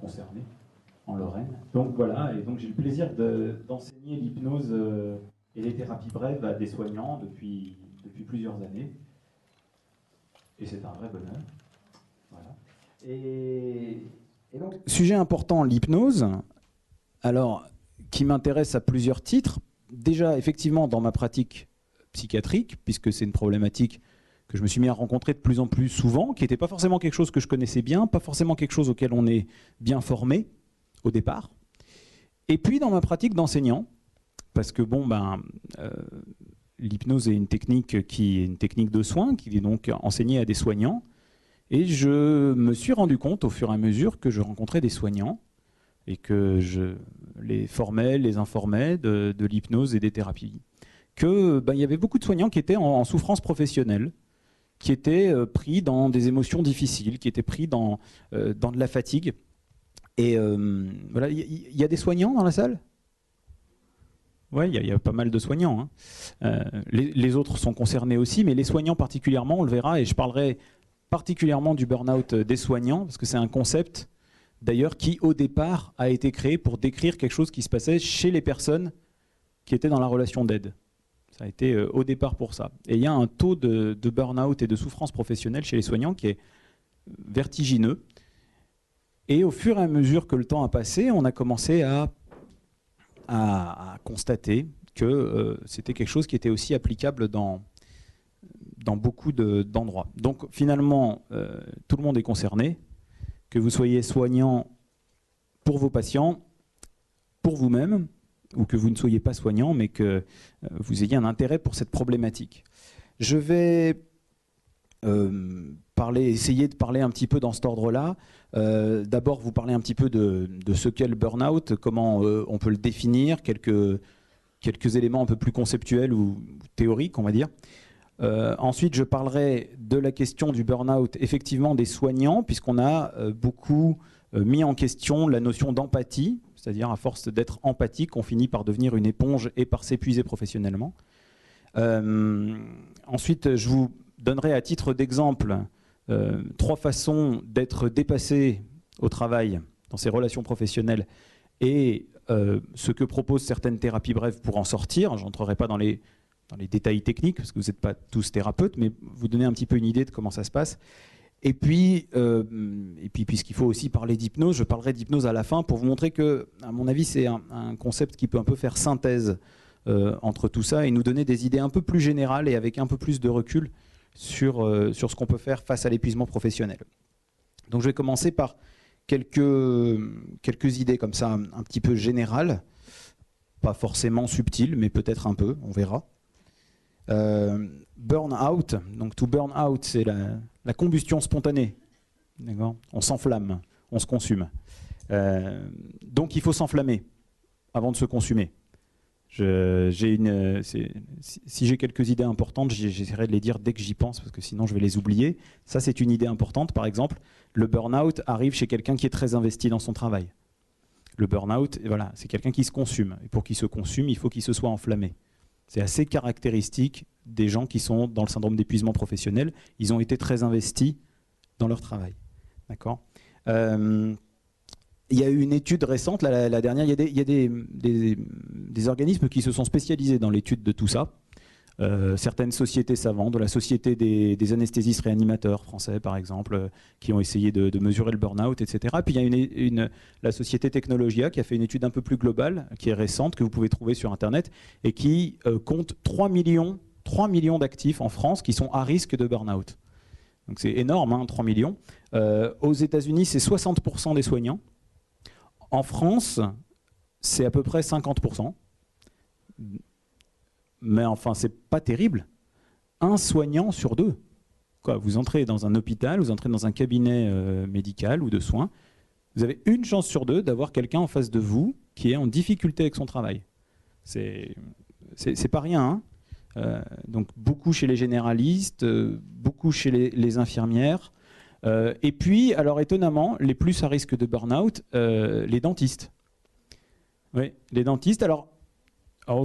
concerné, en Lorraine. Donc voilà, et donc j'ai le plaisir d'enseigner l'hypnose et les thérapies brèves à des soignants depuis plusieurs années. Et c'est un vrai bonheur. Voilà. Et donc, sujet important, l'hypnose, alors, qui m'intéresse à plusieurs titres. Déjà, effectivement, dans ma pratique psychiatrique, puisque c'est une problématique que je me suis mis à rencontrer de plus en plus souvent, qui n'était pas forcément quelque chose que je connaissais bien, pas forcément quelque chose auquel on est bien formé au départ. Et puis dans ma pratique d'enseignant, parce que bon, l'hypnose est une technique qui est une technique de soins, qui est donc enseignée à des soignants. Et je me suis rendu compte au fur et à mesure que je rencontrais des soignants et que je les formais, les informais de l'hypnose et des thérapies, qu'il y avait beaucoup de soignants qui étaient en souffrance professionnelle, qui étaient pris dans des émotions difficiles, qui étaient pris dans de la fatigue. Et voilà, il y a des soignants dans la salle ? Oui, il y a pas mal de soignants. Hein. Les autres sont concernés aussi, mais les soignants particulièrement, on le verra, et je parlerai particulièrement du burn-out des soignants, parce que c'est un concept, d'ailleurs, qui au départ a été créé pour décrire quelque chose qui se passait chez les personnes qui étaient dans la relation d'aide. Ça a été au départ pour ça. Et il y a un taux de burn-out et de souffrance professionnelle chez les soignants qui est vertigineux. Et au fur et à mesure que le temps a passé, on a commencé à constater que c'était quelque chose qui était aussi applicable dans beaucoup d'endroits. Donc finalement, tout le monde est concerné, que vous soyez soignant pour vos patients, pour vous-même, ou que vous ne soyez pas soignant, mais que vous ayez un intérêt pour cette problématique. Je vais essayer de parler un petit peu dans cet ordre-là. D'abord, vous parler un petit peu de ce qu'est le burn-out, comment on peut le définir, quelques éléments un peu plus conceptuels ou théoriques, on va dire. Ensuite, je parlerai de la question du burn-out, effectivement, des soignants, puisqu'on a beaucoup mis en question la notion d'empathie, c'est-à-dire à force d'être empathique, on finit par devenir une éponge et par s'épuiser professionnellement. Ensuite, je vous donnerai à titre d'exemple 3 façons d'être dépassé au travail, dans ses relations professionnelles, et ce que proposent certaines thérapies brèves pour en sortir. Je n'entrerai pas dans les détails techniques, parce que vous n'êtes pas tous thérapeutes, mais vous donner un petit peu une idée de comment ça se passe. Et puis puisqu'il faut aussi parler d'hypnose, je parlerai d'hypnose à la fin pour vous montrer que, à mon avis, c'est un concept qui peut un peu faire synthèse entre tout ça et nous donner des idées un peu plus générales et avec un peu plus de recul sur ce qu'on peut faire face à l'épuisement professionnel. Donc je vais commencer par quelques idées comme ça, un petit peu générales, pas forcément subtiles, mais peut-être un peu, on verra. Burn out, donc to burn out, c'est la combustion spontanée. On s'enflamme, on se consume. Donc il faut s'enflammer avant de se consumer. Si j'ai quelques idées importantes, j'essaierai de les dire dès que j'y pense, parce que sinon je vais les oublier. Ça, c'est une idée importante. Par exemple, le burn-out arrive chez quelqu'un qui est très investi dans son travail. Le burn-out, voilà, c'est quelqu'un qui se consume. Et pour qu'il se consume, il faut qu'il se soit enflammé. C'est assez caractéristique des gens qui sont dans le syndrome d'épuisement professionnel. Ils ont été très investis dans leur travail. D'accord ? Il y a eu une étude récente, la dernière, il y a des organismes qui se sont spécialisés dans l'étude de tout ça. Certaines sociétés savantes, de la Société des anesthésistes réanimateurs français par exemple, qui ont essayé de mesurer le burn-out, etc. Puis il y a la Société Technologia qui a fait une étude un peu plus globale, qui est récente, que vous pouvez trouver sur Internet, et qui compte 3 millions d'actifs en France qui sont à risque de burn-out. Donc c'est énorme, hein, 3 millions. Aux États-Unis, c'est 60% des soignants. En France, c'est à peu près 50%. Mais enfin, c'est pas terrible. Un soignant sur 2. Quoi, vous entrez dans un hôpital, vous entrez dans un cabinet médical ou de soins, vous avez une chance sur 2 d'avoir quelqu'un en face de vous qui est en difficulté avec son travail. C'est pas rien. Hein. Donc beaucoup chez les généralistes, beaucoup chez les infirmières. Et puis, alors étonnamment, les plus à risque de burn-out, les dentistes. Oui, les dentistes. Alors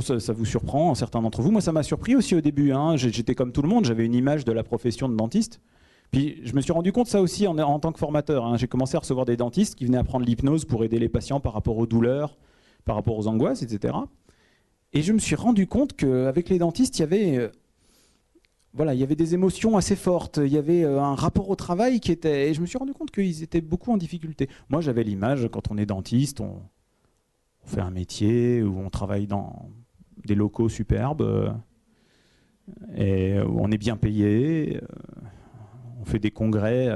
ça vous surprend, certains d'entre vous. Moi, ça m'a surpris aussi au début. Hein. J'étais comme tout le monde, j'avais une image de la profession de dentiste. Puis je me suis rendu compte ça aussi en tant que formateur, hein. J'ai commencé à recevoir des dentistes qui venaient apprendre l'hypnose pour aider les patients par rapport aux douleurs, par rapport aux angoisses, etc. Et je me suis rendu compte qu'avec les dentistes, il y avait voilà, il y avait des émotions assez fortes, il y avait un rapport au travail qui était... Et je me suis rendu compte qu'ils étaient beaucoup en difficulté. Moi, j'avais l'image, quand on est dentiste, on fait un métier où on travaille dans des locaux superbes, et où on est bien payé, on fait des congrès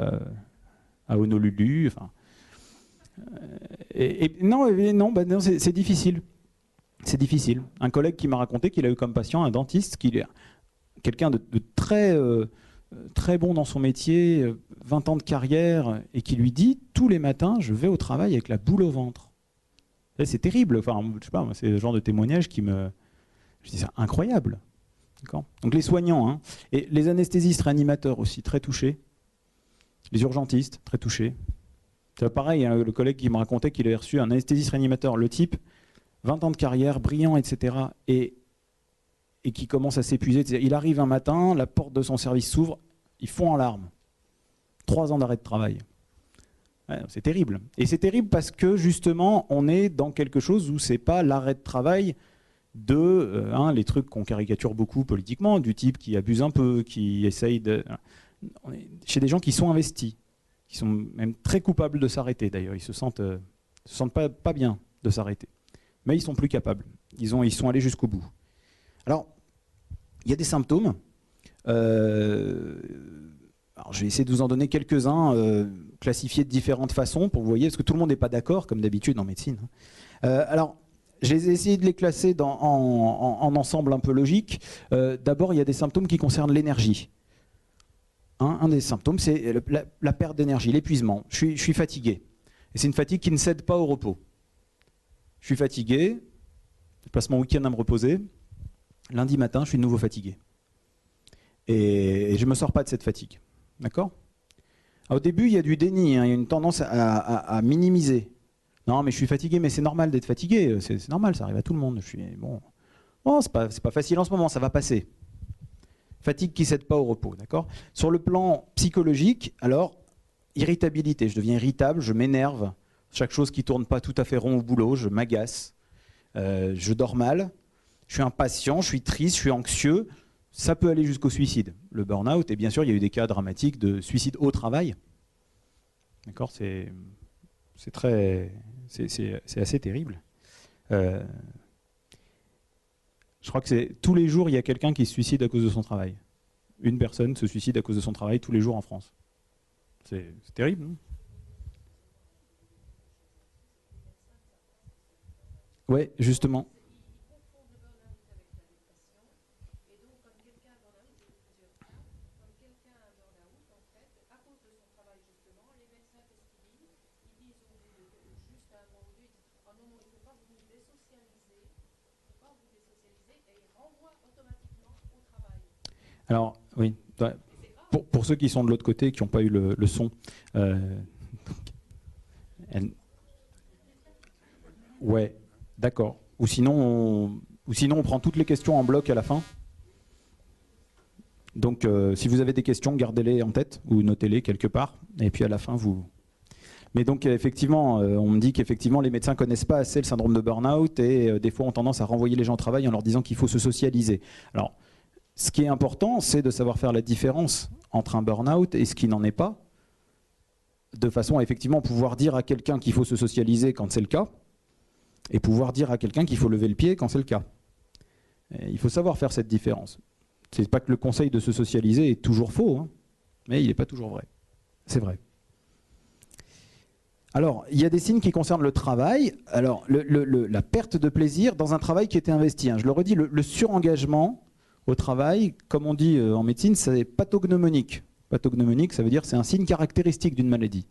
à Honolulu. Enfin, non, c'est difficile. C'est difficile. Un collègue qui m'a raconté qu'il a eu comme patient un dentiste qui est quelqu'un de très, très bon dans son métier, 20 ans de carrière, et qui lui dit tous les matins, je vais au travail avec la boule au ventre. C'est terrible. Enfin, je sais pas, c'est le genre de témoignage qui me... Je dis, c'est incroyable. Donc les soignants, hein, et les anesthésistes réanimateurs aussi, très touchés. Les urgentistes, très touchés. C'est pareil, hein, le collègue qui me racontait qu'il avait reçu un anesthésiste réanimateur, le type, 20 ans de carrière, brillant, etc. Et qui commence à s'épuiser. Il arrive un matin, la porte de son service s'ouvre, il fond en larmes. 3 ans d'arrêt de travail. Ouais, c'est terrible. Et c'est terrible parce que justement, on est dans quelque chose où c'est pas l'arrêt de travail de les trucs qu'on caricature beaucoup politiquement, du type qui abuse un peu, qui essaye de... On est chez des gens qui sont investis, qui sont même très coupables de s'arrêter d'ailleurs. Ils se sentent pas bien de s'arrêter. Mais ils sont plus capables. Ils sont allés jusqu'au bout. Alors, il y a des symptômes. Alors, je vais essayer de vous en donner quelques-uns, classifiés de différentes façons, pour que vous voyez, parce que tout le monde n'est pas d'accord, comme d'habitude en médecine. Alors, j'ai essayé de les classer en ensemble un peu logique. D'abord, il y a des symptômes qui concernent l'énergie. Un des symptômes, c'est la perte d'énergie, l'épuisement. Je suis fatigué. Et c'est une fatigue qui ne cède pas au repos. Je suis fatigué, je passe mon week-end à me reposer. Lundi matin, je suis de nouveau fatigué. Et je ne me sors pas de cette fatigue. D'accord ? Au début, il y a du déni, hein, il y a une tendance à minimiser. Non, mais je suis fatigué, mais c'est normal d'être fatigué. C'est normal, ça arrive à tout le monde. C'est pas facile en ce moment, ça va passer. Fatigue qui ne cède pas au repos. D'accord ? Sur le plan psychologique, alors, irritabilité. Je deviens irritable, je m'énerve. Chaque chose qui ne tourne pas tout à fait rond au boulot, je m'agace. Je dors mal. Je suis impatient, je suis triste, je suis anxieux. Ça peut aller jusqu'au suicide. Le burn-out, et bien sûr, il y a eu des cas dramatiques de suicide au travail. D'accord ? C'est assez terrible. Je crois que tous les jours, il y a quelqu'un qui se suicide à cause de son travail. Une personne se suicide à cause de son travail tous les jours en France. C'est terrible, non ? Ouais, justement. Alors, oui, pour ceux qui sont de l'autre côté, qui n'ont pas eu le son, ouais, d'accord. Ou sinon, on prend toutes les questions en bloc à la fin. Donc, si vous avez des questions, gardez-les en tête ou notez-les quelque part. Et puis à la fin, vous... Mais donc, effectivement, on me dit qu'effectivement, les médecins ne connaissent pas assez le syndrome de burn-out et des fois ont tendance à renvoyer les gens au travail en leur disant qu'il faut se socialiser. Alors, ce qui est important, c'est de savoir faire la différence entre un burn-out et ce qui n'en est pas, de façon à effectivement pouvoir dire à quelqu'un qu'il faut se socialiser quand c'est le cas, et pouvoir dire à quelqu'un qu'il faut lever le pied quand c'est le cas. Et il faut savoir faire cette différence. C'est pas que le conseil de se socialiser est toujours faux, hein, mais il n'est pas toujours vrai. C'est vrai. Alors, il y a des signes qui concernent le travail. Alors, la perte de plaisir dans un travail qui était investi. Hein. Je le redis, le surengagement au travail, comme on dit en médecine, c'est pathognomonique. Pathognomonique, ça veut dire que c'est un signe caractéristique d'une maladie.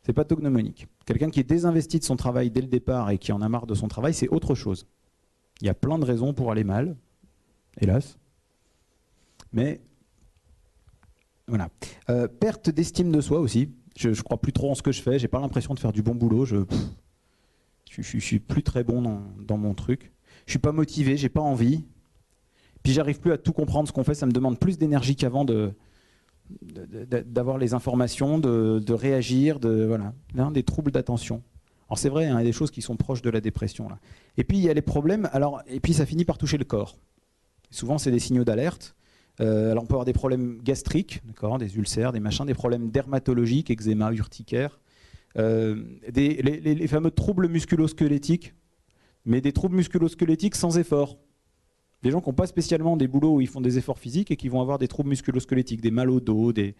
C'est pathognomonique. Quelqu'un qui est désinvesti de son travail dès le départ et qui en a marre de son travail, c'est autre chose. Il y a plein de raisons pour aller mal, hélas. Mais voilà. Perte d'estime de soi aussi. Je ne crois plus trop en ce que je fais. J'ai pas l'impression de faire du bon boulot. Je suis plus très bon dans mon truc. Je suis pas motivé. J'ai pas envie. Puis j'arrive plus à tout comprendre ce qu'on fait. Ça me demande plus d'énergie qu'avant de d'avoir les informations, de réagir, voilà, des troubles d'attention. Alors c'est vrai, hein, il y a des choses qui sont proches de la dépression là. Et puis il y a les problèmes, et puis ça finit par toucher le corps. Souvent c'est des signaux d'alerte. Alors on peut avoir des problèmes gastriques, des ulcères, des machins, des problèmes dermatologiques, eczéma, urticaire, les fameux troubles musculo-squelettiques, mais des troubles musculo-squelettiques sans effort. Des gens qui n'ont pas spécialement des boulots où ils font des efforts physiques et qui vont avoir des troubles musculo-squelettiques, des mal au dos, des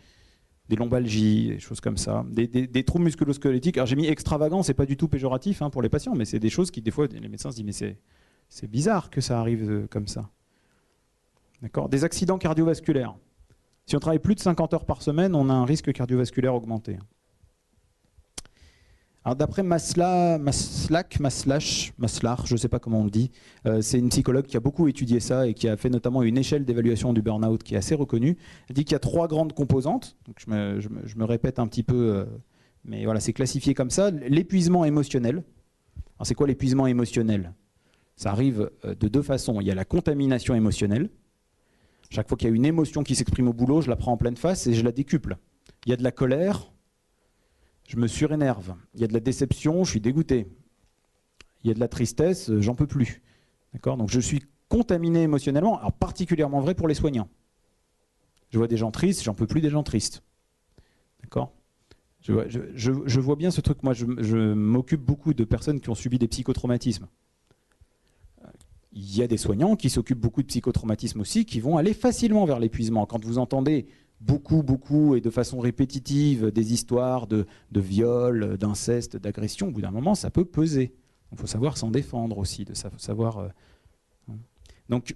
lombalgies, des choses comme ça. Des troubles musculo-squelettiques, alors j'ai mis extravagant, c'est pas du tout péjoratif pour les patients, mais c'est des choses qui, des fois, les médecins se disent mais c'est bizarre que ça arrive comme ça. Des accidents cardiovasculaires. Si on travaille plus de 50 heures par semaine, on a un risque cardiovasculaire augmenté. Alors d'après Maslach, je ne sais pas comment on le dit, c'est une psychologue qui a beaucoup étudié ça et qui a fait notamment une échelle d'évaluation du burn-out qui est assez reconnue. Elle dit qu'il y a 3 grandes composantes, donc je me répète un petit peu, mais voilà, c'est classifié comme ça. L'épuisement émotionnel. Alors c'est quoi l'épuisement émotionnel? Ça arrive de 2 façons. Il y a la contamination émotionnelle. Chaque fois qu'il y a une émotion qui s'exprime au boulot, je la prends en pleine face et je la décuple. Il y a de la colère, je me surénerve. Il y a de la déception, je suis dégoûté. Il y a de la tristesse, j'en peux plus. Donc je suis contaminé émotionnellement, alors particulièrement vrai pour les soignants. Je vois des gens tristes, j'en peux plus des gens tristes. D'accord ? Je vois bien ce truc. Moi, je m'occupe beaucoup de personnes qui ont subi des psychotraumatismes. Il y a des soignants qui s'occupent beaucoup de psychotraumatismes aussi, qui vont aller facilement vers l'épuisement. Quand vous entendez beaucoup et de façon répétitive des histoires de viol, d'inceste, d'agression, au bout d'un moment, ça peut peser. Il faut savoir s'en défendre aussi, savoir. Donc,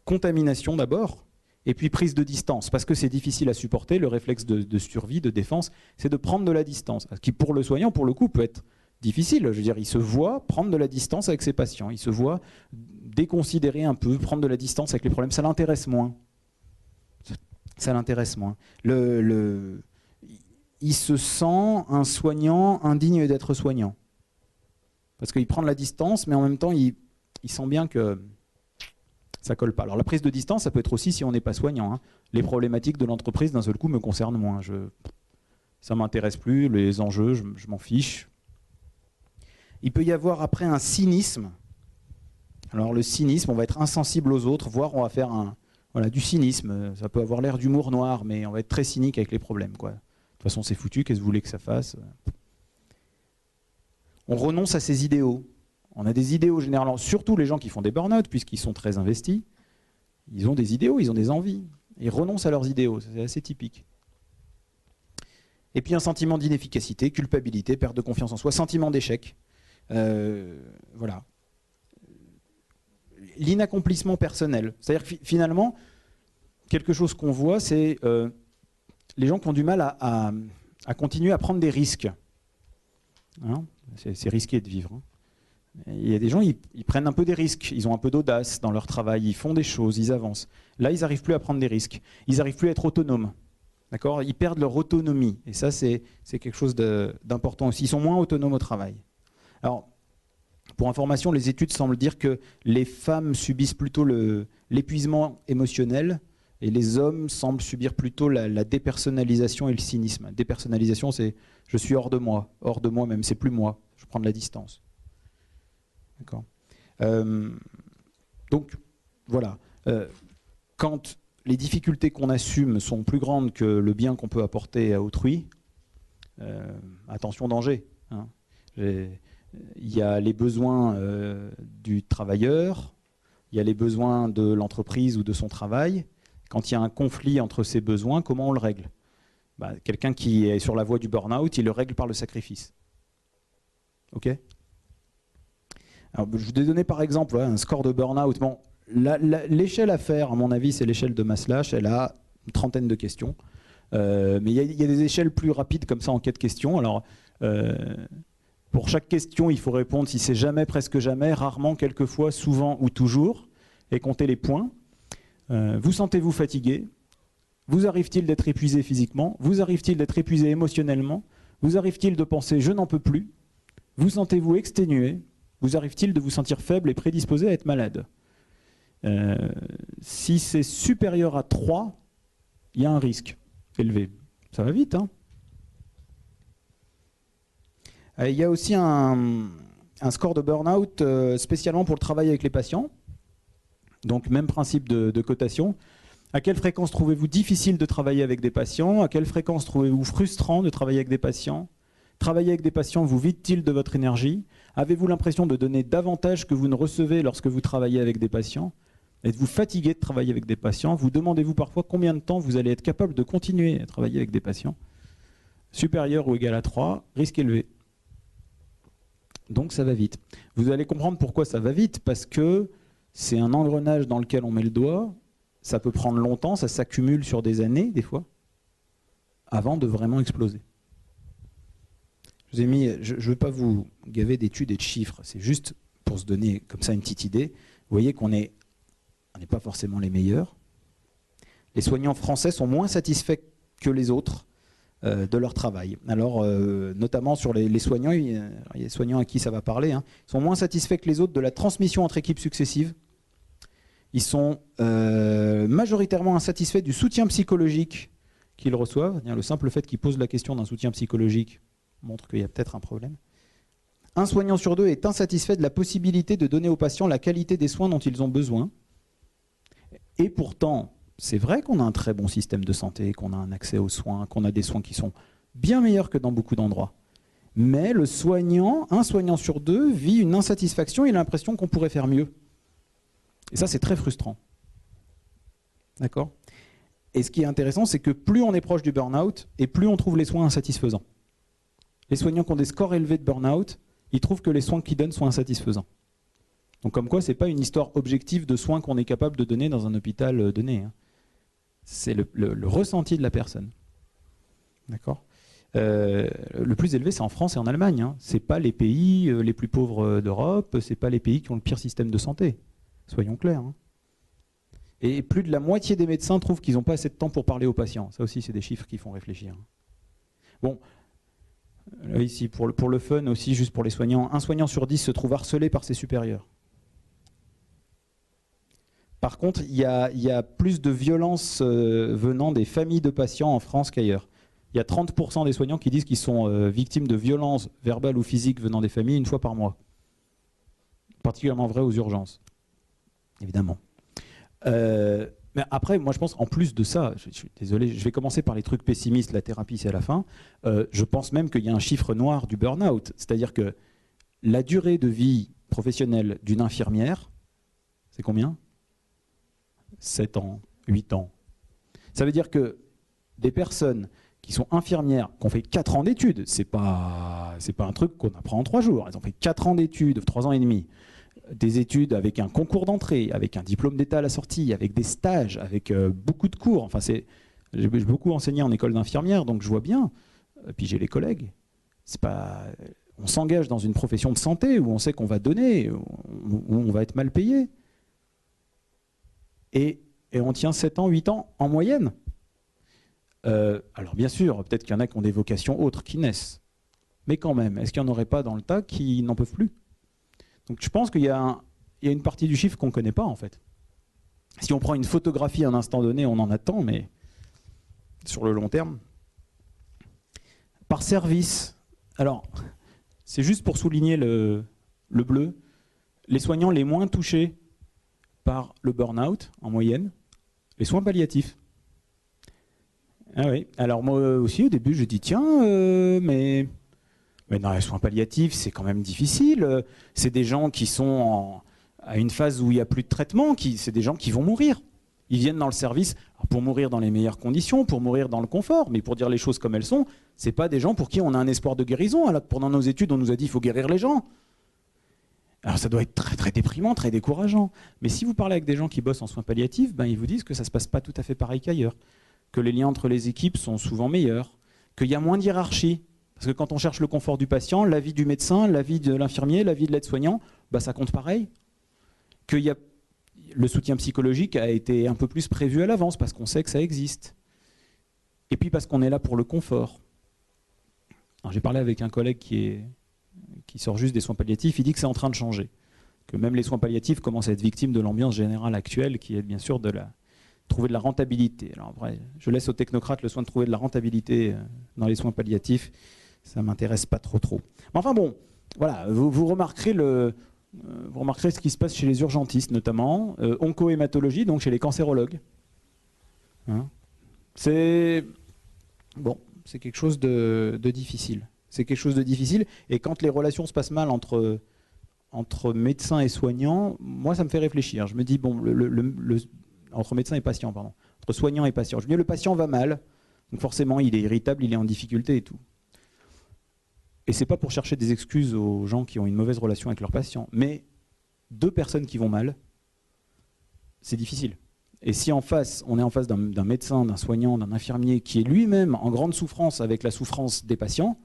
contamination d'abord, et puis prise de distance, parce que c'est difficile à supporter. Le réflexe de survie, de défense, c'est de prendre de la distance, ce qui pour le soignant, pour le coup, peut être difficile. Je veux dire, il se voit prendre de la distance avec ses patients, il se voit déconsidérer un peu, prendre de la distance avec les problèmes, ça l'intéresse moins. Ça l'intéresse moins. Il se sent un soignant indigne d'être soignant. Parce qu'il prend de la distance, mais en même temps, il sent bien que ça colle pas. Alors la prise de distance, ça peut être aussi si on n'est pas soignant. Les problématiques de l'entreprise, d'un seul coup, me concernent moins. Ça ne m'intéresse plus, les enjeux, je m'en fiche. Il peut y avoir après un cynisme. Alors le cynisme, on va être insensible aux autres, voire on va faire du cynisme. Ça peut avoir l'air d'humour noir, mais on va être très cynique avec les problèmes, quoi. De toute façon, c'est foutu, qu'est-ce que vous voulez que ça fasse? On renonce à ses idéaux. On a des idéaux généralement, surtout les gens qui font des burn-out, puisqu'ils sont très investis. Ils ont des idéaux, ils ont des envies. Ils renoncent à leurs idéaux, c'est assez typique. Et puis un sentiment d'inefficacité, culpabilité, perte de confiance en soi, sentiment d'échec. Voilà. L'inaccomplissement personnel. C'est-à-dire que finalement, quelque chose qu'on voit, c'est les gens qui ont du mal à continuer à prendre des risques. C'est risqué de vivre. Il y a des gens, ils prennent un peu des risques, ils ont un peu d'audace dans leur travail, ils font des choses, ils avancent. Là, ils n'arrivent plus à prendre des risques. Ils n'arrivent plus à être autonomes. D'accord ? Ils perdent leur autonomie. Et ça, c'est quelque chose d'important aussi. Ils sont moins autonomes au travail. Alors, pour information, les études semblent dire que les femmes subissent plutôt l'épuisement émotionnel et les hommes semblent subir plutôt la dépersonnalisation et le cynisme. Dépersonnalisation, c'est je suis hors de moi même, c'est plus moi, je prends de la distance. D'accord. Donc, voilà. Quand les difficultés qu'on assume sont plus grandes que le bien qu'on peut apporter à autrui, attention, danger. Il y a les besoins du travailleur, il y a les besoins de l'entreprise ou de son travail. Quand il y a un conflit entre ces besoins, comment on le règle? Quelqu'un qui est sur la voie du burn-out, il le règle par le sacrifice. Ok? Alors, je vous ai donné par exemple un score de burn-out. Bon, l'échelle à faire, à mon avis, c'est l'échelle de Maslach. Elle a une trentaine de questions. Mais il y a des échelles plus rapides comme ça en 4 questions. Alors, pour chaque question, il faut répondre si c'est jamais, presque jamais, rarement, quelquefois, souvent ou toujours, et compter les points. Vous sentez-vous fatigué? Vous arrive-t-il d'être épuisé physiquement? Vous arrive-t-il d'être épuisé émotionnellement? Vous arrive-t-il de penser « je n'en peux plus » ? Vous sentez-vous exténué? Vous arrive-t-il de vous sentir faible et prédisposé à être malade? Si c'est supérieur à 3, il y a un risque. élevé. Ça va vite, hein. Il y a aussi un score de burn-out spécialement pour le travail avec les patients. Donc même principe de cotation. À quelle fréquence trouvez-vous difficile de travailler avec des patients? À quelle fréquence trouvez-vous frustrant de travailler avec des patients? Travailler avec des patients vous vide-t-il de votre énergie? Avez-vous l'impression de donner davantage que vous ne recevez lorsque vous travaillez avec des patients? Êtes-vous fatigué de travailler avec des patients? Vous demandez-vous parfois combien de temps vous allez être capable de continuer à travailler avec des patients? Supérieur ou égal à 3, risque élevé. Donc ça va vite. Vous allez comprendre pourquoi ça va vite, parce que c'est un engrenage dans lequel on met le doigt, ça peut prendre longtemps, ça s'accumule sur des années des fois, avant de vraiment exploser. Je vous ai mis, je ne veux pas vous gaver d'études et de chiffres, c'est juste pour se donner comme ça une petite idée. Vous voyez qu'on n'est pas forcément les meilleurs. Les soignants français sont moins satisfaits que les autres de leur travail. Alors, notamment sur les soignants, il y a des soignants à qui ça va parler, hein, ils sont moins satisfaits que les autres de la transmission entre équipes successives. Ils sont majoritairement insatisfaits du soutien psychologique qu'ils reçoivent. Le simple fait qu'ils posent la question d'un soutien psychologique montre qu'il y a peut-être un problème. Un soignant sur deux est insatisfait de la possibilité de donner aux patients la qualité des soins dont ils ont besoin. Et pourtant, c'est vrai qu'on a un très bon système de santé, qu'on a un accès aux soins, qu'on a des soins qui sont bien meilleurs que dans beaucoup d'endroits. Mais un soignant sur deux vit une insatisfaction et l'impression qu'on pourrait faire mieux. Et ça, c'est très frustrant. D'accord ? Et ce qui est intéressant, c'est que plus on est proche du burn-out, et plus on trouve les soins insatisfaisants. Les soignants qui ont des scores élevés de burn-out, ils trouvent que les soins qu'ils donnent sont insatisfaisants. Donc comme quoi, ce n'est pas une histoire objective de soins qu'on est capable de donner dans un hôpital donné. Hein. C'est le ressenti de la personne. D'accord ? Le plus élevé, c'est en France et en Allemagne. Hein. Ce n'est pas les pays les plus pauvres d'Europe, ce n'est pas les pays qui ont le pire système de santé. Soyons clairs. Hein. Et plus de la moitié des médecins trouvent qu'ils n'ont pas assez de temps pour parler aux patients. Ça aussi, c'est des chiffres qui font réfléchir. Bon, là, ici, pour le fun aussi, juste pour les soignants, un soignant sur 10 se trouve harcelé par ses supérieurs. Par contre, il y a plus de violence venant des familles de patients en France qu'ailleurs. Il y a 30% des soignants qui disent qu'ils sont victimes de violences verbales ou physiques venant des familles une fois par mois. Particulièrement vrai aux urgences, évidemment. Mais après, moi je pense, en plus de ça, je suis désolé, je vais commencer par les trucs pessimistes, la thérapie c'est à la fin, je pense même qu'il y a un chiffre noir du burn-out, c'est-à-dire que la durée de vie professionnelle d'une infirmière, c'est combien ? 7 ans, 8 ans. Ça veut dire que des personnes qui sont infirmières, qui ont fait 4 ans d'études, c'est pas un truc qu'on apprend en 3 jours, elles ont fait 4 ans d'études, 3 ans et demi, des études avec un concours d'entrée, avec un diplôme d'État à la sortie, avec des stages, avec beaucoup de cours. Enfin, j'ai beaucoup enseigné en école d'infirmière, donc je vois bien. Et puis j'ai les collègues. On s'engage dans une profession de santé où on sait qu'on va donner, où on va être mal payé. Et on tient 7 ans, 8 ans en moyenne. Alors bien sûr, peut-être qu'il y en a qui ont des vocations autres, qui naissent. Mais quand même, est-ce qu'il n'y en aurait pas dans le tas qui n'en peuvent plus ? Donc je pense qu'il y a une partie du chiffre qu'on ne connaît pas en fait. Si on prend une photographie à un instant donné, on en attend, mais sur le long terme. Par service, alors c'est juste pour souligner le bleu, les soignants les moins touchés par le burn-out en moyenne, les soins palliatifs. Ah oui, alors moi aussi au début je dis tiens, mais non, les soins palliatifs, c'est quand même difficile. C'est des gens qui sont à une phase où il n'y a plus de traitement, c'est des gens qui vont mourir. Ils viennent dans le service pour mourir dans les meilleures conditions, pour mourir dans le confort, mais pour dire les choses comme elles sont, ce n'est pas des gens pour qui on a un espoir de guérison, alors que pendant nos études, on nous a dit qu'il faut guérir les gens. Alors ça doit être très, très déprimant, très décourageant. Mais si vous parlez avec des gens qui bossent en soins palliatifs, ils vous disent que ça ne se passe pas tout à fait pareil qu'ailleurs, que les liens entre les équipes sont souvent meilleurs, qu'il y a moins de hiérarchie. Parce que quand on cherche le confort du patient, l'avis du médecin, l'avis de l'infirmier, l'avis de l'aide-soignant, ça compte pareil. Le soutien psychologique a été un peu plus prévu à l'avance parce qu'on sait que ça existe. Et puis parce qu'on est là pour le confort. J'ai parlé avec un collègue qui sort juste des soins palliatifs, il dit que c'est en train de changer. Que même les soins palliatifs commencent à être victimes de l'ambiance générale actuelle qui est bien sûr de trouver de la rentabilité. Alors après, je laisse aux technocrates le soin de trouver de la rentabilité dans les soins palliatifs. Ça ne m'intéresse pas trop. Mais enfin bon, voilà, vous remarquerez ce qui se passe chez les urgentistes notamment, oncohématologie, donc chez les cancérologues. Hein, c'est quelque chose de difficile. C'est quelque chose de difficile. Et quand les relations se passent mal entre médecins et soignants, moi ça me fait réfléchir. Je me dis, bon, entre médecins et patients, pardon, entre soignants et patients. Je me dis, le patient va mal, donc forcément il est irritable, il est en difficulté et tout. Et c'est pas pour chercher des excuses aux gens qui ont une mauvaise relation avec leurs patients, mais deux personnes qui vont mal, c'est difficile. Et si on est en face d'un médecin, d'un soignant, d'un infirmier qui est lui-même en grande souffrance avec la souffrance des patients,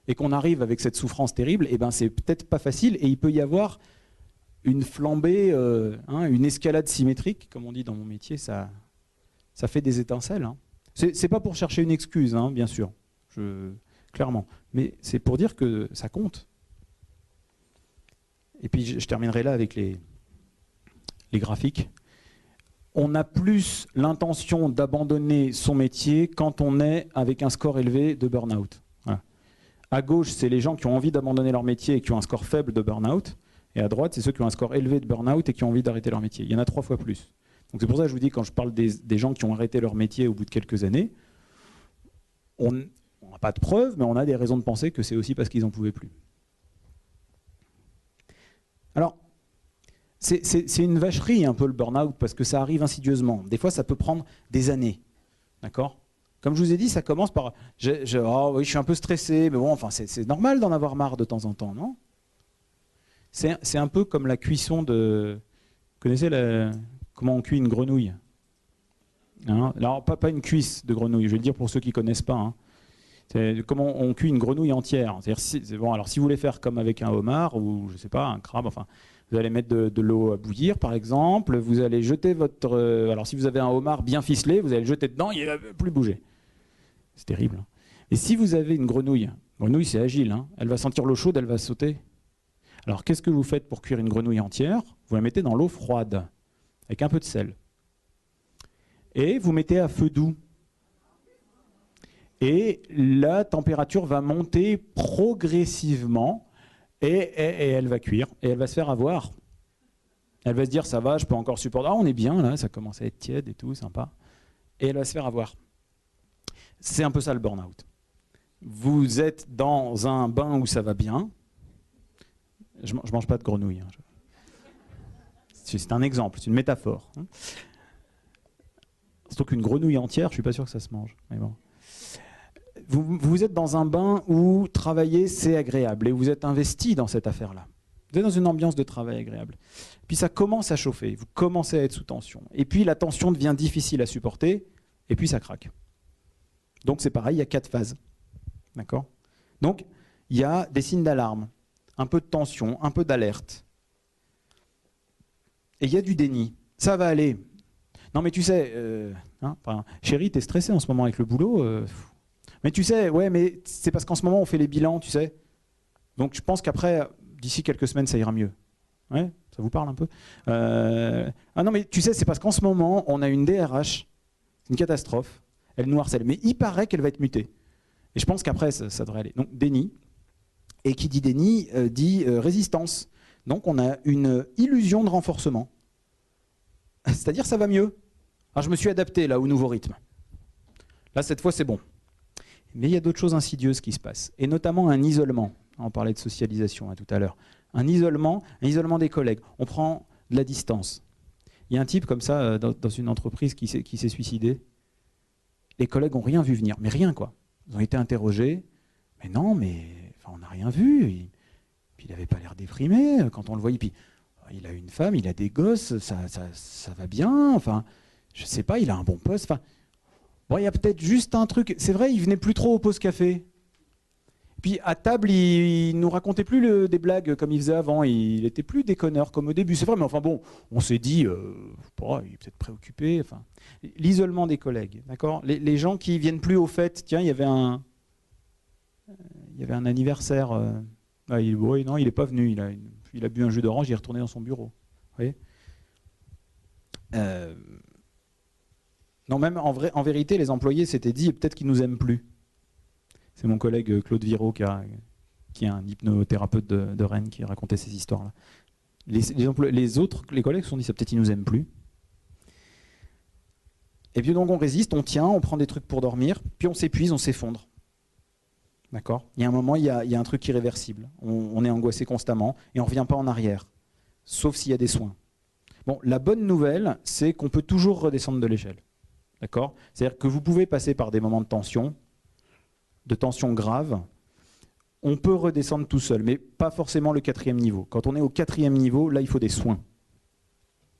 et qu'on arrive avec cette souffrance terrible, eh ben c'est peut-être pas facile, et il peut y avoir une flambée, une escalade symétrique, comme on dit dans mon métier, ça fait des étincelles. Hein. C'est pas pour chercher une excuse, hein, bien sûr, clairement, mais c'est pour dire que ça compte. Et puis je terminerai là avec les graphiques. On a plus l'intention d'abandonner son métier quand on est avec un score élevé de burn-out. Voilà. À gauche, c'est les gens qui ont envie d'abandonner leur métier et qui ont un score faible de burn-out. Et à droite, c'est ceux qui ont un score élevé de burn-out et qui ont envie d'arrêter leur métier. Il y en a 3 fois plus. Donc c'est pour ça que je vous dis, quand je parle des gens qui ont arrêté leur métier au bout de quelques années, on n'a pas de preuves, mais on a des raisons de penser que c'est aussi parce qu'ils n'en pouvaient plus. Alors, c'est une vacherie un peu le burn-out parce que ça arrive insidieusement. Des fois, ça peut prendre des années. D'accord ? Comme je vous ai dit, ça commence par oh oui, je suis un peu stressé, mais bon, enfin, c'est normal d'en avoir marre de temps en temps, non ? C'est un peu comme la cuisson de... Vous connaissez comment on cuit une grenouille, hein? Alors, pas une cuisse de grenouille, je vais le dire pour ceux qui ne connaissent pas. Hein. C'est comment on cuit une grenouille entière. Alors, si vous voulez faire comme avec un homard ou, je ne sais pas, un crabe, enfin, vous allez mettre de l'eau à bouillir, par exemple. Vous allez jeter votre... alors, si vous avez un homard bien ficelé, vous allez le jeter dedans, il ne va plus bouger. C'est terrible. Hein. Et si vous avez une grenouille c'est agile, hein, elle va sentir l'eau chaude, elle va sauter. Alors, qu'est-ce que vous faites pour cuire une grenouille entière ? Vous la mettez dans l'eau froide, avec un peu de sel. Et vous mettez à feu doux. Et la température va monter progressivement, et elle va cuire, et elle va se faire avoir. Elle va se dire, ça va, je peux encore supporter. Ah, on est bien, là, ça commence à être tiède et tout, sympa. Et elle va se faire avoir. C'est un peu ça le burn-out. Vous êtes dans un bain où ça va bien. Je ne mange pas de grenouille. Hein. C'est un exemple, c'est une métaphore. Hein. Surtout qu'une grenouille entière, je ne suis pas sûr que ça se mange. Mais bon. Vous êtes dans un bain où travailler, c'est agréable. Et vous êtes investi dans cette affaire-là. Vous êtes dans une ambiance de travail agréable. Puis ça commence à chauffer, vous commencez à être sous tension. Et puis la tension devient difficile à supporter, et puis ça craque. Donc c'est pareil, il y a 4 phases. D'accord ? Donc il y a des signes d'alarme. Un peu de tension, un peu d'alerte. Et il y a du déni. Ça va aller. Non mais tu sais, chérie, t'es stressée en ce moment avec le boulot. Mais tu sais, ouais, mais c'est parce qu'en ce moment on fait les bilans, tu sais. Donc je pense qu'après, d'ici quelques semaines, ça ira mieux. Ouais, ça vous parle un peu Ah non mais tu sais, c'est parce qu'en ce moment, on a une DRH, une catastrophe, elle nous harcèle. Mais il paraît qu'elle va être mutée. Et je pense qu'après, ça devrait aller. Donc déni. Et qui dit déni dit résistance. Donc on a une illusion de renforcement. C'est-à-dire ça va mieux. Alors je me suis adapté là au nouveau rythme. Là cette fois c'est bon. Mais il y a d'autres choses insidieuses qui se passent. Et notamment un isolement. On parlait de socialisation tout à l'heure. Un isolement des collègues. On prend de la distance. Il y a un type comme ça dans une entreprise qui s'est suicidé. Les collègues n'ont rien vu venir. Mais rien quoi. Ils ont été interrogés. Mais non, mais... Enfin, on n'a rien vu. Puis il n'avait pas l'air déprimé quand on le voyait. Puis il a une femme, il a des gosses, ça va bien. Enfin, je sais pas, il a un bon poste. Enfin, bon, il y a peut-être juste un truc. C'est vrai, il venait plus trop au pause café. Puis à table, il nous racontait plus des blagues comme il faisait avant. Il était plus déconneur comme au début. C'est vrai, mais enfin bon, on s'est dit, il est peut-être préoccupé. Enfin, l'isolement des collègues, d'accord. Les gens qui viennent plus au fait. Tiens, il y avait un anniversaire. Non, il n'est pas venu. Il a bu un jus d'orange, il est retourné dans son bureau. Vous voyez Non, même en vérité, les employés s'étaient dit peut-être qu'ils nous aiment plus. C'est mon collègue Claude Viraud, qui est un hypnothérapeute de Rennes, qui racontait ces histoires-là. Les collègues se sont dit peut-être qu'ils nous aiment plus. Et puis donc on résiste, on tient, on prend des trucs pour dormir, puis on s'épuise, on s'effondre. D'accord ? Il y a un moment, il y a un truc irréversible. On est angoissé constamment et on ne revient pas en arrière, sauf s'il y a des soins. Bon, la bonne nouvelle, c'est qu'on peut toujours redescendre de l'échelle. D'accord ? C'est-à-dire que vous pouvez passer par des moments de tension grave. On peut redescendre tout seul, mais pas forcément le 4e niveau. Quand on est au 4e niveau, là, il faut des soins.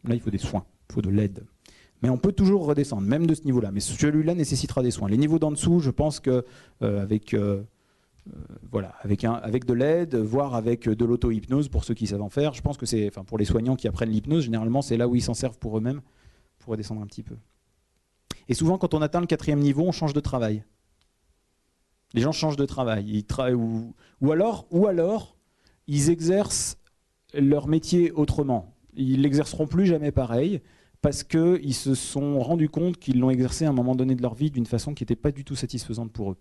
Là, il faut des soins, il faut de l'aide. Mais on peut toujours redescendre, même de ce niveau-là. Mais celui-là nécessitera des soins. Les niveaux d'en dessous, je pense que avec de l'aide, voire avec de l'auto-hypnose pour ceux qui savent en faire, je pense que c'est, pour les soignants qui apprennent l'hypnose, généralement, c'est là où ils s'en servent pour eux-mêmes, pour redescendre un petit peu. Et souvent, quand on atteint le 4e niveau, on change de travail. Les gens changent de travail. Ils travaillent ou alors, ils exercent leur métier autrement. Ils ne l'exerceront plus jamais pareil, parce qu'ils se sont rendus compte qu'ils l'ont exercé à un moment donné de leur vie d'une façon qui n'était pas du tout satisfaisante pour eux.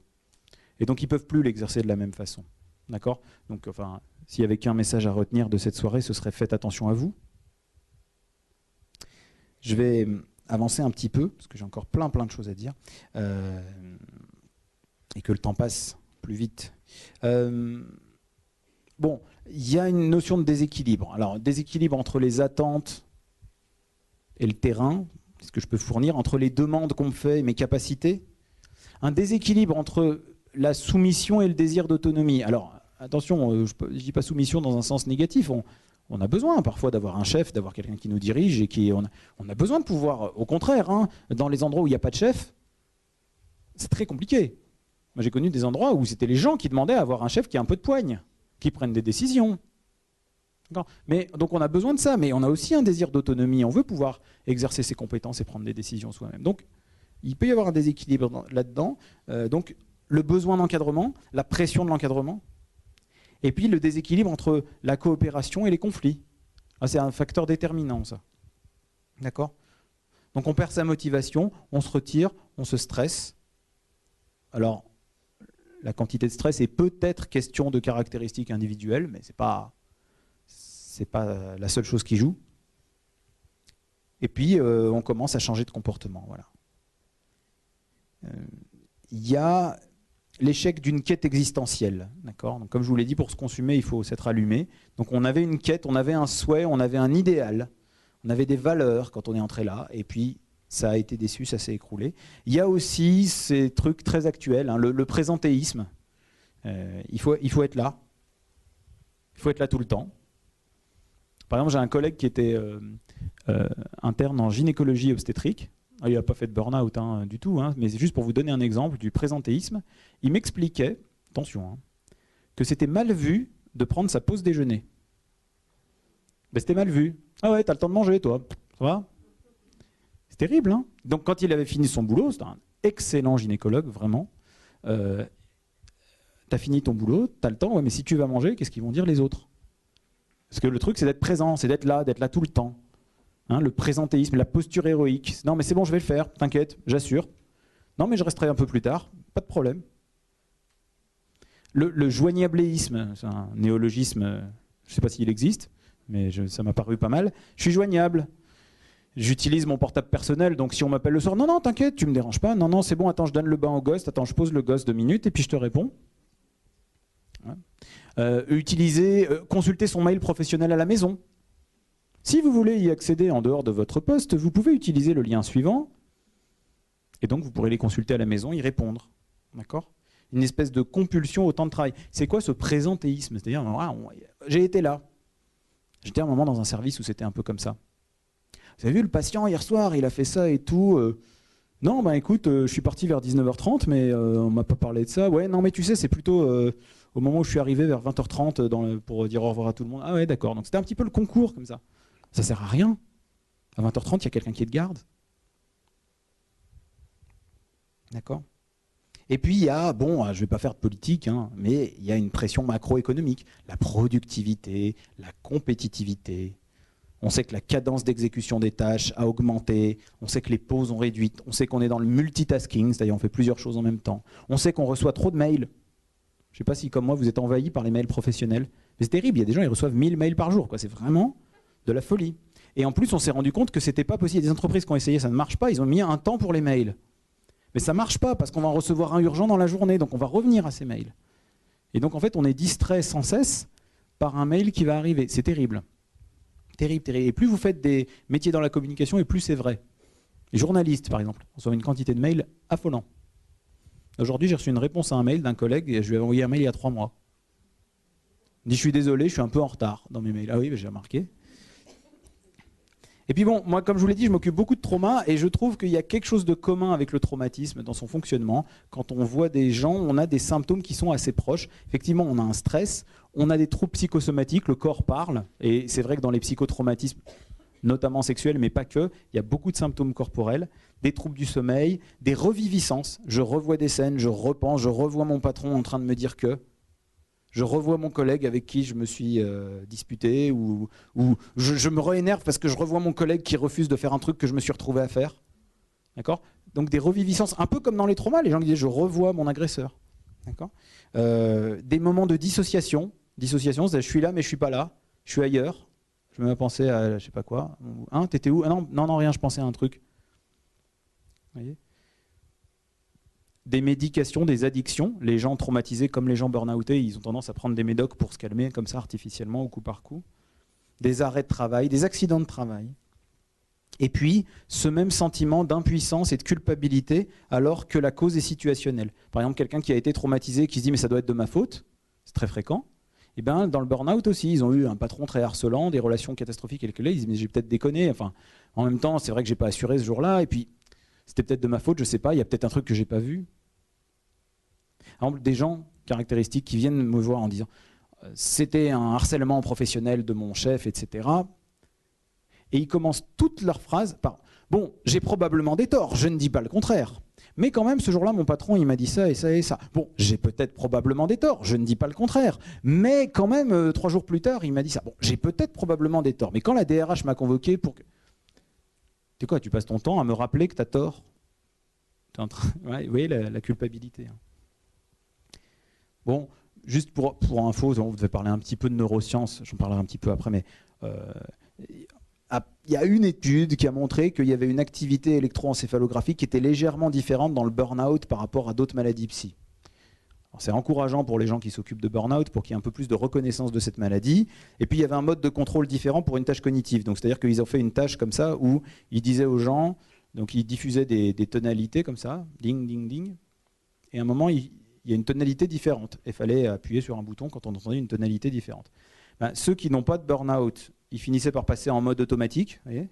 Et donc ils ne peuvent plus l'exercer de la même façon. D'accord ? Donc s'il n'y avait qu'un message à retenir de cette soirée, ce serait faites attention à vous. Je vais avancer un petit peu, parce que j'ai encore plein de choses à dire, et que le temps passe plus vite. Bon, il y a une notion de déséquilibre. Alors, déséquilibre entre les attentes et le terrain, ce que je peux fournir, entre les demandes qu'on me fait et mes capacités. Un déséquilibre entre la soumission et le désir d'autonomie. Alors, attention, je ne dis pas soumission dans un sens négatif. On a besoin parfois d'avoir un chef, d'avoir quelqu'un qui nous dirige, et on a besoin de pouvoir, au contraire, dans les endroits où il n'y a pas de chef, c'est très compliqué. Moi, j'ai connu des endroits où c'était les gens qui demandaient à avoir un chef qui a un peu de poigne, qui prenne des décisions. Mais, donc on a besoin de ça, mais on a aussi un désir d'autonomie. On veut pouvoir exercer ses compétences et prendre des décisions soi-même. Donc il peut y avoir un déséquilibre là-dedans. Donc le besoin d'encadrement, la pression de l'encadrement, et puis le déséquilibre entre la coopération et les conflits. C'est un facteur déterminant, ça. D'accord ? Donc on perd sa motivation, on se retire, on se stresse. Alors, la quantité de stress est peut-être question de caractéristiques individuelles, mais c'est pas la seule chose qui joue. Et puis, on commence à changer de comportement. Voilà. Il y a l'échec d'une quête existentielle. Donc, comme je vous l'ai dit, pour se consumer, il faut s'être allumé. Donc on avait une quête, on avait un souhait, on avait un idéal, on avait des valeurs quand on est entré là, et puis ça a été déçu, ça s'est écroulé. Il y a aussi ces trucs très actuels, le présentéisme. Il faut être là. Il faut être là tout le temps. Par exemple, j'ai un collègue qui était interne en gynécologie obstétrique. Il n'a pas fait de burn-out du tout, mais c'est juste pour vous donner un exemple du présentéisme. Il m'expliquait, attention, que c'était mal vu de prendre sa pause déjeuner. C'était mal vu. Ah ouais, t'as le temps de manger, toi. Ça va ? C'est terrible, hein ? Donc quand il avait fini son boulot, c'était un excellent gynécologue, vraiment. T'as fini ton boulot, t'as le temps, ouais, mais si tu vas manger, qu'est-ce qu'ils vont dire les autres ? Parce que le truc, c'est d'être présent, c'est d'être là tout le temps. Le présentéisme, la posture héroïque. Non, mais c'est bon, je vais le faire, t'inquiète, j'assure. Non, mais je resterai un peu plus tard, pas de problème. Le joignabléisme, c'est un néologisme, je ne sais pas s'il existe, mais ça m'a paru pas mal. Je suis joignable. J'utilise mon portable personnel, donc si on m'appelle le soir, non, t'inquiète, tu me déranges pas. Non, c'est bon, attends, je donne le bain au gosse, attends, je pose le gosse 2 minutes et puis je te réponds. Consulter son mail professionnel à la maison. Si vous voulez y accéder en dehors de votre poste, vous pouvez utiliser le lien suivant, et donc vous pourrez les consulter à la maison, y répondre. D'accord ? Une espèce de compulsion au temps de travail. C'est quoi ce présentéisme ? C'est-à-dire, j'ai été là. J'étais à un moment dans un service où c'était un peu comme ça. Vous avez vu le patient hier soir, il a fait ça et tout. Non, écoute, je suis parti vers 19h30, mais on m'a pas parlé de ça. Ouais, non, mais tu sais, c'est plutôt au moment où je suis arrivé vers 20h30 pour dire au revoir à tout le monde. Ah ouais, d'accord. Donc c'était un petit peu le concours comme ça. Ça sert à rien. À 20h30, il y a quelqu'un qui est de garde. D'accord ? Et puis il y a, je ne vais pas faire de politique, mais il y a une pression macroéconomique. La productivité, la compétitivité. On sait que la cadence d'exécution des tâches a augmenté, on sait que les pauses ont réduit, on sait qu'on est dans le multitasking, c'est-à-dire on fait plusieurs choses en même temps. On sait qu'on reçoit trop de mails. Je ne sais pas si, comme moi, vous êtes envahi par les mails professionnels. Mais c'est terrible, il y a des gens qui reçoivent 1000 mails par jour. C'est vraiment de la folie. Et en plus, on s'est rendu compte que ce n'était pas possible. Il y a des entreprises qui ont essayé, ça ne marche pas. Ils ont mis un temps pour les mails. Mais ça ne marche pas parce qu'on va en recevoir un urgent dans la journée. Donc on va revenir à ces mails. Et donc en fait, on est distrait sans cesse par un mail qui va arriver. C'est terrible. Terrible, terrible. Et plus vous faites des métiers dans la communication, et plus c'est vrai. Les journalistes, par exemple, reçoivent une quantité de mails affolant. Aujourd'hui, j'ai reçu une réponse à un mail d'un collègue et je lui ai envoyé un mail il y a 3 mois. Il me dit, je suis désolé, je suis un peu en retard dans mes mails. Ah oui, j'ai remarqué. Et puis bon, moi, comme je vous l'ai dit, je m'occupe beaucoup de trauma et je trouve qu'il y a quelque chose de commun avec le traumatisme dans son fonctionnement. Quand on voit des gens, on a des symptômes qui sont assez proches. Effectivement, on a un stress, on a des troubles psychosomatiques, le corps parle. Et c'est vrai que dans les psychotraumatismes, notamment sexuels, mais pas que, il y a beaucoup de symptômes corporels, des troubles du sommeil, des reviviscences. Je revois des scènes, je repense, je revois mon patron en train de me dire que... Je revois mon collègue avec qui je me suis disputé ou je me réénerve parce que je revois mon collègue qui refuse de faire un truc que je me suis retrouvé à faire. D'accord ? Donc des reviviscences, un peu comme dans les traumas, les gens qui disent je revois mon agresseur. D'accord ? Des moments de dissociation. Dissociation, c'est je suis là mais je suis pas là, je suis ailleurs. Je me mets à penser à je sais pas quoi. Hein, t'étais où ? Ah non, rien, je pensais à un truc. Vous voyez ? Des médications, des addictions. Les gens traumatisés comme les gens burn-outés, ils ont tendance à prendre des médocs pour se calmer comme ça artificiellement au coup par coup. Des arrêts de travail, des accidents de travail. Et puis, ce même sentiment d'impuissance et de culpabilité alors que la cause est situationnelle. Par exemple, quelqu'un qui a été traumatisé qui se dit « mais ça doit être de ma faute », c'est très fréquent. Et bien, dans le burn-out aussi, ils ont eu un patron très harcelant, des relations catastrophiques avec lesquelles ils disent « mais j'ai peut-être déconné ». Enfin, en même temps, c'est vrai que j'ai pas assuré ce jour-là. Et puis, c'était peut-être de ma faute, je ne sais pas, il y a peut-être un truc que je n'ai pas vu. Par exemple, des gens caractéristiques qui viennent me voir en disant « c'était un harcèlement professionnel de mon chef, etc. » Et ils commencent toutes leurs phrases par « bon, j'ai probablement des torts, je ne dis pas le contraire. Mais quand même, ce jour-là, mon patron, il m'a dit ça et ça et ça. Bon, j'ai peut-être probablement des torts, je ne dis pas le contraire. Mais quand même, 3 jours plus tard, il m'a dit ça. Bon, j'ai peut-être probablement des torts. Mais quand la DRH m'a convoqué pour que... » C'est quoi, tu passes ton temps à me rappeler que tu as tort. Ouais, vous voyez la culpabilité. Bon, juste pour info, on devait parler un petit peu de neurosciences, j'en parlerai un petit peu après, mais il y a une étude qui a montré qu'il y avait une activité électroencéphalographique qui était légèrement différente dans le burn-out par rapport à d'autres maladies psy. C'est encourageant pour les gens qui s'occupent de burn-out pour qu'il y ait un peu plus de reconnaissance de cette maladie. Et puis il y avait un mode de contrôle différent pour une tâche cognitive. Donc c'est-à-dire qu'ils ont fait une tâche comme ça où ils disaient aux gens, donc ils diffusaient des tonalités comme ça, ding, ding, ding. Et à un moment, il y a une tonalité différente. Il fallait appuyer sur un bouton quand on entendait une tonalité différente. Ben, ceux qui n'ont pas de burn-out, ils finissaient par passer en mode automatique. Vous voyez ?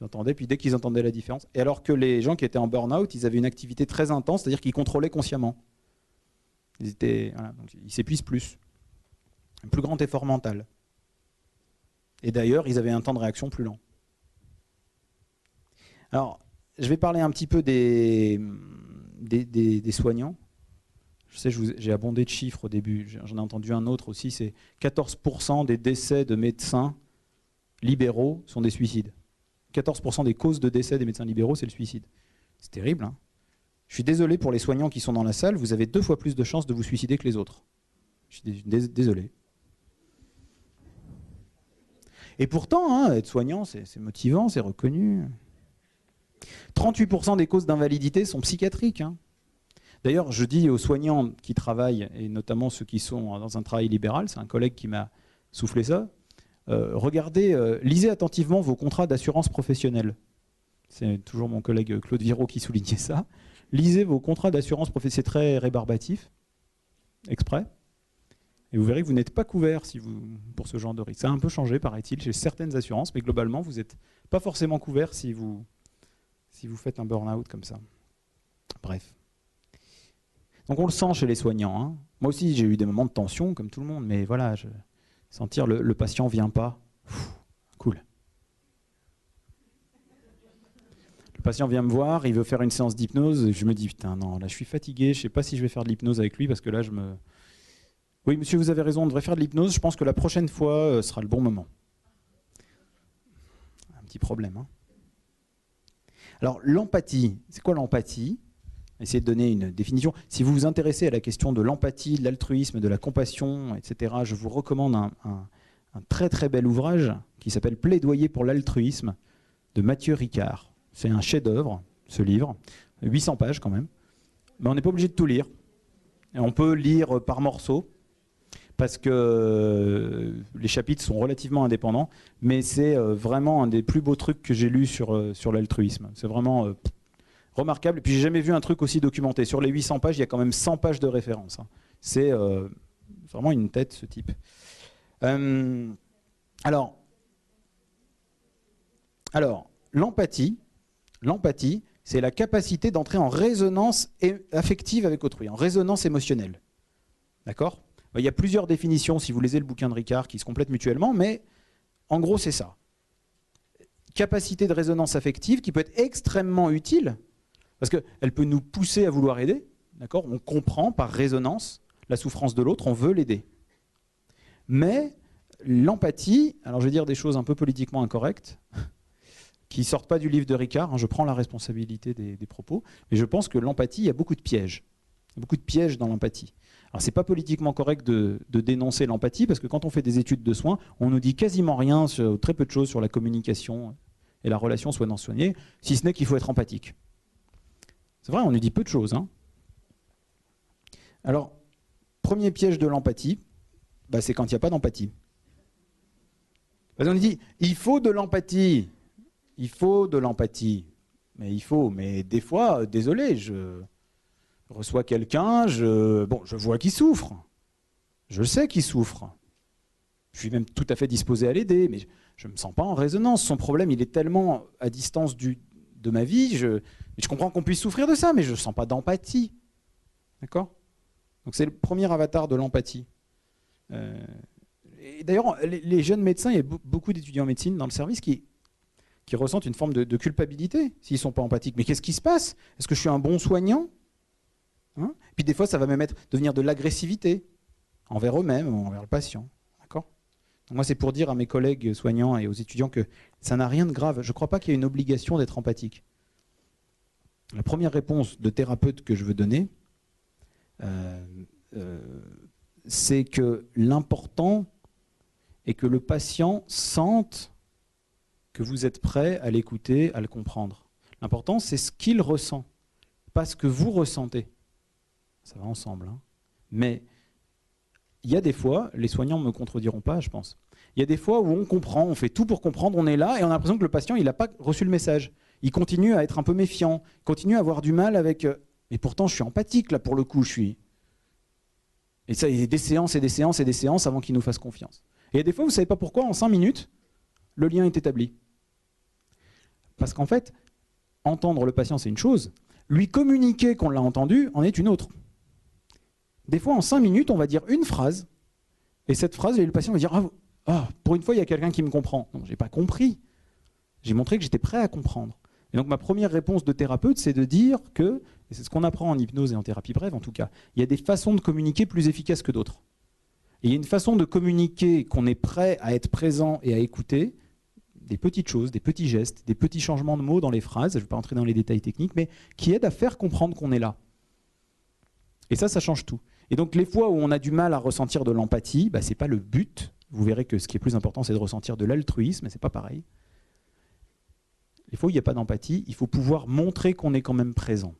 Ils entendaient, puis dès qu'ils entendaient la différence. Et alors que les gens qui étaient en burn-out, ils avaient une activité très intense, c'est-à-dire qu'ils contrôlaient consciemment. Voilà, ils s'épuisent plus. Un plus grand effort mental. Et d'ailleurs, ils avaient un temps de réaction plus lent. Alors, je vais parler un petit peu des soignants. Je sais, j'ai abondé de chiffres au début. J'en ai entendu un autre aussi. C'est 14% des décès de médecins libéraux sont des suicides. 14% des causes de décès des médecins libéraux, c'est le suicide. C'est terrible, hein ? Je suis désolé pour les soignants qui sont dans la salle, vous avez 2 fois plus de chances de vous suicider que les autres. Je suis désolé. Et pourtant, hein, être soignant, c'est motivant, c'est reconnu. 38% des causes d'invalidité sont psychiatriques. Hein. D'ailleurs, je dis aux soignants qui travaillent, et notamment ceux qui sont dans un travail libéral, c'est un collègue qui m'a soufflé ça, regardez, lisez attentivement vos contrats d'assurance professionnelle. C'est toujours mon collègue Claude Viraud qui soulignait ça. Lisez vos contrats d'assurance professionnelle, c'est très rébarbatif, exprès, et vous verrez que vous n'êtes pas couvert pour ce genre de risque. Ça a un peu changé, paraît-il, chez certaines assurances, mais globalement, vous n'êtes pas forcément couvert si vous faites un burn-out comme ça. Bref. Donc on le sent chez les soignants. Hein. Moi aussi, j'ai eu des moments de tension, comme tout le monde, mais voilà, sentir le patient ne vient pas, cool. Le patient vient me voir, il veut faire une séance d'hypnose, je me dis, putain, non, là je suis fatigué, je ne sais pas si je vais faire de l'hypnose avec lui, parce que là Oui, monsieur, vous avez raison, on devrait faire de l'hypnose, je pense que la prochaine fois sera le bon moment. petits problèmes, hein. Alors, l'empathie, c'est quoi l'empathie? Essayez de donner une définition. Si vous vous intéressez à la question de l'empathie, de l'altruisme, de la compassion, etc., je vous recommande un très très bel ouvrage qui s'appelle Plaidoyer pour l'altruisme de Mathieu Ricard. C'est un chef-d'œuvre, ce livre, 800 pages quand même. Mais on n'est pas obligé de tout lire. Et on peut lire par morceaux, parce que les chapitres sont relativement indépendants, mais c'est vraiment un des plus beaux trucs que j'ai lus sur l'altruisme. C'est vraiment remarquable. Et puis j'ai jamais vu un truc aussi documenté. Sur les 800 pages, il y a quand même 100 pages de référence, hein. C'est vraiment une tête, ce type. Alors, l'empathie, c'est la capacité d'entrer en résonance affective avec autrui, en résonance émotionnelle. D'accord ? Il y a plusieurs définitions, si vous lisez le bouquin de Ricard, qui se complètent mutuellement, mais en gros, c'est ça. Capacité de résonance affective qui peut être extrêmement utile, parce qu'elle peut nous pousser à vouloir aider. D'accord ? On comprend par résonance la souffrance de l'autre, on veut l'aider. Mais l'empathie, alors je vais dire des choses un peu politiquement incorrectes, qui ne sortent pas du livre de Ricard, hein, je prends la responsabilité des propos, mais je pense que l'empathie, il y a beaucoup de pièges. Il y a beaucoup de pièges dans l'empathie. Alors c'est pas politiquement correct de dénoncer l'empathie, parce que quand on fait des études de soins, on nous dit quasiment rien, très peu de choses sur la communication et la relation soignant-soigné, si ce n'est qu'il faut être empathique. C'est vrai, on nous dit peu de choses, hein. Alors, premier piège de l'empathie, c'est quand il n'y a pas d'empathie. Parce qu'on nous dit, il faut de l'empathie. Il faut de l'empathie. Mais des fois, désolé, je reçois quelqu'un, je vois qu'il souffre. Je sais qu'il souffre. Je suis même tout à fait disposé à l'aider, mais je ne me sens pas en résonance. Son problème, il est tellement à distance de ma vie, je comprends qu'on puisse souffrir de ça, mais je ne sens pas d'empathie. D'accord ? Donc c'est le premier avatar de l'empathie. Et d'ailleurs, les jeunes médecins, il y a beaucoup d'étudiants en médecine dans le service qui ressentent une forme de culpabilité s'ils ne sont pas empathiques. Mais qu'est-ce qui se passe? Est-ce que je suis un bon soignant, hein? Puis des fois, ça va même devenir de l'agressivité envers eux-mêmes, envers le patient. D'accord? Donc moi, c'est pour dire à mes collègues soignants et aux étudiants que ça n'a rien de grave. Je ne crois pas qu'il y ait une obligation d'être empathique. La première réponse de thérapeute que je veux donner, c'est que l'important est que le patient sente que vous êtes prêt à l'écouter, à le comprendre. L'important, c'est ce qu'il ressent, pas ce que vous ressentez. Ça va ensemble, hein. Mais il y a des fois, les soignants ne me contrediront pas, je pense, il y a des fois où on comprend, on fait tout pour comprendre, on est là, et on a l'impression que le patient, il n'a pas reçu le message. Il continue à être un peu méfiant, il continue à avoir du mal avec... Et pourtant, je suis empathique, là, pour le coup, je suis... Et ça, il y a des séances et des séances et des séances avant qu'il nous fasse confiance. Et il y a des fois, vous ne savez pas pourquoi, en 5 minutes, le lien est établi. Parce qu'en fait, entendre le patient, c'est une chose. Lui communiquer qu'on l'a entendu en est une autre. Des fois, en 5 minutes, on va dire une phrase, et cette phrase, le patient va dire « Ah, pour une fois, il y a quelqu'un qui me comprend. » Non, je n'ai pas compris. J'ai montré que j'étais prêt à comprendre. Et donc, ma première réponse de thérapeute, c'est de dire que, et c'est ce qu'on apprend en hypnose et en thérapie brève en tout cas, il y a des façons de communiquer plus efficaces que d'autres. Et il y a une façon de communiquer qu'on est prêt à être présent et à écouter, des petites choses, des petits gestes, des petits changements de mots dans les phrases, je ne vais pas entrer dans les détails techniques, mais qui aident à faire comprendre qu'on est là. Et ça change tout. Et donc les fois où on a du mal à ressentir de l'empathie, ce n'est pas le but. Vous verrez que ce qui est plus important, c'est de ressentir de l'altruisme, mais ce n'est pas pareil. Les fois où il n'y a pas d'empathie, il faut pouvoir montrer qu'on est quand même présent.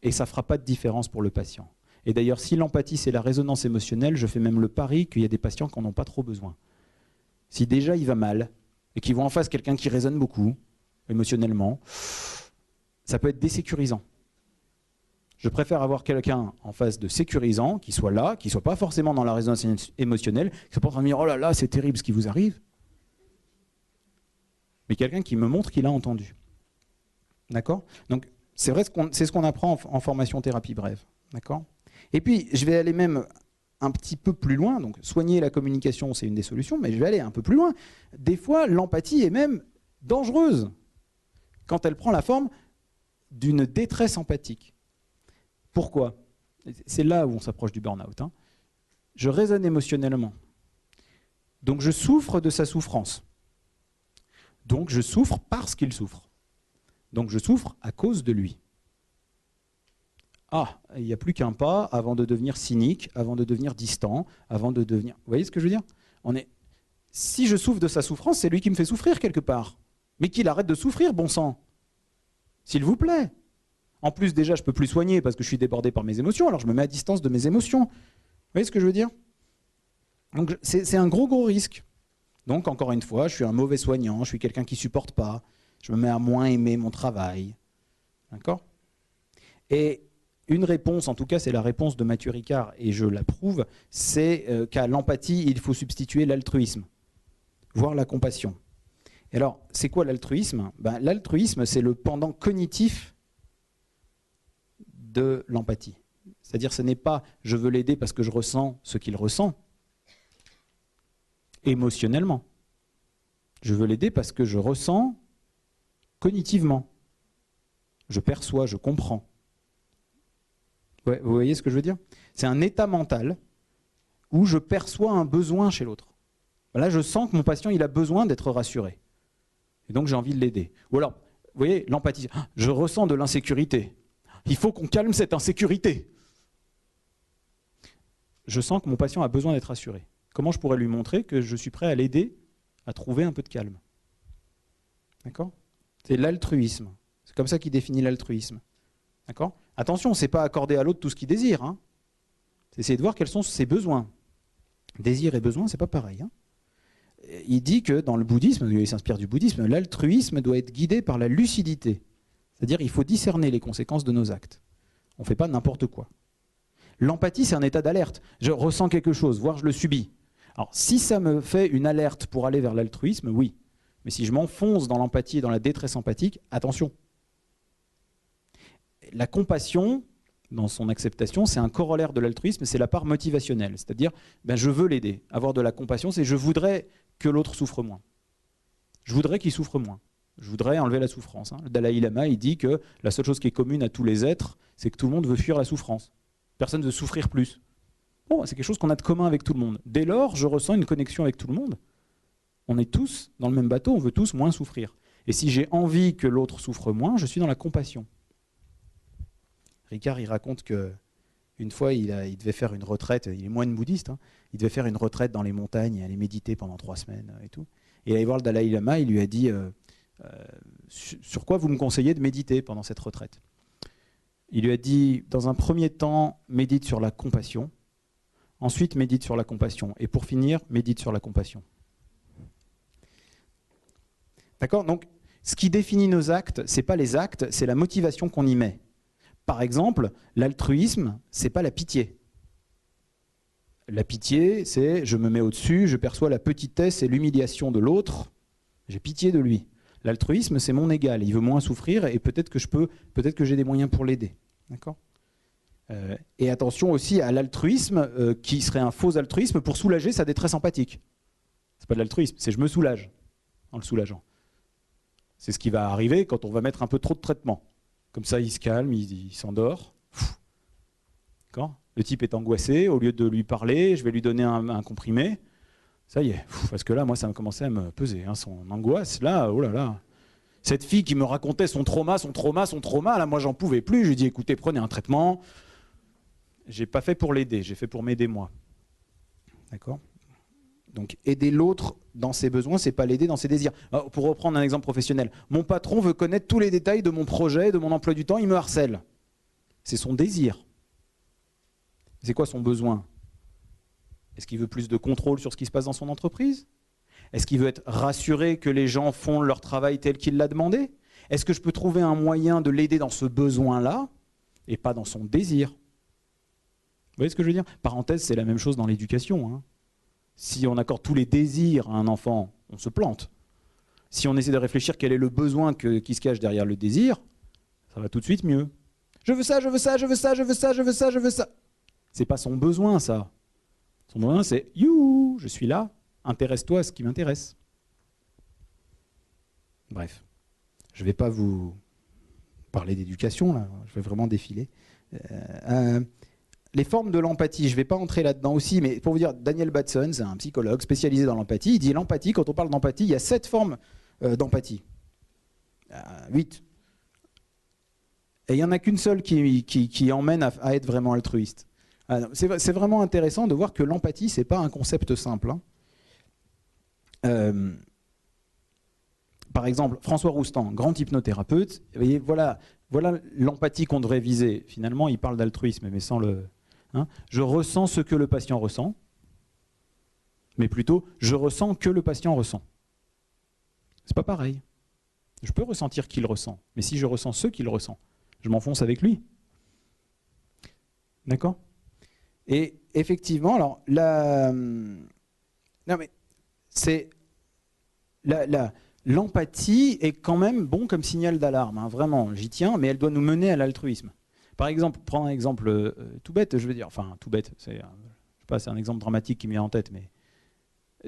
Et ça ne fera pas de différence pour le patient. Et d'ailleurs, si l'empathie, c'est la résonance émotionnelle, je fais même le pari qu'il y a des patients qui n'en ont pas trop besoin. Si déjà il va mal, et qu'ils voient en face quelqu'un qui résonne beaucoup, émotionnellement, ça peut être désécurisant. Je préfère avoir quelqu'un en face de sécurisant, qui soit là, qui ne soit pas forcément dans la résonance émotionnelle, qui ne soit pas en train de me dire « Oh là là, c'est terrible ce qui vous arrive », mais quelqu'un qui me montre qu'il a entendu. D'accord ? Donc, c'est vrai, c'est ce qu'on apprend en formation thérapie brève. D'accord ? Et puis, je vais aller même un petit peu plus loin. Donc, soigner la communication, c'est une des solutions, mais je vais aller un peu plus loin. Des fois, l'empathie est même dangereuse quand elle prend la forme d'une détresse empathique. Pourquoi ? C'est là où on s'approche du burn-out, hein. Je résonne émotionnellement. Donc, je souffre de sa souffrance. Donc je souffre parce qu'il souffre. Donc je souffre à cause de lui. Ah, il n'y a plus qu'un pas avant de devenir cynique, avant de devenir distant, avant de devenir... Vous voyez ce que je veux dire? Si je souffre de sa souffrance, c'est lui qui me fait souffrir quelque part. Mais qu'il arrête de souffrir, bon sang. S'il vous plaît. En plus, déjà, je ne peux plus soigner parce que je suis débordé par mes émotions, alors je me mets à distance de mes émotions. Vous voyez ce que je veux dire? Donc c'est un gros risque. Donc, encore une fois, je suis un mauvais soignant, je suis quelqu'un qui ne supporte pas, je me mets à moins aimer mon travail. D'accord? Et une réponse, en tout cas, c'est la réponse de Mathieu Ricard, et je l'approuve, c'est qu'à l'empathie, il faut substituer l'altruisme, voire la compassion. Et alors, c'est quoi l'altruisme? L'altruisme, c'est le pendant cognitif de l'empathie. C'est-à-dire, ce n'est pas « je veux l'aider parce que je ressens ce qu'il ressent », émotionnellement. Je veux l'aider parce que je ressens cognitivement. Je perçois, je comprends. Ouais, vous voyez ce que je veux dire? C'est un état mental où je perçois un besoin chez l'autre. Là, je sens que mon patient il a besoin d'être rassuré. Et donc, j'ai envie de l'aider. Ou alors, vous voyez, l'empathie. Je ressens de l'insécurité. Il faut qu'on calme cette insécurité. Je sens que mon patient a besoin d'être rassuré. Comment je pourrais lui montrer que je suis prêt à l'aider à trouver un peu de calme? D'accord? C'est l'altruisme. C'est comme ça qu'il définit l'altruisme. D'accord? Attention, ce n'est pas accorder à l'autre tout ce qu'il désire. Hein. C'est essayer de voir quels sont ses besoins. Désir et besoin, ce n'est pas pareil. Hein. Il dit que dans le bouddhisme, il s'inspire du bouddhisme, l'altruisme doit être guidé par la lucidité. C'est-à-dire qu'il faut discerner les conséquences de nos actes. On ne fait pas n'importe quoi. L'empathie, c'est un état d'alerte. Je ressens quelque chose, voire je le subis. Alors, si ça me fait une alerte pour aller vers l'altruisme, oui. Mais si je m'enfonce dans l'empathie et dans la détresse empathique, attention. La compassion, dans son acceptation, c'est un corollaire de l'altruisme, c'est la part motivationnelle. C'est-à-dire, je veux l'aider. Avoir de la compassion, c'est je voudrais que l'autre souffre moins. Je voudrais qu'il souffre moins. Je voudrais enlever la souffrance. Hein. Le Dalai Lama, il dit que la seule chose qui est commune à tous les êtres, c'est que tout le monde veut fuir la souffrance. Personne ne veut souffrir plus. Bon, c'est quelque chose qu'on a de commun avec tout le monde. Dès lors, je ressens une connexion avec tout le monde. On est tous dans le même bateau, on veut tous moins souffrir. Et si j'ai envie que l'autre souffre moins, je suis dans la compassion. Ricard, il raconte qu'une fois, il devait faire une retraite, il est moine bouddhiste, hein, il devait faire une retraite dans les montagnes et aller méditer pendant 3 semaines et tout. Et il allait voir le Dalai Lama, il lui a dit sur quoi vous me conseillez de méditer pendant cette retraite? Il lui a dit, dans un premier temps, médite sur la compassion, ensuite médite sur la compassion, et pour finir, médite sur la compassion. D'accord? Donc, ce qui définit nos actes, ce n'est pas les actes, c'est la motivation qu'on y met. Par exemple, l'altruisme, ce n'est pas la pitié. La pitié, c'est je me mets au-dessus, je perçois la petitesse et l'humiliation de l'autre, j'ai pitié de lui. L'altruisme, c'est mon égal, il veut moins souffrir et peut-être que j'ai des moyens pour l'aider. D'accord ? Et attention aussi à l'altruisme, qui serait un faux altruisme pour soulager sa détresse empathique. C'est pas de l'altruisme, c'est je me soulage en le soulageant. C'est ce qui va arriver quand on va mettre un peu trop de traitement. Comme ça, il se calme, il s'endort. D'accord ? Le type est angoissé, au lieu de lui parler, je vais lui donner un comprimé. Ça y est, parce que là, moi, ça a commencé à me peser. Hein, son angoisse, là, oh là là. Cette fille qui me racontait son trauma, là, moi, j'en pouvais plus. Je lui ai dit, écoutez, prenez un traitement. J'ai pas fait pour l'aider, j'ai fait pour m'aider moi. D'accord ? Donc, aider l'autre dans ses besoins, c'est pas l'aider dans ses désirs. Alors, pour reprendre un exemple professionnel, mon patron veut connaître tous les détails de mon projet, de mon emploi du temps, il me harcèle. C'est son désir. C'est quoi son besoin ? Est-ce qu'il veut plus de contrôle sur ce qui se passe dans son entreprise ? Est-ce qu'il veut être rassuré que les gens font leur travail tel qu'il l'a demandé ? Est-ce que je peux trouver un moyen de l'aider dans ce besoin-là et pas dans son désir ? Vous voyez ce que je veux dire ? Parenthèse, c'est la même chose dans l'éducation. Hein. Si on accorde tous les désirs à un enfant, on se plante. Si on essaie de réfléchir quel est le besoin qui se cache derrière le désir, ça va tout de suite mieux. Je veux ça, je veux ça, je veux ça, je veux ça, je veux ça, je veux ça. C'est pas son besoin, ça. Son besoin, c'est « You, je suis là, intéresse-toi à ce qui m'intéresse ». Bref, je ne vais pas vous parler d'éducation, là. Je vais vraiment défiler. Les formes de l'empathie, je ne vais pas entrer là-dedans aussi, mais pour vous dire, Daniel Batson, c'est un psychologue spécialisé dans l'empathie, il dit l'empathie, quand on parle d'empathie, il y a 7 formes d'empathie. 8. Et il n'y en a qu'une seule qui emmène à être vraiment altruiste. C'est vraiment intéressant de voir que l'empathie, ce n'est pas un concept simple. Par exemple, François Roustan, grand hypnothérapeute, vous voyez, voilà l'empathie qu'on devrait viser. Finalement, il parle d'altruisme, mais sans le... je ressens ce que le patient ressent, mais plutôt, je ressens que le patient ressent. C'est pas pareil. Je peux ressentir qu'il ressent, mais si je ressens ce qu'il ressent, je m'enfonce avec lui. D'accord ? Et effectivement, alors, non mais, c'est... L'empathie est quand même bon comme signal d'alarme, vraiment, j'y tiens, mais elle doit nous mener à l'altruisme. Par exemple, prendre un exemple tout bête, je veux dire, enfin tout bête, je sais pas, c'est un exemple dramatique qui me vient en tête, mais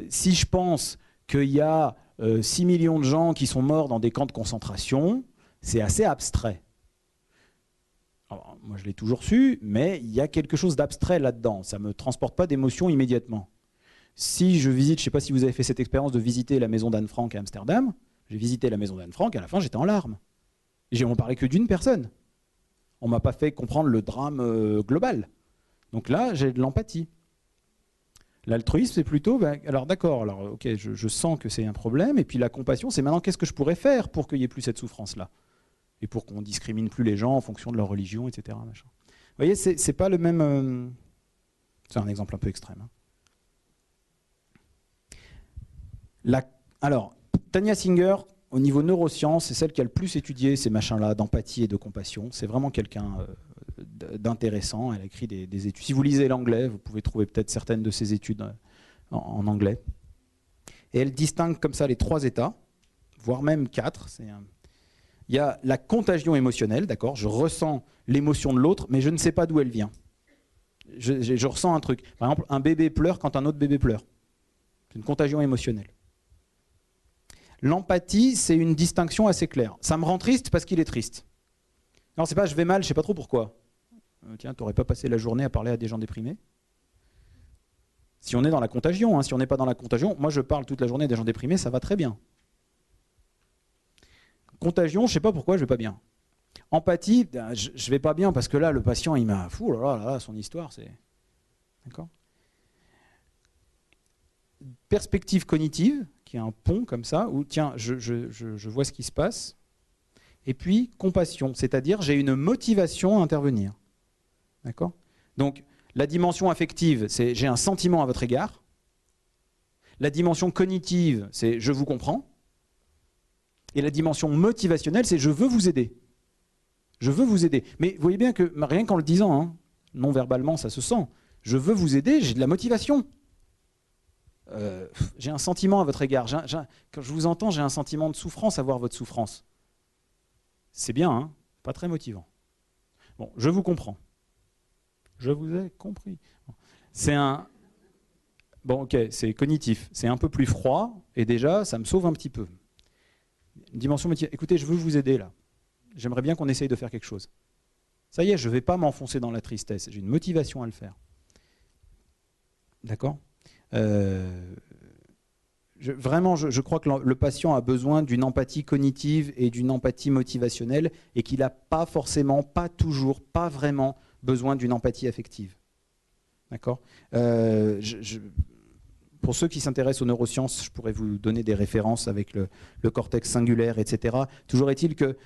si je pense qu'il y a 6 millions de gens qui sont morts dans des camps de concentration, c'est assez abstrait. Alors, moi je l'ai toujours su, mais il y a quelque chose d'abstrait là-dedans, ça ne me transporte pas d'émotion immédiatement. Si je visite, je ne sais pas si vous avez fait cette expérience de visiter la maison d'Anne Frank à Amsterdam, j'ai visité la maison d'Anne Frank, à la fin j'étais en larmes. Et on ne parlait que d'une personne. On ne m'a pas fait comprendre le drame global. Donc là, j'ai de l'empathie. L'altruisme, c'est plutôt, alors d'accord, alors ok, je sens que c'est un problème, et puis la compassion, c'est maintenant qu'est-ce que je pourrais faire pour qu'il n'y ait plus cette souffrance-là, et pour qu'on ne discrimine plus les gens en fonction de leur religion, etc. Machin. Vous voyez, c'est pas le même... c'est un exemple un peu extrême. Alors, Tania Singer, au niveau neurosciences, c'est celle qui a le plus étudié ces machins-là d'empathie et de compassion. C'est vraiment quelqu'un d'intéressant. Elle a écrit des études. Si vous lisez l'anglais, vous pouvez trouver peut-être certaines de ses études en anglais. Et elle distingue comme ça les 3 états, voire même 4. Il y a la contagion émotionnelle, d'accord ? Je ressens l'émotion de l'autre, mais je ne sais pas d'où elle vient. Je ressens un truc. Par exemple, un bébé pleure quand un autre bébé pleure. C'est une contagion émotionnelle. L'empathie, c'est une distinction assez claire. Ça me rend triste parce qu'il est triste. Non, c'est pas je vais mal, je sais pas trop pourquoi. Tiens, tu n'aurais pas passé la journée à parler à des gens déprimés ? Si on est dans la contagion, si on n'est pas dans la contagion, moi je parle toute la journée à des gens déprimés, ça va très bien. Contagion, je sais pas pourquoi je vais pas bien. Empathie, je vais pas bien parce que là, le patient, il m'a... Fou, là, son histoire, c'est... D'accord ? Perspective cognitive, qui est un pont comme ça, où tiens, je vois ce qui se passe. Et puis, compassion, c'est-à-dire j'ai une motivation à intervenir. D'accord ? Donc, la dimension affective, c'est j'ai un sentiment à votre égard. La dimension cognitive, c'est je vous comprends. Et la dimension motivationnelle, c'est je veux vous aider. Je veux vous aider. Mais vous voyez bien que, rien qu'en le disant, non verbalement, ça se sent. Je veux vous aider, j'ai de la motivation. J'ai un sentiment à votre égard. Quand je vous entends, j'ai un sentiment de souffrance à voir votre souffrance. C'est bien, pas très motivant. Bon, je vous comprends. Je vous ai compris. C'est un... Bon, ok, c'est cognitif. C'est un peu plus froid, et déjà, ça me sauve un petit peu. Une dimension motivation. Écoutez, je veux vous aider là. J'aimerais bien qu'on essaye de faire quelque chose. Ça y est, je ne vais pas m'enfoncer dans la tristesse. J'ai une motivation à le faire. D'accord ? Vraiment, je crois que le patient a besoin d'une empathie cognitive et d'une empathie motivationnelle et qu'il n'a pas forcément, pas toujours, pas vraiment besoin d'une empathie affective. D'accord ? Pour ceux qui s'intéressent aux neurosciences, je pourrais vous donner des références avec le cortex singulaire, etc. Toujours est-il que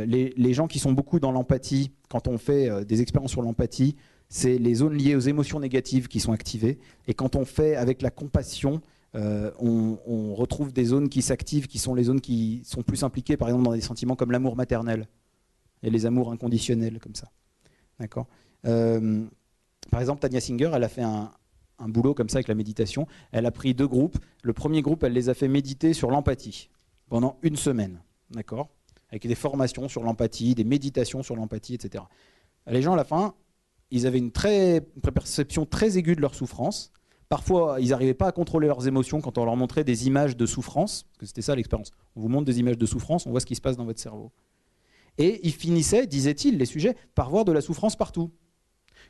les gens qui sont beaucoup dans l'empathie, quand on fait des expériences sur l'empathie, c'est les zones liées aux émotions négatives qui sont activées. Et quand on fait avec la compassion, on retrouve des zones qui s'activent, qui sont les zones qui sont plus impliquées, par exemple, dans des sentiments comme l'amour maternel et les amours inconditionnels, comme ça. D'accord ? Par exemple, Tania Singer, elle a fait un boulot comme ça avec la méditation. Elle a pris 2 groupes. Le premier groupe, elle les a fait méditer sur l'empathie pendant 1 semaine. D'accord ? Avec des formations sur l'empathie, des méditations sur l'empathie, etc. Les gens, à la fin, ils avaient une perception très aiguë de leur souffrance. Parfois, ils n'arrivaient pas à contrôler leurs émotions quand on leur montrait des images de souffrance, parce que c'était ça l'expérience. On vous montre des images de souffrance, on voit ce qui se passe dans votre cerveau. Et ils finissaient, disaient-ils, les sujets, par voir de la souffrance partout.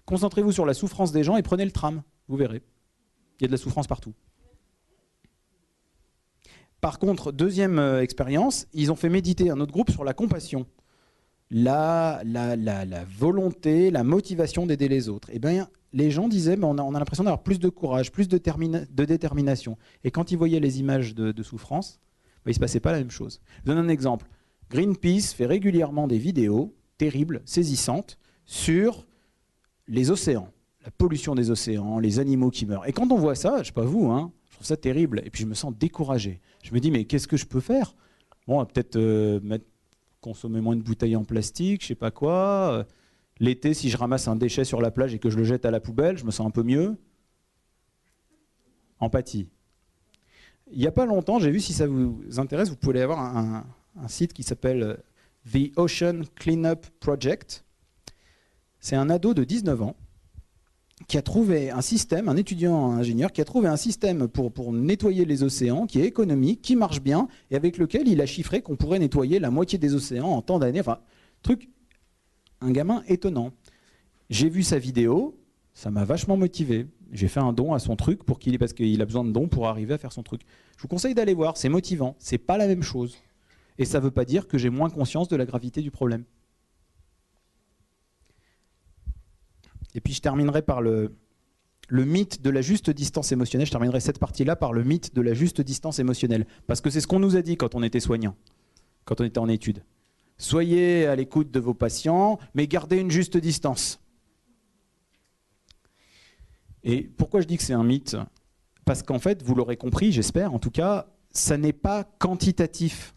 Concentrez-vous sur la souffrance des gens et prenez le tram, vous verrez. Il y a de la souffrance partout. Par contre, deuxième expérience, ils ont fait méditer un autre groupe sur la compassion. La volonté, la motivation d'aider les autres. Et bien, les gens disaient, on a l'impression d'avoir plus de courage, plus de détermination. Et quand ils voyaient les images de souffrance, il ne se passait pas la même chose. Je donne un exemple. Greenpeace fait régulièrement des vidéos terribles, saisissantes, sur les océans, la pollution des océans, les animaux qui meurent. Et quand on voit ça, je ne sais pas vous, hein, je trouve ça terrible. Et puis je me sens découragé. Je me dis, mais qu'est-ce que je peux faire? Bon, peut-être consommer moins de bouteilles en plastique, je sais pas quoi. L'été, si je ramasse un déchet sur la plage et que je le jette à la poubelle, je me sens un peu mieux. Empathie. Il n'y a pas longtemps, j'ai vu, si ça vous intéresse, vous pouvez aller avoir un site qui s'appelle The Ocean Cleanup Project. C'est un ado de 19 ans qui a trouvé un système, un étudiant ingénieur, qui a trouvé un système pour nettoyer les océans, qui est économique, qui marche bien, et avec lequel il a chiffré qu'on pourrait nettoyer la moitié des océans en tant d'années. Enfin, truc, un gamin étonnant. J'ai vu sa vidéo, ça m'a vachement motivé. J'ai fait un don à son truc parce qu'il a besoin de dons pour arriver à faire son truc. Je vous conseille d'aller voir, c'est motivant, c'est pas la même chose. Et ça ne veut pas dire que j'ai moins conscience de la gravité du problème. Et puis je terminerai par le mythe de la juste distance émotionnelle. Je terminerai cette partie-là par le mythe de la juste distance émotionnelle. Parce que c'est ce qu'on nous a dit quand on était soignant, quand on était en études. Soyez à l'écoute de vos patients, mais gardez une juste distance. Et pourquoi je dis que c'est un mythe? Parce qu'en fait, vous l'aurez compris, j'espère, en tout cas, ça n'est pas quantitatif.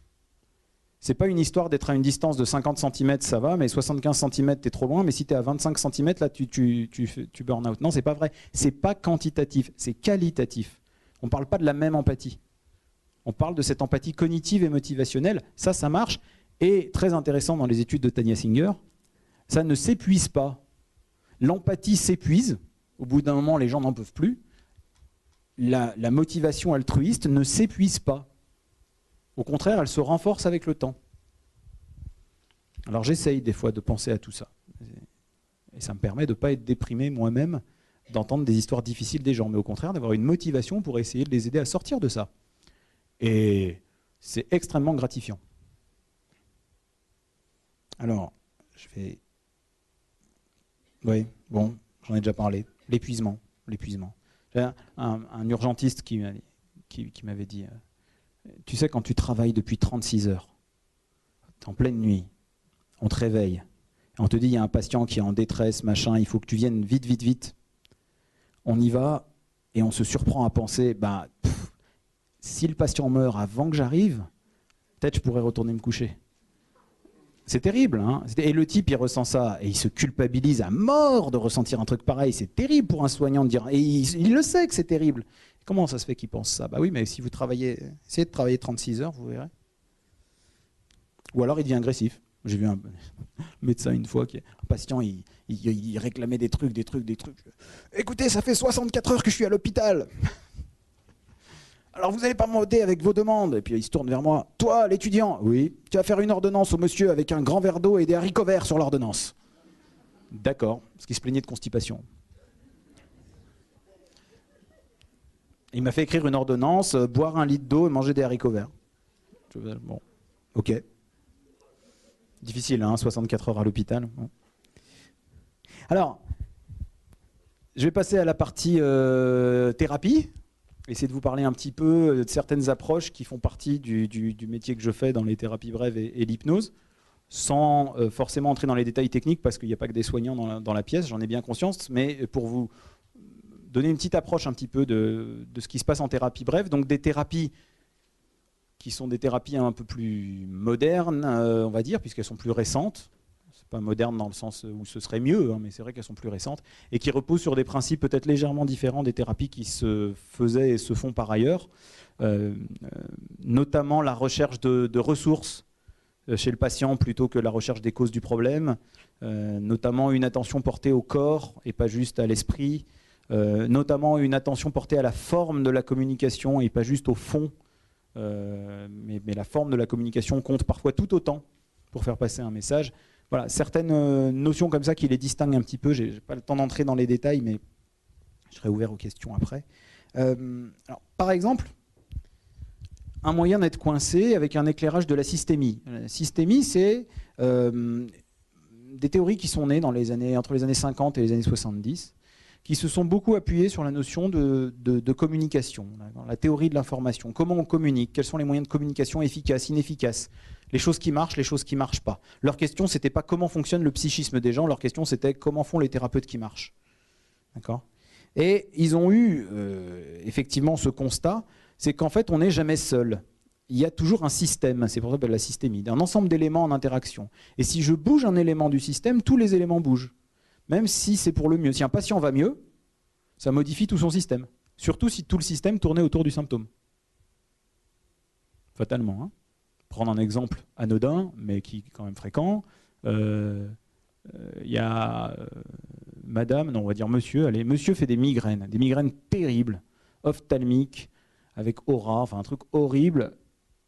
C'est pas une histoire d'être à une distance de 50 cm, ça va, mais 75 cm, t'es trop loin, mais si t'es à 25 cm, là, tu burn out. Non, c'est pas vrai. C'est pas quantitatif, c'est qualitatif. On parle pas de la même empathie. On parle de cette empathie cognitive et motivationnelle. Ça marche. Et très intéressant dans les études de Tania Singer, ça ne s'épuise pas. L'empathie s'épuise. Au bout d'un moment, les gens n'en peuvent plus. La motivation altruiste ne s'épuise pas. Au contraire, elle se renforce avec le temps. Alors j'essaye des fois de penser à tout ça. Et ça me permet de ne pas être déprimé moi-même, d'entendre des histoires difficiles des gens, mais au contraire d'avoir une motivation pour essayer de les aider à sortir de ça. Et c'est extrêmement gratifiant. Alors, je vais... Oui, bon, j'en ai déjà parlé. L'épuisement. J'ai un urgentiste qui m'avait dit... Tu sais, quand tu travailles depuis 36 heures, tu es en pleine nuit, on te réveille, on te dit il y a un patient qui est en détresse, machin, il faut que tu viennes vite. On y va et on se surprend à penser, si le patient meurt avant que j'arrive, peut-être je pourrais retourner me coucher. C'est terrible, hein. Et le type, il ressent ça et il se culpabilise à mort de ressentir un truc pareil. C'est terrible pour un soignant de dire, et il le sait que c'est terrible. Comment ça se fait qu'il pense ça? Bah oui, mais si vous essayez de travailler 36 heures, vous verrez. Ou alors il devient agressif. J'ai vu un médecin une fois, un patient, il réclamait des trucs. Écoutez, ça fait 64 heures que je suis à l'hôpital. Alors vous n'allez pas m'aider avec vos demandes. Et puis il se tourne vers moi. Toi, l'étudiant, oui, tu vas faire une ordonnance au monsieur avec un grand verre d'eau et des haricots verts sur l'ordonnance. D'accord, parce qu'il se plaignait de constipation. Il m'a fait écrire une ordonnance, boire un litre d'eau et manger des haricots verts. Bon, ok. Difficile, hein, 64 heures à l'hôpital. Bon. Alors, je vais passer à la partie thérapie. Essayer de vous parler un petit peu de certaines approches qui font partie du métier que je fais dans les thérapies brèves et l'hypnose, sans forcément entrer dans les détails techniques, parce qu'il n'y a pas que des soignants dans la pièce, j'en ai bien conscience, mais pour vous donner une petite approche un petit peu de ce qui se passe en thérapie brève, donc des thérapies qui sont des thérapies un peu plus modernes, on va dire, puisqu'elles sont plus récentes. C'est pas moderne dans le sens où ce serait mieux, hein, mais c'est vrai qu'elles sont plus récentes, et qui reposent sur des principes peut-être légèrement différents des thérapies qui se faisaient et se font par ailleurs, notamment la recherche de ressources chez le patient plutôt que la recherche des causes du problème, notamment une attention portée au corps et pas juste à l'esprit, notamment une attention portée à la forme de la communication et pas juste au fond, mais la forme de la communication compte parfois tout autant pour faire passer un message. Voilà, certaines notions comme ça qui les distinguent un petit peu. Je n'ai pas le temps d'entrer dans les détails, mais je serai ouvert aux questions après. Alors, par exemple, un moyen d'être coincé avec un éclairage de la systémie. La systémie, c'est des théories qui sont nées dans entre les années 50 et les années 70, qui se sont beaucoup appuyées sur la notion de communication, la théorie de l'information. Comment on communique? Quels sont les moyens de communication efficaces, inefficaces? Les choses qui marchent, les choses qui ne marchent pas. Leur question, ce n'était pas comment fonctionne le psychisme des gens, leur question, c'était comment font les thérapeutes qui marchent. D'accord? Et ils ont eu effectivement ce constat, c'est qu'en fait, on n'est jamais seul. Il y a toujours un système, c'est pour ça qu'on appelle la systémie, un ensemble d'éléments en interaction. Et si je bouge un élément du système, tous les éléments bougent. Même si c'est pour le mieux. Si un patient va mieux, ça modifie tout son système. Surtout si tout le système tournait autour du symptôme. Fatalement. Hein. Prendre un exemple anodin, mais qui est quand même fréquent. Il y a madame, non on va dire monsieur, allez, monsieur fait des migraines terribles, ophtalmiques, avec aura, enfin un truc horrible,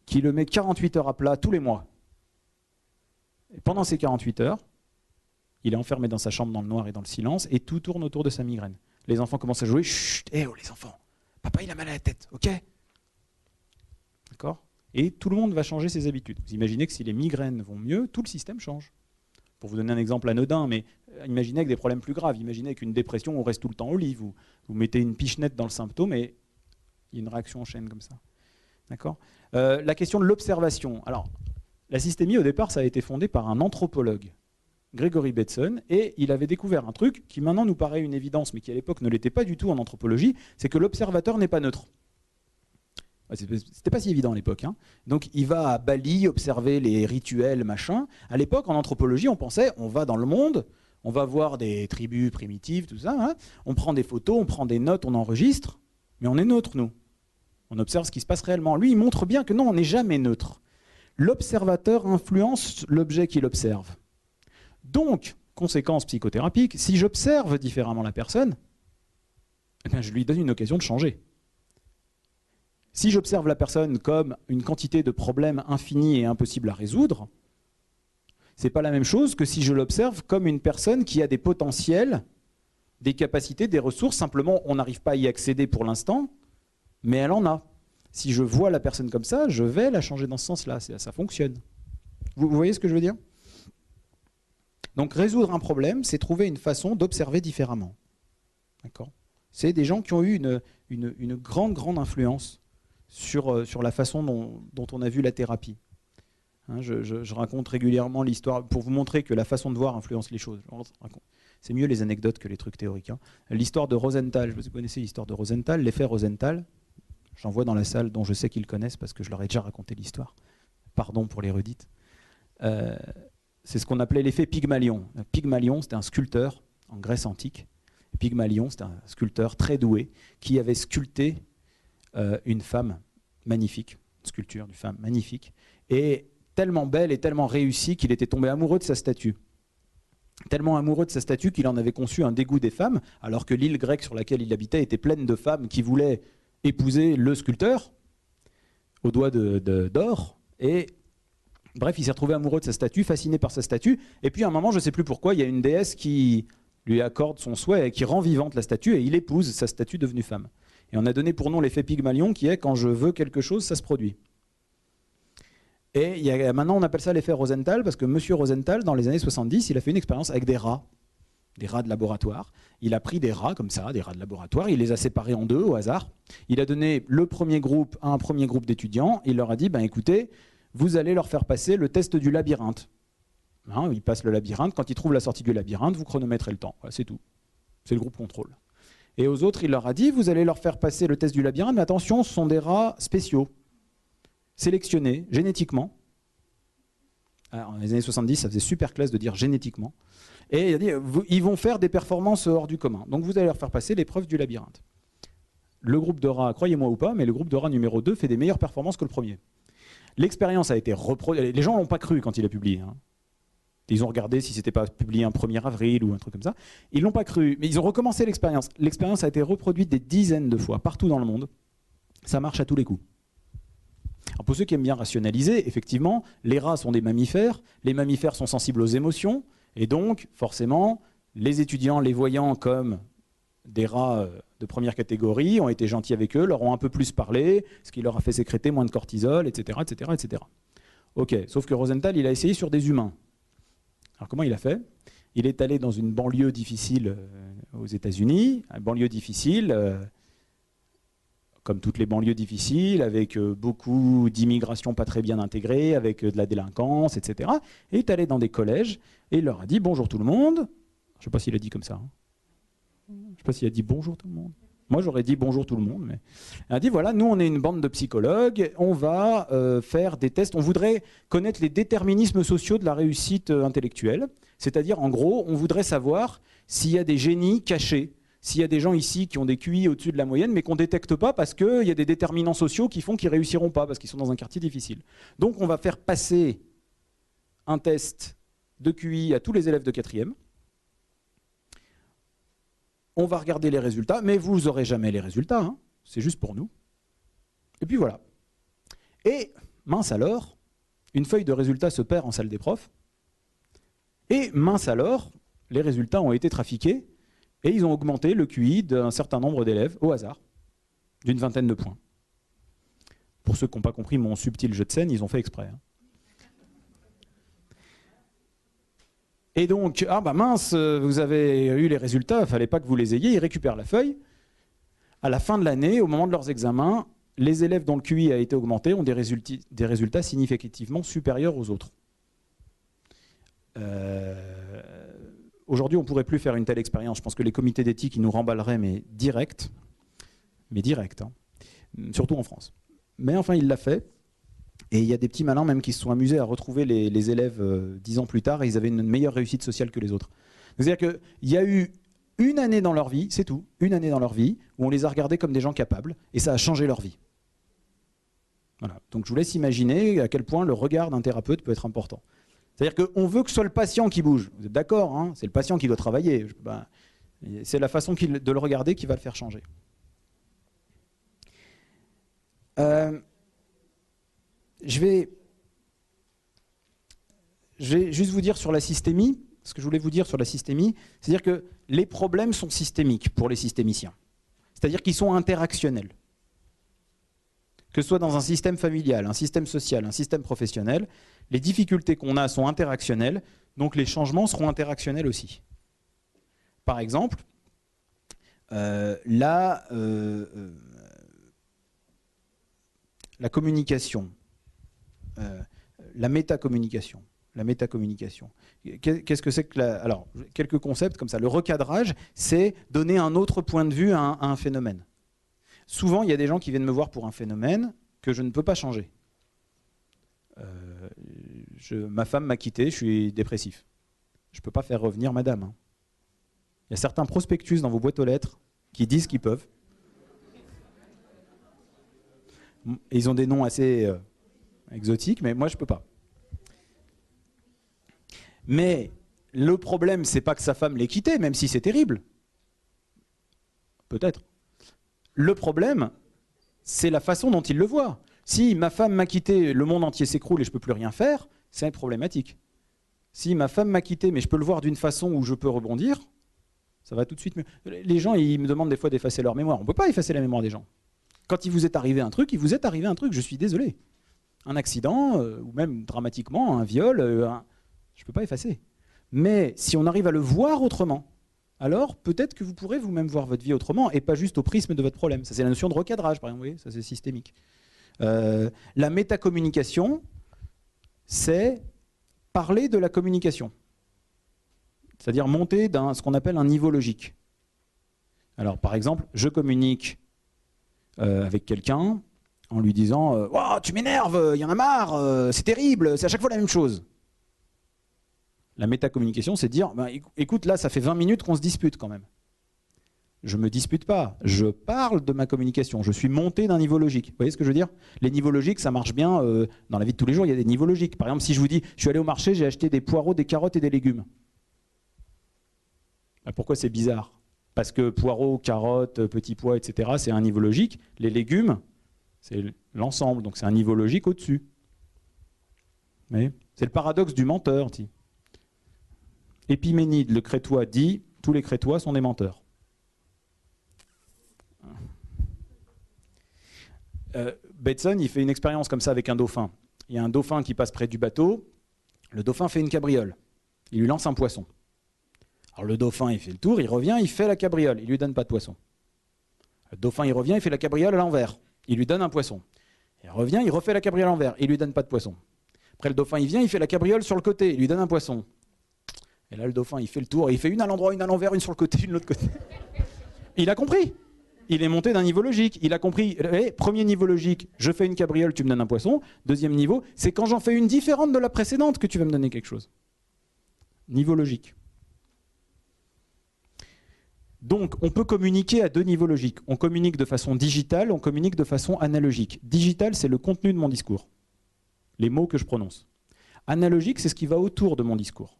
qui le met 48 heures à plat tous les mois. Et pendant ces 48 heures, il est enfermé dans sa chambre dans le noir et dans le silence, et tout tourne autour de sa migraine. Les enfants commencent à jouer, chut, oh les enfants, papa il a mal à la tête, ok? D'accord? Et tout le monde va changer ses habitudes. Vous imaginez que si les migraines vont mieux, tout le système change. Pour vous donner un exemple anodin, mais imaginez avec des problèmes plus graves, imaginez qu'une dépression, on reste tout le temps au lit, vous mettez une pichenette dans le symptôme et il y a une réaction en chaîne comme ça. D'accord ? La question de l'observation. Alors, la systémie, au départ, ça a été fondé par un anthropologue, Gregory Bateson, et il avait découvert un truc qui maintenant nous paraît une évidence, mais qui à l'époque ne l'était pas du tout en anthropologie, c'est que l'observateur n'est pas neutre. C'était pas si évident à l'époque. Hein. Donc il va à Bali observer les rituels, machin. À l'époque, en anthropologie, on pensait, on va dans le monde, on va voir des tribus primitives, tout ça, hein. On prend des photos, on prend des notes, on enregistre, mais on est neutre, nous. On observe ce qui se passe réellement. Lui, il montre bien que non, on n'est jamais neutre. L'observateur influence l'objet qu'il observe. Donc, conséquence psychothérapique, si j'observe différemment la personne, eh bien, je lui donne une occasion de changer. Si j'observe la personne comme une quantité de problèmes infinis et impossibles à résoudre, ce n'est pas la même chose que si je l'observe comme une personne qui a des potentiels, des capacités, des ressources, simplement on n'arrive pas à y accéder pour l'instant, mais elle en a. Si je vois la personne comme ça, je vais la changer dans ce sens-là, ça fonctionne. Vous voyez ce que je veux dire ? Donc résoudre un problème, c'est trouver une façon d'observer différemment. D'accord ? C'est des gens qui ont eu une grande influence sur la façon dont on a vu la thérapie. Hein, je raconte régulièrement l'histoire, pour vous montrer que la façon de voir influence les choses. C'est mieux les anecdotes que les trucs théoriques. Hein. L'histoire de Rosenthal, vous connaissez l'histoire de Rosenthal, l'effet Rosenthal. J'en vois dans la salle dont je sais qu'ils connaissent parce que je leur ai déjà raconté l'histoire. Pardon pour les redites. C'est ce qu'on appelait l'effet Pygmalion. Pygmalion, c'était un sculpteur en Grèce antique. Pygmalion, c'était un sculpteur très doué qui avait sculpté une femme magnifique, une sculpture d'une femme magnifique, et tellement belle et tellement réussie qu'il était tombé amoureux de sa statue. Tellement amoureux de sa statue qu'il en avait conçu un dégoût des femmes, alors que l'île grecque sur laquelle il habitait était pleine de femmes qui voulaient épouser le sculpteur, au doigt d'or, et bref, il s'est retrouvé amoureux de sa statue, fasciné par sa statue, et puis à un moment, je ne sais plus pourquoi, il y a une déesse qui lui accorde son souhait et qui rend vivante la statue, et il épouse sa statue devenue femme. Et on a donné pour nom l'effet Pygmalion, qui est quand je veux quelque chose, ça se produit. Et maintenant, on appelle ça l'effet Rosenthal, parce que M. Rosenthal, dans les années 70, il a fait une expérience avec des rats de laboratoire. Il a pris des rats comme ça, des rats de laboratoire, il les a séparés en deux au hasard. Il a donné le premier groupe à un premier groupe d'étudiants, il leur a dit, ben, écoutez, vous allez leur faire passer le test du labyrinthe. Hein, ils passent le labyrinthe, quand ils trouvent la sortie du labyrinthe, vous chronométrez le temps. Voilà, c'est tout. C'est le groupe contrôle. Et aux autres, il leur a dit, vous allez leur faire passer le test du labyrinthe, mais attention, ce sont des rats spéciaux, sélectionnés génétiquement. Alors, dans les années 70, ça faisait super classe de dire génétiquement. Et il a dit, ils vont faire des performances hors du commun. Donc vous allez leur faire passer l'épreuve du labyrinthe. Le groupe de rats, croyez-moi ou pas, mais le groupe de rats numéro 2 fait des meilleures performances que le premier. L'expérience a été reproduite. Les gens ne l'ont pas cru quand il a publié. Hein. Ils ont regardé si ce n'était pas publié un 1er avril ou un truc comme ça. Ils ne l'ont pas cru, mais ils ont recommencé l'expérience. L'expérience a été reproduite des dizaines de fois, partout dans le monde. Ça marche à tous les coups. Alors pour ceux qui aiment bien rationaliser, effectivement, les rats sont des mammifères. Les mammifères sont sensibles aux émotions. Et donc, forcément, les étudiants, les voyant comme des rats de première catégorie, ont été gentils avec eux, leur ont un peu plus parlé, ce qui leur a fait sécréter moins de cortisol, etc., etc., etc. Ok, sauf que Rosenthal, il a essayé sur des humains. Alors comment il a fait? Il est allé dans une banlieue difficile aux États-Unis, une banlieue difficile, comme toutes les banlieues difficiles, avec beaucoup d'immigration pas très bien intégrée, avec de la délinquance, etc. Et il est allé dans des collèges et il leur a dit « Bonjour tout le monde ». Je ne sais pas s'il a dit comme ça. Je ne sais pas s'il a dit « Bonjour tout le monde ». Moi, j'aurais dit « Bonjour tout le monde ». Mais il a dit « Voilà, nous, on est une bande de psychologues, on va faire des tests, on voudrait connaître les déterminismes sociaux de la réussite intellectuelle. C'est-à-dire, en gros, on voudrait savoir s'il y a des génies cachés. S'il y a des gens ici qui ont des QI au-dessus de la moyenne, mais qu'on ne détecte pas parce qu'il y a des déterminants sociaux qui font qu'ils ne réussiront pas, parce qu'ils sont dans un quartier difficile. Donc on va faire passer un test de QI à tous les élèves de 4e. On va regarder les résultats, mais vous n'aurez jamais les résultats, hein. C'est juste pour nous. Et puis voilà. Et, mince alors, une feuille de résultats se perd en salle des profs, et mince alors, les résultats ont été trafiqués, et ils ont augmenté le QI d'un certain nombre d'élèves, au hasard, d'une 20aine de points. Pour ceux qui n'ont pas compris mon subtil jeu de scène, ils ont fait exprès. Hein. Et donc, ah bah mince, vous avez eu les résultats, il ne fallait pas que vous les ayez, ils récupèrent la feuille. À la fin de l'année, au moment de leurs examens, les élèves dont le QI a été augmenté ont des résultats significativement supérieurs aux autres. Aujourd'hui, on ne pourrait plus faire une telle expérience. Je pense que les comités d'éthique nous remballeraient, mais direct. Hein. Surtout en France. Mais enfin, il l'a fait. Et il y a des petits malins même qui se sont amusés à retrouver les élèves 10 ans plus tard et ils avaient une meilleure réussite sociale que les autres. C'est-à-dire qu'il y a eu une année dans leur vie, c'est tout, une année dans leur vie, où on les a regardés comme des gens capables et ça a changé leur vie. Voilà. Donc je vous laisse imaginer à quel point le regard d'un thérapeute peut être important. C'est-à-dire qu'on veut que ce soit le patient qui bouge. Vous êtes d'accord, hein? C'est le patient qui doit travailler. C'est la façon de le regarder qui va le faire changer. Je vais juste vous dire sur la systémie, ce que je voulais vous dire sur la systémie, c'est-à-dire que les problèmes sont systémiques pour les systémiciens. C'est-à-dire qu'ils sont interactionnels. Que ce soit dans un système familial, un système social, un système professionnel, les difficultés qu'on a sont interactionnelles, donc les changements seront interactionnels aussi. Par exemple, la communication, la métacommunication. Qu'est-ce que c'est que alors, quelques concepts comme ça. Le recadrage, c'est donner un autre point de vue à un phénomène. Souvent, il y a des gens qui viennent me voir pour un phénomène que je ne peux pas changer. Ma femme m'a quitté, je suis dépressif. Je ne peux pas faire revenir madame. Hein. Il y a certains prospectus dans vos boîtes aux lettres qui disent qu'ils peuvent. Et ils ont des noms assez exotiques, mais moi je ne peux pas. Mais le problème, c'est pas que sa femme l'ait quitté, même si c'est terrible. Peut-être. Le problème, c'est la façon dont il le voit. Si ma femme m'a quitté, le monde entier s'écroule et je ne peux plus rien faire, c'est problématique. Si ma femme m'a quitté, mais je peux le voir d'une façon où je peux rebondir, ça va tout de suite mieux. Les gens, ils me demandent des fois d'effacer leur mémoire. On ne peut pas effacer la mémoire des gens. Quand il vous est arrivé un truc, il vous est arrivé un truc, je suis désolé. Un accident, ou même dramatiquement, un viol, je ne peux pas effacer. Mais si on arrive à le voir autrement, alors peut-être que vous pourrez vous-même voir votre vie autrement et pas juste au prisme de votre problème. Ça, c'est la notion de recadrage, par exemple. Vous voyez, ça, c'est systémique. La métacommunication, c'est parler de la communication. C'est-à-dire monter d'un ce qu'on appelle un niveau logique. Alors, par exemple, je communique avec quelqu'un en lui disant « Wow, tu m'énerves, il y en a marre, c'est terrible, c'est à chaque fois la même chose ». La métacommunication, c'est dire écoute, là, ça fait 20 minutes qu'on se dispute quand même. Je ne me dispute pas, je parle de ma communication, je suis monté d'un niveau logique. Vous voyez ce que je veux dire? Les niveaux logiques, ça marche bien dans la vie de tous les jours, il y a des niveaux logiques. Par exemple, si je vous dis, je suis allé au marché, j'ai acheté des poireaux, des carottes et des légumes. Pourquoi c'est bizarre? Parce que poireaux, carottes, petits pois, etc., c'est un niveau logique. Les légumes, c'est l'ensemble, donc c'est un niveau logique au-dessus. C'est le paradoxe du menteur. Épiménide, le Crétois, dit « tous les Crétois sont des menteurs ». Bateson, il fait une expérience comme ça avec un dauphin. Il y a un dauphin qui passe près du bateau. Le dauphin fait une cabriole. Il lui lance un poisson. Alors le dauphin, il fait le tour, il revient, il fait la cabriole. Il lui donne pas de poisson. Le dauphin, il revient, il fait la cabriole à l'envers. Il lui donne un poisson. Il revient, il refait la cabriole à l'envers. Il lui donne pas de poisson. Après, le dauphin, il vient, il fait la cabriole sur le côté. Il lui donne un poisson. Et là, le dauphin, il fait le tour. Et il fait une à l'endroit, une à l'envers, une sur le côté, une de l'autre côté. Il a compris. Il est monté d'un niveau logique. Il a compris. Premier niveau logique, je fais une cabriole, tu me donnes un poisson. Deuxième niveau, c'est quand j'en fais une différente de la précédente que tu vas me donner quelque chose. Niveau logique. Donc, on peut communiquer à deux niveaux logiques. On communique de façon digitale, on communique de façon analogique. Digital, c'est le contenu de mon discours, les mots que je prononce. Analogique, c'est ce qui va autour de mon discours.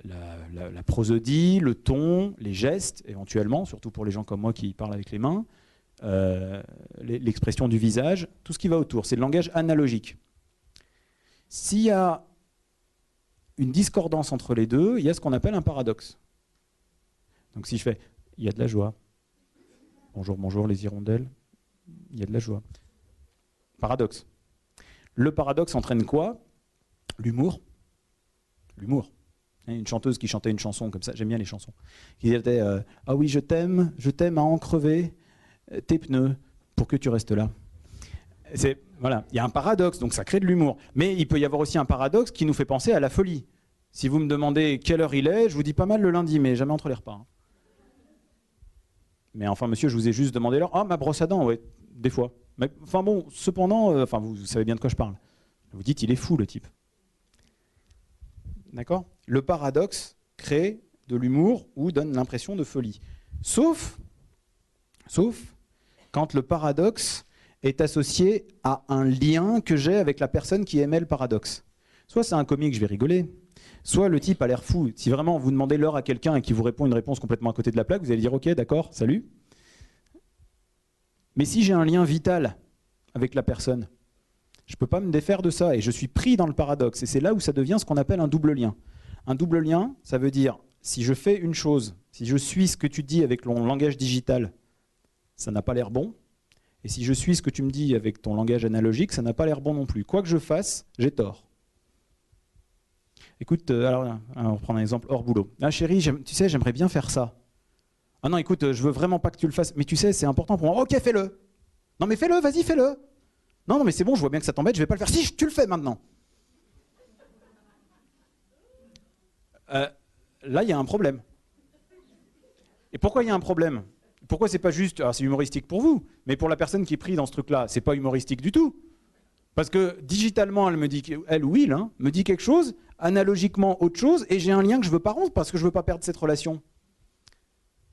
La prosodie, le ton, les gestes, éventuellement, surtout pour les gens comme moi qui parlent avec les mains, l'expression du visage, tout ce qui va autour. C'est le langage analogique. S'il y a une discordance entre les deux, il y a ce qu'on appelle un paradoxe. Donc si je fais « il y a de la joie »,« bonjour, bonjour les hirondelles », il y a de la joie. Paradoxe. Le paradoxe entraîne quoi? L'humour. L'humour. Une chanteuse qui chantait une chanson comme ça, j'aime bien les chansons, qui disait ah oui, je t'aime à en crever tes pneus pour que tu restes là. Voilà, il y a un paradoxe, donc ça crée de l'humour. Mais il peut y avoir aussi un paradoxe qui nous fait penser à la folie. Si vous me demandez quelle heure il est, je vous dis pas mal le lundi, mais jamais entre les repas. Hein. Mais enfin, monsieur, je vous ai juste demandé l'heure. Ah, ma brosse à dents, ouais, des fois. Mais, enfin bon, cependant, vous savez bien de quoi je parle. Vous dites, il est fou, le type. D'accord? Le paradoxe crée de l'humour ou donne l'impression de folie. Sauf quand le paradoxe est associé à un lien que j'ai avec la personne qui émet le paradoxe. Soit c'est un comique, je vais rigoler. Soit le type a l'air fou. Si vraiment vous demandez l'heure à quelqu'un et qu'il vous répond une réponse complètement à côté de la plaque, vous allez dire ok, d'accord, salut. Mais si j'ai un lien vital avec la personne, je ne peux pas me défaire de ça et je suis pris dans le paradoxe. Et c'est là où ça devient ce qu'on appelle un double lien. Un double lien, ça veut dire si je fais une chose, si je suis ce que tu dis avec ton langage digital, ça n'a pas l'air bon. Et si je suis ce que tu me dis avec ton langage analogique, ça n'a pas l'air bon non plus. Quoi que je fasse, j'ai tort. Écoute, alors, on va prendre un exemple hors boulot. Ah chérie, tu sais, j'aimerais bien faire ça. Ah non, écoute, je veux vraiment pas que tu le fasses. Mais tu sais, c'est important pour moi. Ok, fais-le. Non mais fais-le, vas-y, fais-le. Non, mais c'est bon, je vois bien que ça t'embête, je vais pas le faire. Si, tu le fais maintenant. Là, il y a un problème. Et pourquoi il y a un problème? Pourquoi c'est pas juste, alors c'est humoristique pour vous, mais pour la personne qui est prise dans ce truc-là, c'est pas humoristique du tout. Parce que digitalement, elle me dit quelque chose, analogiquement autre chose, et j'ai un lien que je veux pas rompre parce que je veux pas perdre cette relation.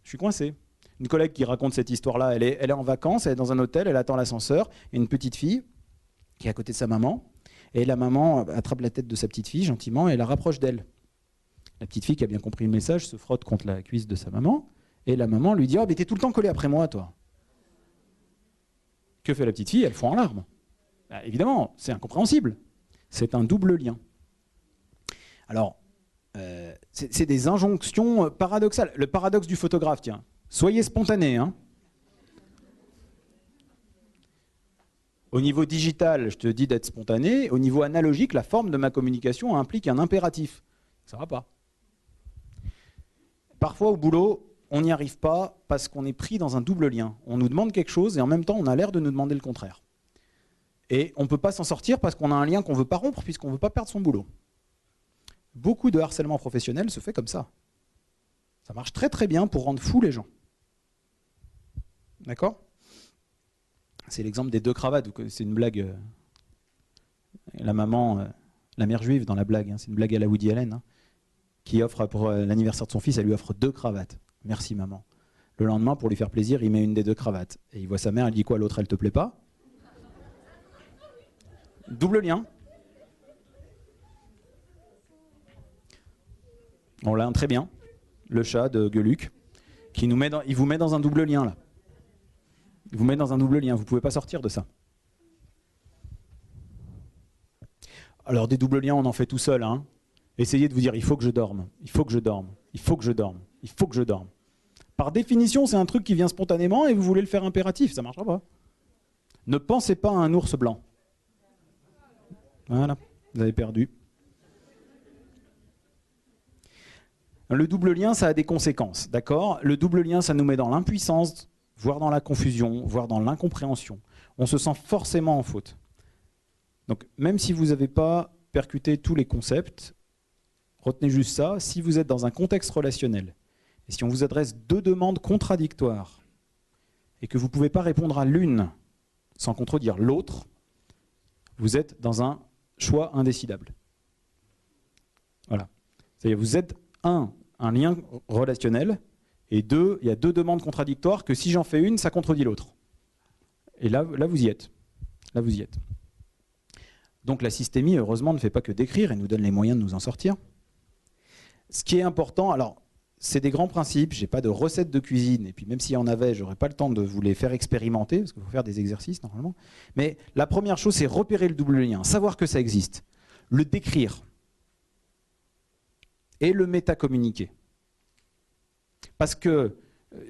Je suis coincé. Une collègue qui raconte cette histoire-là, elle est en vacances, elle est dans un hôtel, elle attend l'ascenseur, il y a une petite fille qui est à côté de sa maman, et la maman attrape la tête de sa petite fille gentiment et la rapproche d'elle. La petite fille qui a bien compris le message se frotte contre la cuisse de sa maman, et la maman lui dit « Oh, mais t'es tout le temps collé après moi, toi !» Que fait la petite fille? Elle fond en larmes. Bah, évidemment, c'est incompréhensible. C'est un double lien. Alors, c'est des injonctions paradoxales. Le paradoxe du photographe, tiens. Soyez spontané. Hein. Au niveau digital, je te dis d'être spontané. Au niveau analogique, la forme de ma communication implique un impératif. Ça ne va pas. Parfois, au boulot, on n'y arrive pas parce qu'on est pris dans un double lien. On nous demande quelque chose et en même temps, on a l'air de nous demander le contraire. Et on ne peut pas s'en sortir parce qu'on a un lien qu'on ne veut pas rompre puisqu'on ne veut pas perdre son boulot. Beaucoup de harcèlement professionnel se fait comme ça. Ça marche très très bien pour rendre fous les gens. D'accord? C'est l'exemple des 2 cravates. C'est une blague. La maman, la mère juive dans la blague, hein, c'est une blague à la Woody Allen, hein, qui offre pour l'anniversaire de son fils, elle lui offre 2 cravates. Merci maman. Le lendemain, pour lui faire plaisir, il met une des 2 cravates. Et il voit sa mère, elle dit quoi? L'autre, elle te plaît pas? Double lien. On l'a très bien. Le chat de Gueuluc, qui nous met il vous met dans un double lien là. Il vous met dans un double lien, vous ne pouvez pas sortir de ça. Alors des doubles liens, on en fait tout seul. Hein. Essayez de vous dire, il faut que je dorme, il faut que je dorme, il faut que je dorme, il faut que je dorme. Par définition, c'est un truc qui vient spontanément et vous voulez le faire impératif, ça ne marchera pas. Ne pensez pas à un ours blanc. Voilà, vous avez perdu. Le double lien, ça a des conséquences, d'accord? Le double lien, ça nous met dans l'impuissance, voire dans la confusion, voire dans l'incompréhension. On se sent forcément en faute. Donc, même si vous n'avez pas percuté tous les concepts, retenez juste ça, si vous êtes dans un contexte relationnel, et si on vous adresse deux demandes contradictoires, et que vous ne pouvez pas répondre à l'une sans contredire l'autre, vous êtes dans un choix indécidable. Voilà. C'est-à-dire vous êtes un lien relationnel, et deux, il y a deux demandes contradictoires que si j'en fais une, ça contredit l'autre. Et là, vous y êtes. Là, vous y êtes. Donc la systémie, heureusement, ne fait pas que décrire et nous donne les moyens de nous en sortir. Ce qui est important, alors, c'est des grands principes, je n'ai pas de recette de cuisine, et puis même s'il y en avait, je n'aurais pas le temps de vous les faire expérimenter, parce qu'il faut faire des exercices normalement. Mais la première chose, c'est repérer le double lien, savoir que ça existe, le décrire, et le métacommuniquer. Parce que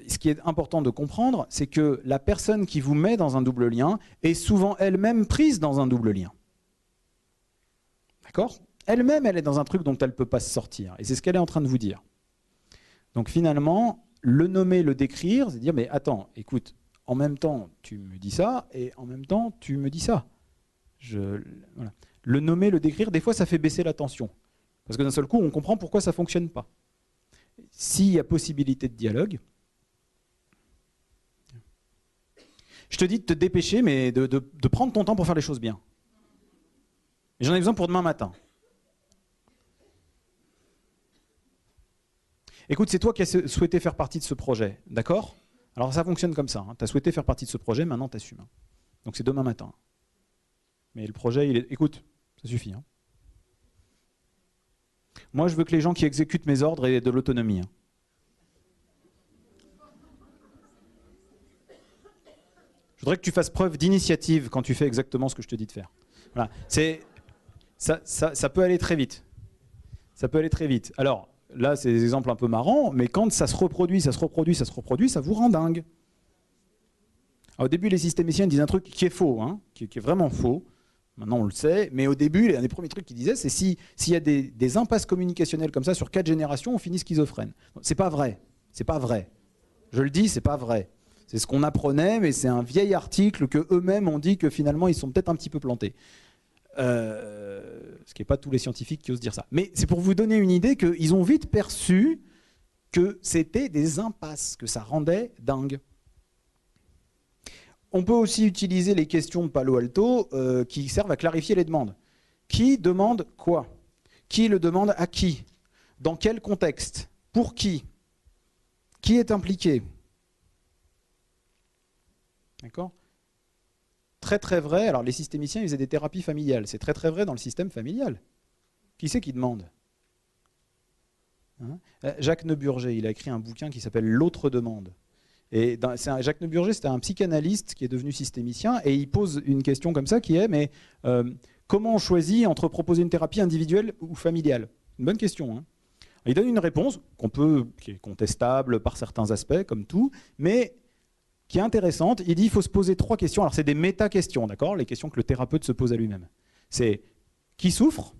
ce qui est important de comprendre, c'est que la personne qui vous met dans un double lien est souvent elle-même prise dans un double lien. D'accord ? Elle-même, elle est dans un truc dont elle ne peut pas se sortir. Et c'est ce qu'elle est en train de vous dire. Donc finalement, le nommer, le décrire, c'est dire, mais attends, écoute, en même temps, tu me dis ça, et en même temps, tu me dis ça. Voilà. Le nommer, le décrire, des fois, ça fait baisser la tension. Parce que d'un seul coup, on comprend pourquoi ça ne fonctionne pas. S'il y a possibilité de dialogue, je te dis de te dépêcher, mais de prendre ton temps pour faire les choses bien. J'en ai besoin pour demain matin. Écoute, c'est toi qui as souhaité faire partie de ce projet, d'accord? Alors ça fonctionne comme ça, hein. Tu as souhaité faire partie de ce projet, maintenant tu assumes. Donc c'est demain matin. Mais le projet, il est... Écoute, ça suffit. Hein. Moi, je veux que les gens qui exécutent mes ordres aient de l'autonomie. Hein. Je voudrais que tu fasses preuve d'initiative quand tu fais exactement ce que je te dis de faire. Voilà. Ça peut aller très vite. Ça peut aller très vite. Alors, là, c'est des exemples un peu marrants, mais quand ça se reproduit, ça vous rend dingue. Alors, au début, les systémiciens disent un truc qui est faux, hein, qui est vraiment faux. Maintenant, on le sait. Mais au début, un des premiers trucs qu'ils disaient, c'est s'il y a des impasses communicationnelles comme ça sur 4 générations, on finit schizophrène. C'est pas vrai. C'est pas vrai. Je le dis, c'est pas vrai. C'est ce qu'on apprenait, mais c'est un vieil article que eux-mêmes ont dit que finalement, ils sont peut-être un petit peu plantés. Ce qui n'est pas tous les scientifiques qui osent dire ça. Mais c'est pour vous donner une idée qu'ils ont vite perçu que c'était des impasses, que ça rendait dingue. On peut aussi utiliser les questions de Palo Alto qui servent à clarifier les demandes. Qui demande quoi? Qui le demande à qui? Dans quel contexte? Pour qui? Qui est impliqué? D'accord? Très très vrai, alors les systémiciens ils faisaient des thérapies familiales, c'est très très vrai dans le système familial. Qui c'est qui demande? Hein? Jacques Neuburger, il a écrit un bouquin qui s'appelle L'autre demande. Et Jacques Neuburger, c'était un psychanalyste qui est devenu systémicien, et il pose une question comme ça qui est, mais comment on choisit entre proposer une thérapie individuelle ou familiale? Une bonne question. Hein. Il donne une réponse qui est contestable par certains aspects, comme tout, mais qui est intéressante. Il dit qu'il faut se poser 3 questions. Alors c'est des méta-questions, d'accord? Les questions que le thérapeute se pose à lui-même. C'est qui souffre?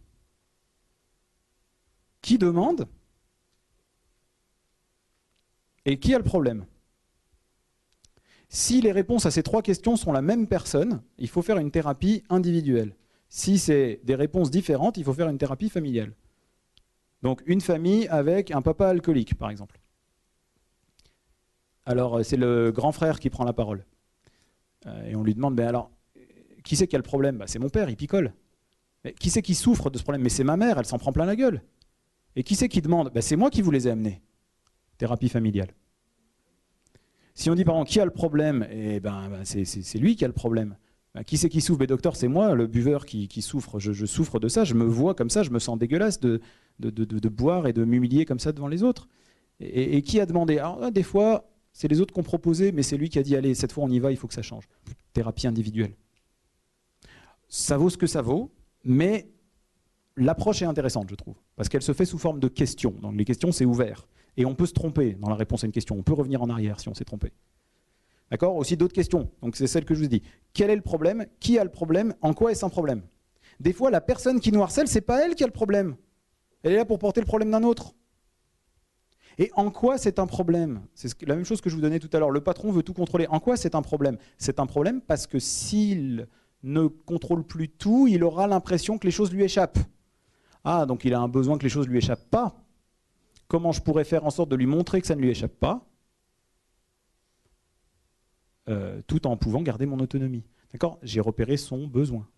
Qui demande? Et qui a le problème? Si les réponses à ces 3 questions sont la même personne, il faut faire une thérapie individuelle. Si c'est des réponses différentes, il faut faire une thérapie familiale. Donc une famille avec un papa alcoolique, par exemple. Alors c'est le grand frère qui prend la parole. Et on lui demande, ben alors, qui c'est qui a le problème? Ben, c'est mon père, il picole. Mais qui c'est qui souffre de ce problème? Mais c'est ma mère, elle s'en prend plein la gueule. Et qui c'est qui demande? Ben, c'est moi qui vous les ai amenés. Thérapie familiale. Si on dit par exemple qui a le problème, eh ben, c'est lui qui a le problème. Ben, qui c'est qui souffre? Ben, docteur, c'est moi, le buveur qui souffre. Je souffre de ça, je me vois comme ça, je me sens dégueulasse de boire et de m'humilier comme ça devant les autres. Et qui a demandé? Alors, des fois, c'est les autres qui ont proposé, mais c'est lui qui a dit allez, cette fois on y va, il faut que ça change. Thérapie individuelle. Ça vaut ce que ça vaut, mais l'approche est intéressante, je trouve, parce qu'elle se fait sous forme de questions. Donc les questions, c'est ouvert. Et on peut se tromper dans la réponse à une question. On peut revenir en arrière si on s'est trompé. D'accord? Aussi d'autres questions. Donc c'est celle que je vous dis. Quel est le problème? Qui a le problème? En quoi est-ce un problème? Des fois, la personne qui nous harcèle, c'est pas elle qui a le problème. Elle est là pour porter le problème d'un autre. Et en quoi c'est un problème? C'est la même chose que je vous donnais tout à l'heure. Le patron veut tout contrôler. En quoi c'est un problème? C'est un problème parce que s'il ne contrôle plus tout, il aura l'impression que les choses lui échappent. Ah, donc il a un besoin que les choses ne lui échappent pas. Comment je pourrais faire en sorte de lui montrer que ça ne lui échappe pas, tout en pouvant garder mon autonomie. D'accord? J'ai repéré son besoin.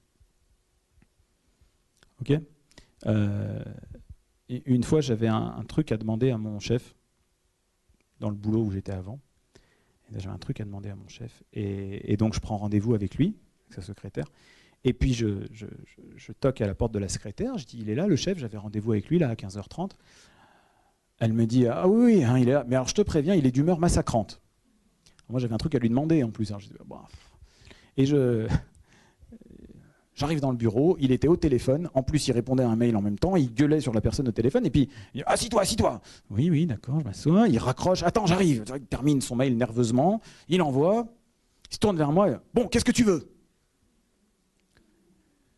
Ok? Une fois, j'avais un truc à demander à mon chef, dans le boulot où j'étais avant. J'avais un truc à demander à mon chef. Et donc, je prends rendez-vous avec lui, avec sa secrétaire. Et puis, je toque à la porte de la secrétaire. Je dis, il est là, le chef, j'avais rendez-vous avec lui, là, à 15h30. Elle me dit, ah oui, oui, hein, il est là. Mais alors, je te préviens, il est d'humeur massacrante. Moi, j'avais un truc à lui demander, en plus. Alors, je dis, bah, et j'arrive dans le bureau, il était au téléphone, en plus il répondait à un mail en même temps, il gueulait sur la personne au téléphone, et puis il dit « Assis-toi, assis-toi !» Oui, oui, d'accord, je m'assois, il raccroche « Attends, j'arrive !» Il termine son mail nerveusement, il envoie, il se tourne vers moi « Bon, qu'est-ce que tu veux ?»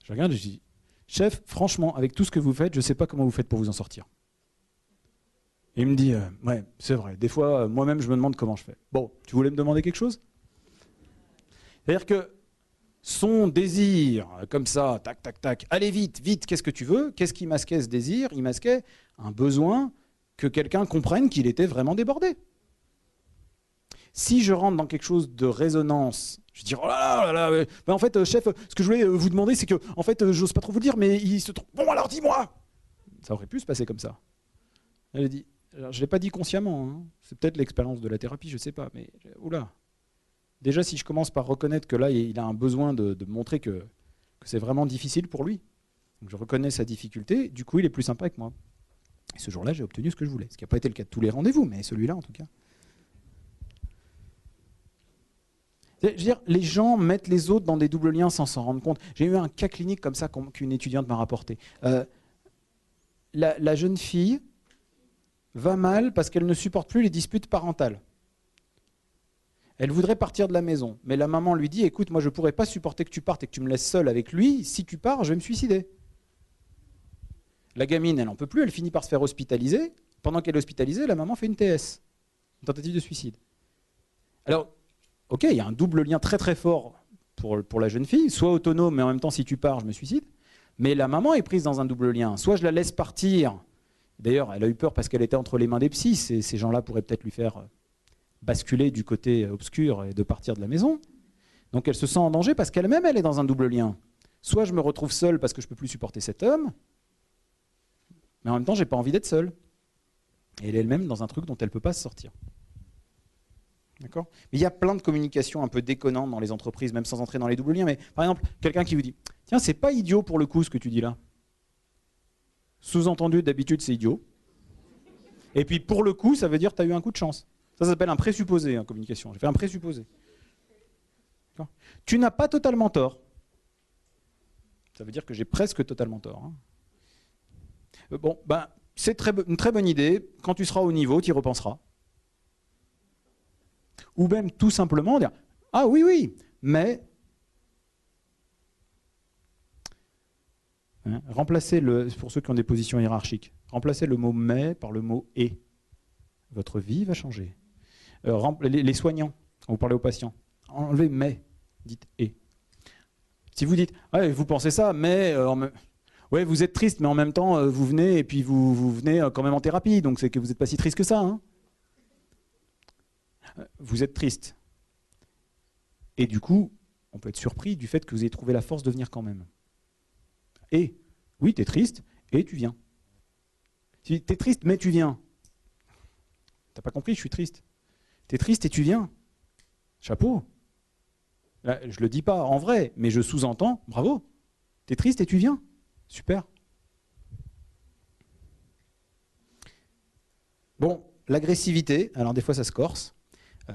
Je regarde et je dis « Chef, franchement, avec tout ce que vous faites, je ne sais pas comment vous faites pour vous en sortir. » Et il me dit « Ouais, c'est vrai, des fois, moi-même, je me demande comment je fais. » Bon, tu voulais me demander quelque chose? C'est-à-dire que son désir, comme ça, tac, tac, tac, allez vite, vite, qu'est-ce que tu veux? Qu'est-ce qui masquait ce désir? Il masquait un besoin que quelqu'un comprenne qu'il était vraiment débordé. Si je rentre dans quelque chose de résonance, je dis, oh là là, là là, ben en fait, chef, ce que je voulais vous demander, c'est que, en fait, j'ose pas trop vous dire, mais il se trompe. Bon, alors dis-moi! Ça aurait pu se passer comme ça. Elle a dit, alors, je ne l'ai pas dit consciemment, hein. C'est peut-être l'expérience de la thérapie, je ne sais pas, mais oula. Déjà, si je commence par reconnaître que là, il a un besoin de montrer que c'est vraiment difficile pour lui, donc je reconnais sa difficulté, du coup, il est plus sympa avec moi. Et ce jour-là, j'ai obtenu ce que je voulais. Ce qui n'a pas été le cas de tous les rendez-vous, mais celui-là, en tout cas. Je veux dire, les gens mettent les autres dans des doubles liens sans s'en rendre compte. J'ai eu un cas clinique comme ça qu'une étudiante m'a rapporté. La jeune fille va mal parce qu'elle ne supporte plus les disputes parentales. Elle voudrait partir de la maison, mais la maman lui dit « Écoute, moi je ne pourrais pas supporter que tu partes et que tu me laisses seule avec lui. Si tu pars, je vais me suicider. » La gamine, elle n'en peut plus, elle finit par se faire hospitaliser. Pendant qu'elle est hospitalisée, la maman fait une TS, une tentative de suicide. Alors, ok, il y a un double lien très très fort pour la jeune fille. Soit autonome, mais en même temps, si tu pars, je me suicide. Mais la maman est prise dans un double lien. Soit je la laisse partir. D'ailleurs, elle a eu peur parce qu'elle était entre les mains des psys. Ces gens-là pourraient peut-être lui faire basculer du côté obscur et de partir de la maison. Donc elle se sent en danger parce qu'elle-même, elle est dans un double lien. Soit je me retrouve seule parce que je ne peux plus supporter cet homme, mais en même temps, je n'ai pas envie d'être seule. Et elle est elle-même dans un truc dont elle ne peut pas se sortir. D'accord ? Mais il y a plein de communications un peu déconnantes dans les entreprises, même sans entrer dans les doubles liens. Mais par exemple, quelqu'un qui vous dit « Tiens, c'est pas idiot pour le coup ce que tu dis là. » Sous-entendu, d'habitude, c'est idiot. Et puis pour le coup, ça veut dire que tu as eu un coup de chance. Ça s'appelle un présupposé en communication. J'ai fait un présupposé. Tu n'as pas totalement tort. Ça veut dire que j'ai presque totalement tort. Bon, ben, c'est une très bonne idée. Quand tu seras au niveau, tu y repenseras. Ou même tout simplement dire « Ah oui, oui, mais… » Remplacez pour ceux qui ont des positions hiérarchiques, remplacez le mot « mais » par le mot « et ». Votre vie va changer. Les soignants, quand vous parlez aux patients, enlevez « mais », dites « et ». Si vous dites ouais, « vous pensez ça, mais… ouais, vous êtes triste, mais en même temps, vous venez et puis vous venez quand même en thérapie, donc c'est que vous n'êtes pas si triste que ça. Hein. Vous êtes triste. Et du coup, on peut être surpris du fait que vous ayez trouvé la force de venir quand même. Et, oui, tu es triste, et tu viens. Si tu es triste, mais tu viens. T'as pas compris, je suis triste. Tu es triste et tu viens. Chapeau. Là, je le dis pas en vrai, mais je sous-entends, bravo. Tu es triste et tu viens. Super. Bon, l'agressivité, alors des fois ça se corse.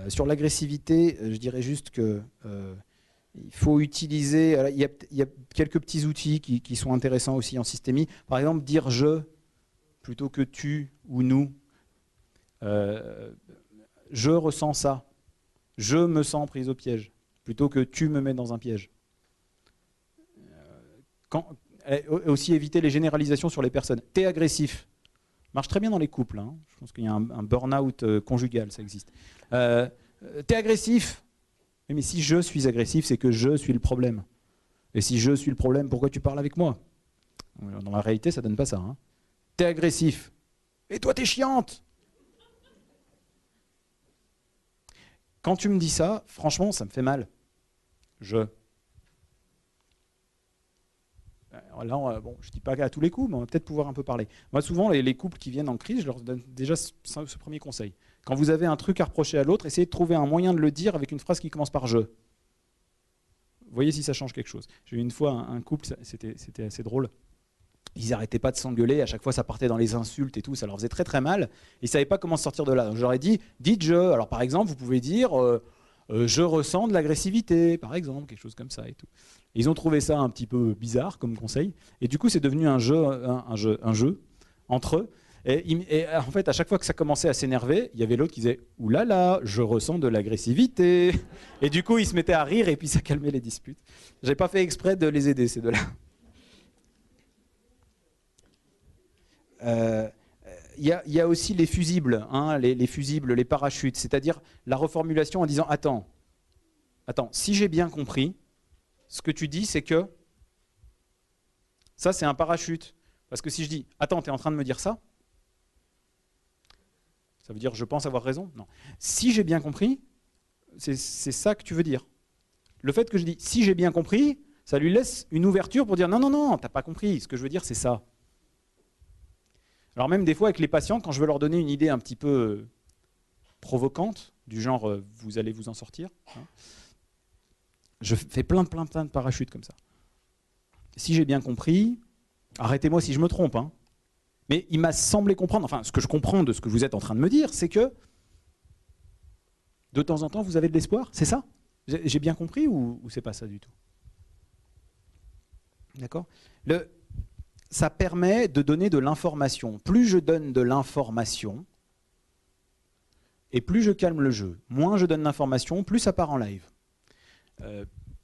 Sur l'agressivité, je dirais juste que il faut utiliser, il y a quelques petits outils qui sont intéressants aussi en systémie. Par exemple, dire « je » plutôt que « tu » ou « nous ». Je ressens ça. Je me sens prise au piège, plutôt que tu me mets dans un piège. Aussi éviter les généralisations sur les personnes. T'es agressif. Marche très bien dans les couples. Hein. Je pense qu'il y a un burn-out conjugal, ça existe. T'es agressif. Mais si je suis agressif, c'est que je suis le problème. Et si je suis le problème, pourquoi tu parles avec moi? Dans la réalité, ça donne pas ça. Hein. T'es agressif. Et toi, t'es chiante. Quand tu me dis ça, franchement, ça me fait mal. Alors là, bon, je ne dis pas à tous les coups, mais on va peut-être pouvoir un peu parler. Moi, souvent, les couples qui viennent en crise, je leur donne déjà ce premier conseil. Quand vous avez un truc à reprocher à l'autre, essayez de trouver un moyen de le dire avec une phrase qui commence par « je ». Voyez si ça change quelque chose. J'ai eu une fois un couple, c'était assez drôle. Ils n'arrêtaient pas de s'engueuler, à chaque fois ça partait dans les insultes et tout, ça leur faisait très très mal. Ils ne savaient pas comment sortir de là. Donc, je leur ai dit « dites je ». Alors par exemple, vous pouvez dire je ressens de l'agressivité », par exemple, quelque chose comme ça et tout. Ils ont trouvé ça un petit peu bizarre comme conseil. Et du coup, c'est devenu un jeu entre eux. Et en fait, à chaque fois que ça commençait à s'énerver, il y avait l'autre qui disait « ouh là là, je ressens de l'agressivité ». Et du coup, ils se mettaient à rire et puis ça calmait les disputes. Je n'ai pas fait exprès de les aider, ces deux-là. Il y a aussi les fusibles, hein, les fusibles, les parachutes, c'est-à-dire la reformulation en disant « attends, si j'ai bien compris, ce que tu dis, c'est que ça, c'est un parachute. Parce que si je dis « attends, tu es en train de me dire ça ?» ça veut dire « je pense avoir raison ?» Non. Si j'ai bien compris, c'est ça que tu veux dire. Le fait que je dis « si j'ai bien compris », ça lui laisse une ouverture pour dire « non, non, non, tu n'as pas compris, ce que je veux dire, c'est ça ». Alors même des fois avec les patients, quand je veux leur donner une idée un petit peu provocante, du genre vous allez vous en sortir, hein, je fais plein de parachutes comme ça. Si j'ai bien compris, arrêtez-moi si je me trompe, hein, mais il m'a semblé comprendre, enfin ce que je comprends de ce que vous êtes en train de me dire, c'est que de temps en temps vous avez de l'espoir, c'est ça? J'ai bien compris ou c'est pas ça du tout? D'accord? Ça permet de donner de l'information. Plus je donne de l'information, et plus je calme le jeu. Moins je donne d'informations, plus ça part en live.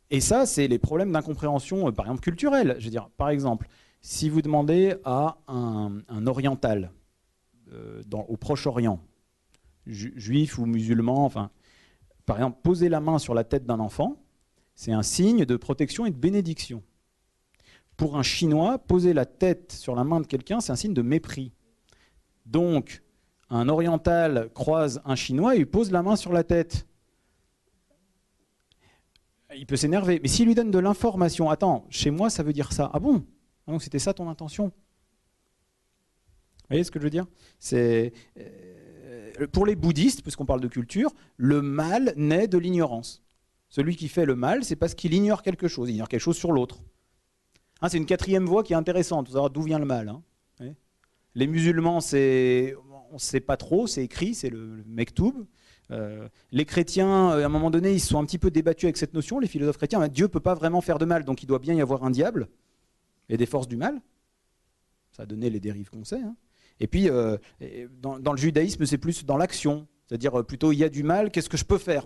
Et ça, c'est les problèmes d'incompréhension, par exemple, culturelle. Je veux dire, par exemple, si vous demandez à un oriental, au Proche-Orient, juif ou musulman, enfin, par exemple, poser la main sur la tête d'un enfant, c'est un signe de protection et de bénédiction. Pour un Chinois, poser la tête sur la main de quelqu'un, c'est un signe de mépris. Donc, un oriental croise un Chinois et lui pose la main sur la tête. Il peut s'énerver. Mais s'il lui donne de l'information, attends, chez moi, ça veut dire ça. Ah bon? Donc c'était ça ton intention? Vous voyez ce que je veux dire? C'est pour les bouddhistes, puisqu'on parle de culture, le mal naît de l'ignorance. Celui qui fait le mal, c'est parce qu'il ignore quelque chose. Il ignore quelque chose sur l'autre. Hein, c'est une quatrième voie qui est intéressante, pour savoir d'où vient le mal. Hein. Les musulmans, on ne sait pas trop, c'est écrit, c'est le Mektoub. Les chrétiens, à un moment donné, ils se sont un petit peu débattus avec cette notion, les philosophes chrétiens. Dieu ne peut pas vraiment faire de mal, donc il doit bien y avoir un diable et des forces du mal. Ça a donné les dérives qu'on sait. Hein. Et puis, dans le judaïsme, c'est plus dans l'action. C'est-à-dire, plutôt, il y a du mal, qu'est-ce que je peux faire?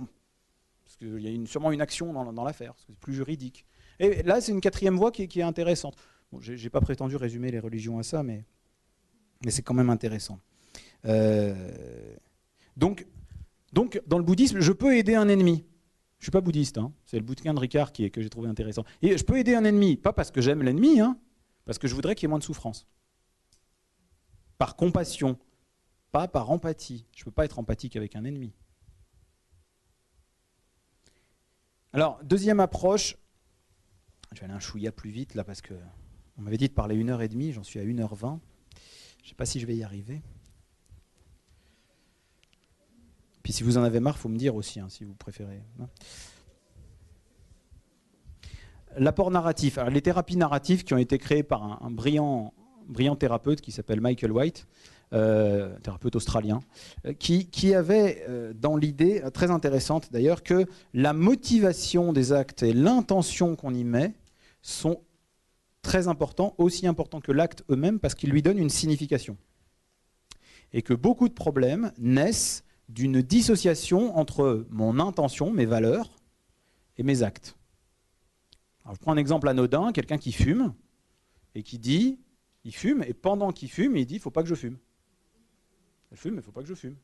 Parce qu'il y a sûrement une action dans l'affaire, c'est plus juridique. Et là, c'est une quatrième voie qui est intéressante. Bon, je n'ai pas prétendu résumer les religions à ça, mais c'est quand même intéressant. Donc, dans le bouddhisme, je peux aider un ennemi. Je ne suis pas bouddhiste, hein. C'est le bouquin de Ricard que j'ai trouvé intéressant. Et je peux aider un ennemi, pas parce que j'aime l'ennemi, hein, parce que je voudrais qu'il y ait moins de souffrance. Par compassion, pas par empathie. Je ne peux pas être empathique avec un ennemi. Alors, deuxième approche, je vais aller un chouïa plus vite là parce qu'on m'avait dit de parler 1h30, j'en suis à 1h20. Je ne sais pas si je vais y arriver. Puis si vous en avez marre, il faut me dire aussi, hein, si vous préférez. L'apport narratif. Alors, les thérapies narratives qui ont été créées par un brillant thérapeute qui s'appelle Michael White, thérapeute australien, qui avait dans l'idée, très intéressante d'ailleurs, que la motivation des actes et l'intention qu'on y met sont très importants, aussi importants que l'acte eux-mêmes, parce qu'ils lui donnent une signification. Et que beaucoup de problèmes naissent d'une dissociation entre mon intention, mes valeurs, et mes actes. Alors, je prends un exemple anodin, quelqu'un qui fume, et qui dit, il fume, et pendant qu'il fume, il dit, il ne faut pas que je fume. Je fume, mais il ne faut pas que je fume.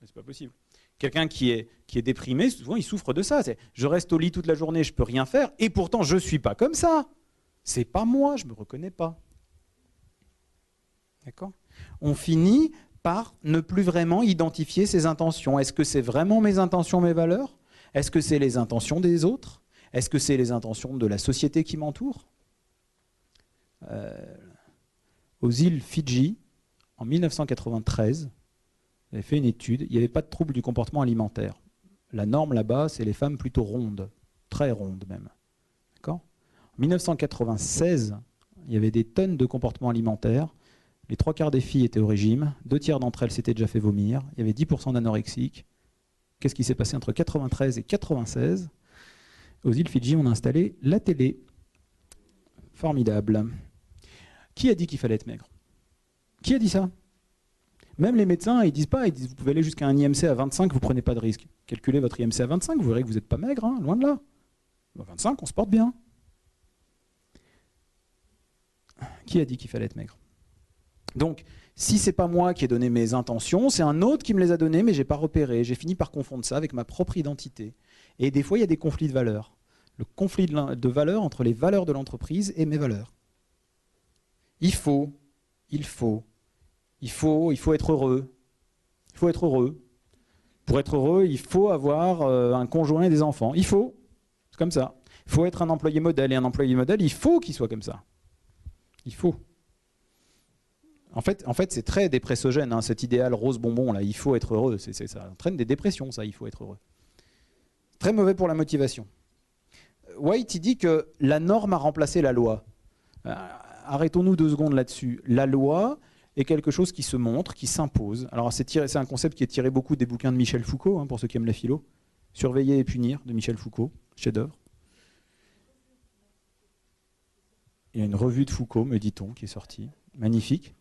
Mais c'est pas possible. Quelqu'un qui est déprimé, souvent il souffre de ça. Je reste au lit toute la journée, je ne peux rien faire, et pourtant je ne suis pas comme ça. C'est pas moi, je ne me reconnais pas. D'accord ? On finit par ne plus vraiment identifier ses intentions. Est-ce que c'est vraiment mes intentions, mes valeurs ? Est-ce que c'est les intentions des autres ? Est-ce que c'est les intentions de la société qui m'entoure ? Aux îles Fidji, en 1993, ils avaient fait une étude, il n'y avait pas de trouble du comportement alimentaire. La norme là-bas, c'est les femmes plutôt rondes, très rondes même. D'accord ? En 1996, il y avait des tonnes de comportements alimentaires. Les 3/4 des filles étaient au régime, 2/3 d'entre elles s'étaient déjà fait vomir, il y avait 10% d'anorexiques. Qu'est-ce qui s'est passé entre 93 et 96 ? Aux îles Fidji, on a installé la télé. Formidable. Qui a dit qu'il fallait être maigre ? Qui a dit ça ? Même les médecins, ils disent pas, ils disent vous pouvez aller jusqu'à un IMC à 25, vous prenez pas de risque. Calculez votre IMC à 25, vous verrez que vous n'êtes pas maigre, hein, loin de là. À 25, on se porte bien. Qui a dit qu'il fallait être maigre ? Donc, si c'est pas moi qui ai donné mes intentions, c'est un autre qui me les a données, mais j'ai pas repéré. J'ai fini par confondre ça avec ma propre identité. Et des fois, il y a des conflits de valeurs. Le conflit de valeurs entre les valeurs de l'entreprise et mes valeurs. Il faut être heureux. Il faut être heureux. Pour être heureux, il faut avoir un conjoint et des enfants. Il faut. C'est comme ça. Il faut être un employé modèle. Et un employé modèle, il faut qu'il soit comme ça. Il faut. En fait c'est très dépressogène, hein, cet idéal rose bonbon, là. Il faut être heureux. Ça entraîne des dépressions, ça. Il faut être heureux. Très mauvais pour la motivation. White, il dit que la norme a remplacé la loi. Arrêtons-nous 2 secondes là-dessus. La loi est quelque chose qui se montre, qui s'impose. Alors c'est un concept qui est tiré beaucoup des bouquins de Michel Foucault, hein, pour ceux qui aiment la philo. Surveiller et punir, de Michel Foucault, chef-d'œuvre. Il y a une revue de Foucault, me dit-on, qui est sortie. Magnifique.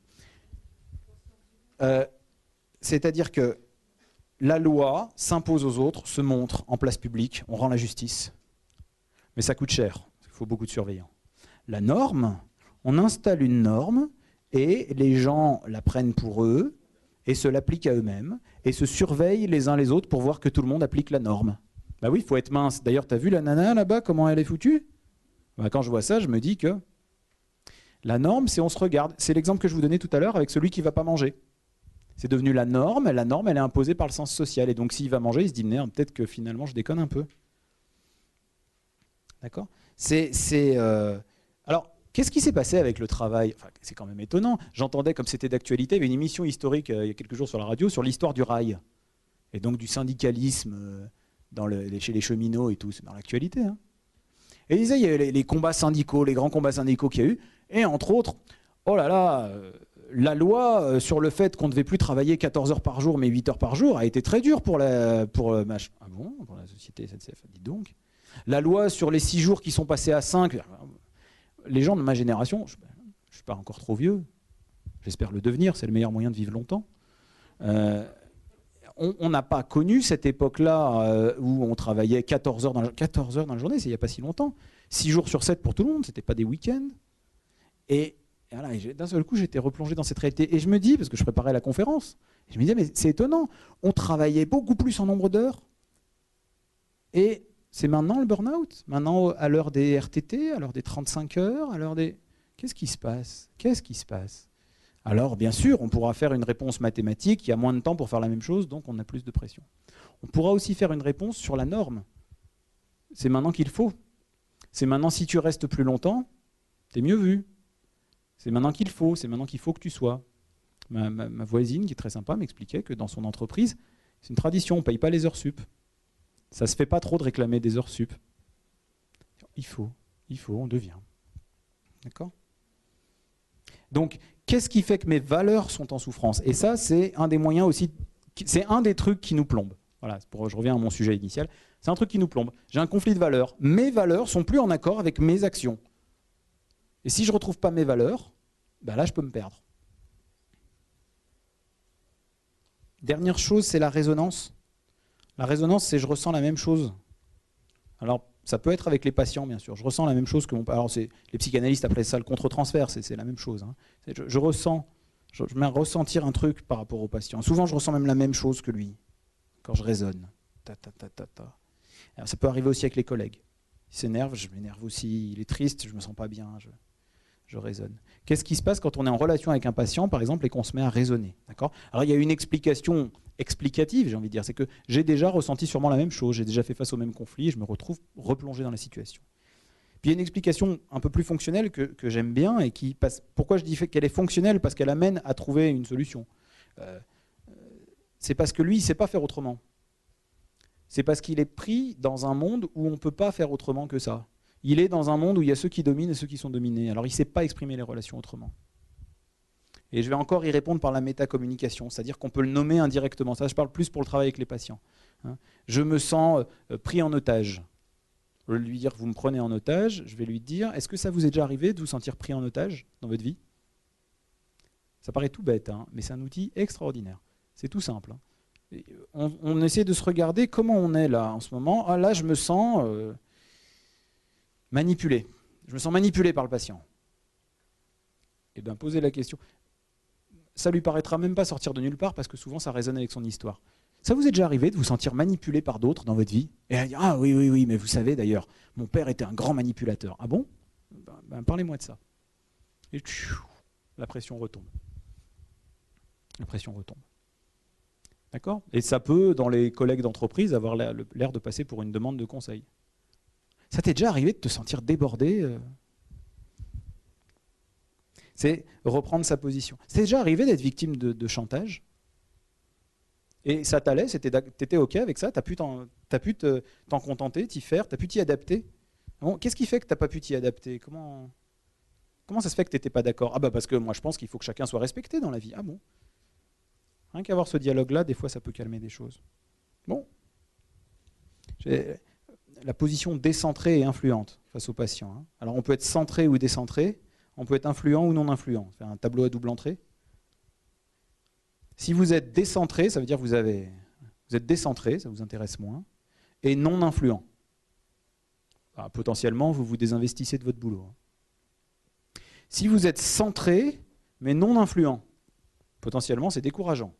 C'est-à-dire que la loi s'impose aux autres, se montre en place publique, on rend la justice. Mais ça coûte cher, il faut beaucoup de surveillants. La norme, on installe une norme et les gens la prennent pour eux et se l'appliquent à eux-mêmes et se surveillent les uns les autres pour voir que tout le monde applique la norme. Bah oui, il faut être mince. D'ailleurs, tu as vu la nana là-bas, comment elle est foutue ? Bah, quand je vois ça, je me dis que la norme, c'est on se regarde. C'est l'exemple que je vous donnais tout à l'heure avec celui qui ne va pas manger. C'est devenu la norme, elle est imposée par le sens social. Et donc s'il va manger, il se dit, merde, peut-être que finalement je déconne un peu. D'accord ? Alors, qu'est-ce qui s'est passé avec le travail ? Enfin, c'est quand même étonnant. J'entendais, comme c'était d'actualité, il y avait une émission historique il y a quelques jours sur la radio sur l'histoire du rail. Et donc du syndicalisme chez les cheminots et tout. C'est dans l'actualité. Hein. Et il disait, il y avait les combats syndicaux, les grands combats syndicaux qu'il y a eu. Et entre autres, oh là là, la loi sur le fait qu'on ne devait plus travailler 14 heures par jour, mais 8 heures par jour, a été très dure pour la société SNCF, dites donc. La loi sur les 6 jours qui sont passés à 5, les gens de ma génération, je ne suis pas encore trop vieux, j'espère le devenir, c'est le meilleur moyen de vivre longtemps. On n'a pas connu cette époque-là où on travaillait 14 heures dans la journée, c'est il n'y a pas si longtemps. 6 jours sur 7 pour tout le monde, ce n'était pas des week-ends. Et voilà, d'un seul coup, j'étais replongé dans cette réalité. Et je me dis, parce que je préparais la conférence, je me disais, mais c'est étonnant, on travaillait beaucoup plus en nombre d'heures. Et c'est maintenant le burn-out. Maintenant, à l'heure des RTT, à l'heure des 35 heures, à l'heure des... Qu'est-ce qui se passe ? Qu'est-ce qui se passe ? Alors, bien sûr, on pourra faire une réponse mathématique, il y a moins de temps pour faire la même chose, donc on a plus de pression. On pourra aussi faire une réponse sur la norme. C'est maintenant qu'il faut. C'est maintenant, si tu restes plus longtemps, t'es mieux vu. C'est maintenant qu'il faut que tu sois. Ma voisine, qui est très sympa, m'expliquait que dans son entreprise, c'est une tradition, on ne paye pas les heures sup. Ça ne se fait pas trop de réclamer des heures sup. Il faut, on devient. D'accord ? Donc, qu'est-ce qui fait que mes valeurs sont en souffrance ? Et ça, c'est un des moyens aussi, c'est un des trucs qui nous plombe. Voilà, je reviens à mon sujet initial. C'est un truc qui nous plombe. J'ai un conflit de valeurs. Mes valeurs sont plus en accord avec mes actions. Et si je ne retrouve pas mes valeurs, ben là, je peux me perdre. Dernière chose, c'est la résonance. La résonance, c'est je ressens la même chose. Alors, ça peut être avec les patients, bien sûr. Je ressens la même chose que mon... Alors, les psychanalystes appellent ça le contre-transfert, c'est la même chose. Hein. Je ressens, je mets à ressentir un truc par rapport au patient. Souvent, je ressens même la même chose que lui, quand je raisonne. Ta, ta, ta, ta, ta. Alors, ça peut arriver aussi avec les collègues. Il s'énerve, je m'énerve aussi. Il est triste, je me sens pas bien, je raisonne. Qu'est-ce qui se passe quand on est en relation avec un patient, par exemple, et qu'on se met à raisonner, d'accord ? Alors, il y a une explication explicative, j'ai envie de dire, c'est que j'ai déjà ressenti sûrement la même chose, j'ai déjà fait face au même conflit, et je me retrouve replongé dans la situation. Puis il y a une explication un peu plus fonctionnelle que j'aime bien, et qui passe. Pourquoi je dis qu'elle est fonctionnelle ? Parce qu'elle amène à trouver une solution. C'est parce que lui, il ne sait pas faire autrement. C'est parce qu'il est pris dans un monde où on ne peut pas faire autrement que ça. Il est dans un monde où il y a ceux qui dominent et ceux qui sont dominés. Alors il ne sait pas exprimer les relations autrement. Et je vais encore y répondre par la métacommunication, c'est-à-dire qu'on peut le nommer indirectement. Ça, je parle plus pour le travail avec les patients. Je me sens pris en otage. Au lieu de lui dire vous me prenez en otage, je vais lui dire est-ce que ça vous est déjà arrivé de vous sentir pris en otage dans votre vie ? Ça paraît tout bête, hein, mais c'est un outil extraordinaire. C'est tout simple. Hein. On essaie de se regarder comment on est là en ce moment. Ah, là, je me sens manipulé. Je me sens manipulé par le patient. Et bien, poser la question. Ça lui paraîtra même pas sortir de nulle part parce que souvent ça résonne avec son histoire. Ça vous est déjà arrivé de vous sentir manipulé par d'autres dans votre vie ? Et à dire ah oui, mais vous savez d'ailleurs, mon père était un grand manipulateur. Ah bon ? Parlez-moi de ça. Et la pression retombe. La pression retombe. D'accord ? Et ça peut, dans les collègues d'entreprise, avoir l'air de passer pour une demande de conseil. Ça t'est déjà arrivé de te sentir débordé C'est reprendre sa position. C'est déjà arrivé d'être victime de chantage ? Et ça t'allait, t'étais OK avec ça ? T'as pu t'en contenter, t'y faire, t'as pu t'y adapter ? Bon, qu'est-ce qui fait que t'as pas pu t'y adapter ? Comment ça se fait que t'étais pas d'accord ? Ah bah parce que moi je pense qu'il faut que chacun soit respecté dans la vie. Ah bon ? Rien qu'avoir ce dialogue-là, des fois ça peut calmer des choses. Bon. La position décentrée et influente face au patient. Hein. Alors on peut être centré ou décentré. On peut être influent ou non influent. Faire un tableau à double entrée. Si vous êtes décentré, ça veut dire que vous êtes décentré, ça vous intéresse moins, et non influent. Alors, potentiellement, vous vous désinvestissez de votre boulot. Si vous êtes centré, mais non influent, potentiellement, c'est décourageant.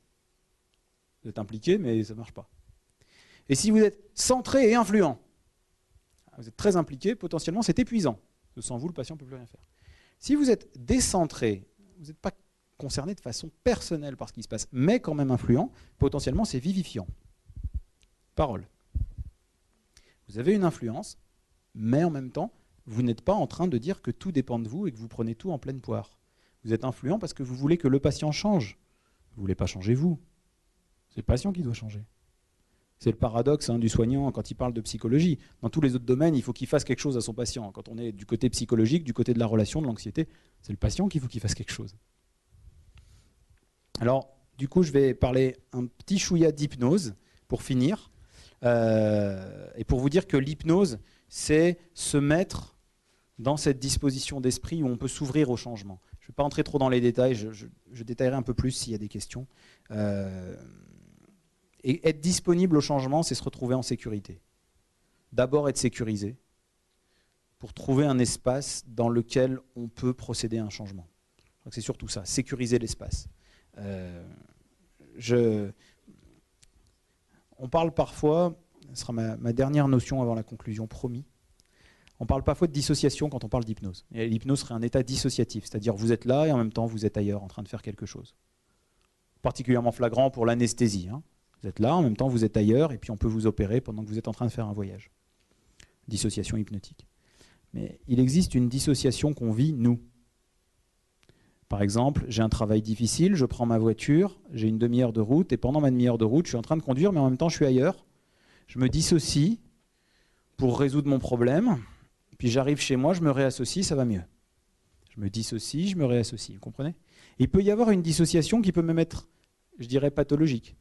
Vous êtes impliqué, mais ça ne marche pas. Et si vous êtes centré et influent, vous êtes très impliqué, potentiellement, c'est épuisant. Sans vous, le patient ne peut plus rien faire. Si vous êtes décentré, vous n'êtes pas concerné de façon personnelle par ce qui se passe, mais quand même influent, potentiellement c'est vivifiant. Parole. Vous avez une influence, mais en même temps, vous n'êtes pas en train de dire que tout dépend de vous et que vous prenez tout en pleine poire. Vous êtes influent parce que vous voulez que le patient change. Vous ne voulez pas changer vous. C'est le patient qui doit changer. C'est le paradoxe du soignant quand il parle de psychologie. Dans tous les autres domaines, il faut qu'il fasse quelque chose à son patient. Quand on est du côté psychologique, du côté de la relation, de l'anxiété, c'est le patient qu'il faut qu'il fasse quelque chose. Alors, du coup, je vais parler un petit chouïa d'hypnose pour finir. Et pour vous dire que l'hypnose, c'est se mettre dans cette disposition d'esprit où on peut s'ouvrir au changement. Je ne vais pas entrer trop dans les détails, je détaillerai un peu plus s'il y a des questions. Et être disponible au changement, c'est se retrouver en sécurité. D'abord être sécurisé pour trouver un espace dans lequel on peut procéder à un changement. C'est surtout ça, sécuriser l'espace. On parle parfois, ce sera ma dernière notion avant la conclusion, promis, on parle parfois de dissociation quand on parle d'hypnose. Et l'hypnose serait un état dissociatif, c'est-à-dire vous êtes là et en même temps vous êtes ailleurs en train de faire quelque chose. Particulièrement flagrant pour l'anesthésie. Hein. Vous êtes là, en même temps vous êtes ailleurs et puis on peut vous opérer pendant que vous êtes en train de faire un voyage. Dissociation hypnotique. Mais il existe une dissociation qu'on vit nous. Par exemple, j'ai un travail difficile, je prends ma voiture, j'ai une demi-heure de route, et pendant ma demi-heure de route, je suis en train de conduire, mais en même temps, je suis ailleurs. Je me dissocie pour résoudre mon problème, puis j'arrive chez moi, je me réassocie, ça va mieux. Je me dissocie, je me réassocie, vous comprenez ? Et il peut y avoir une dissociation qui peut même être, je dirais, pathologique.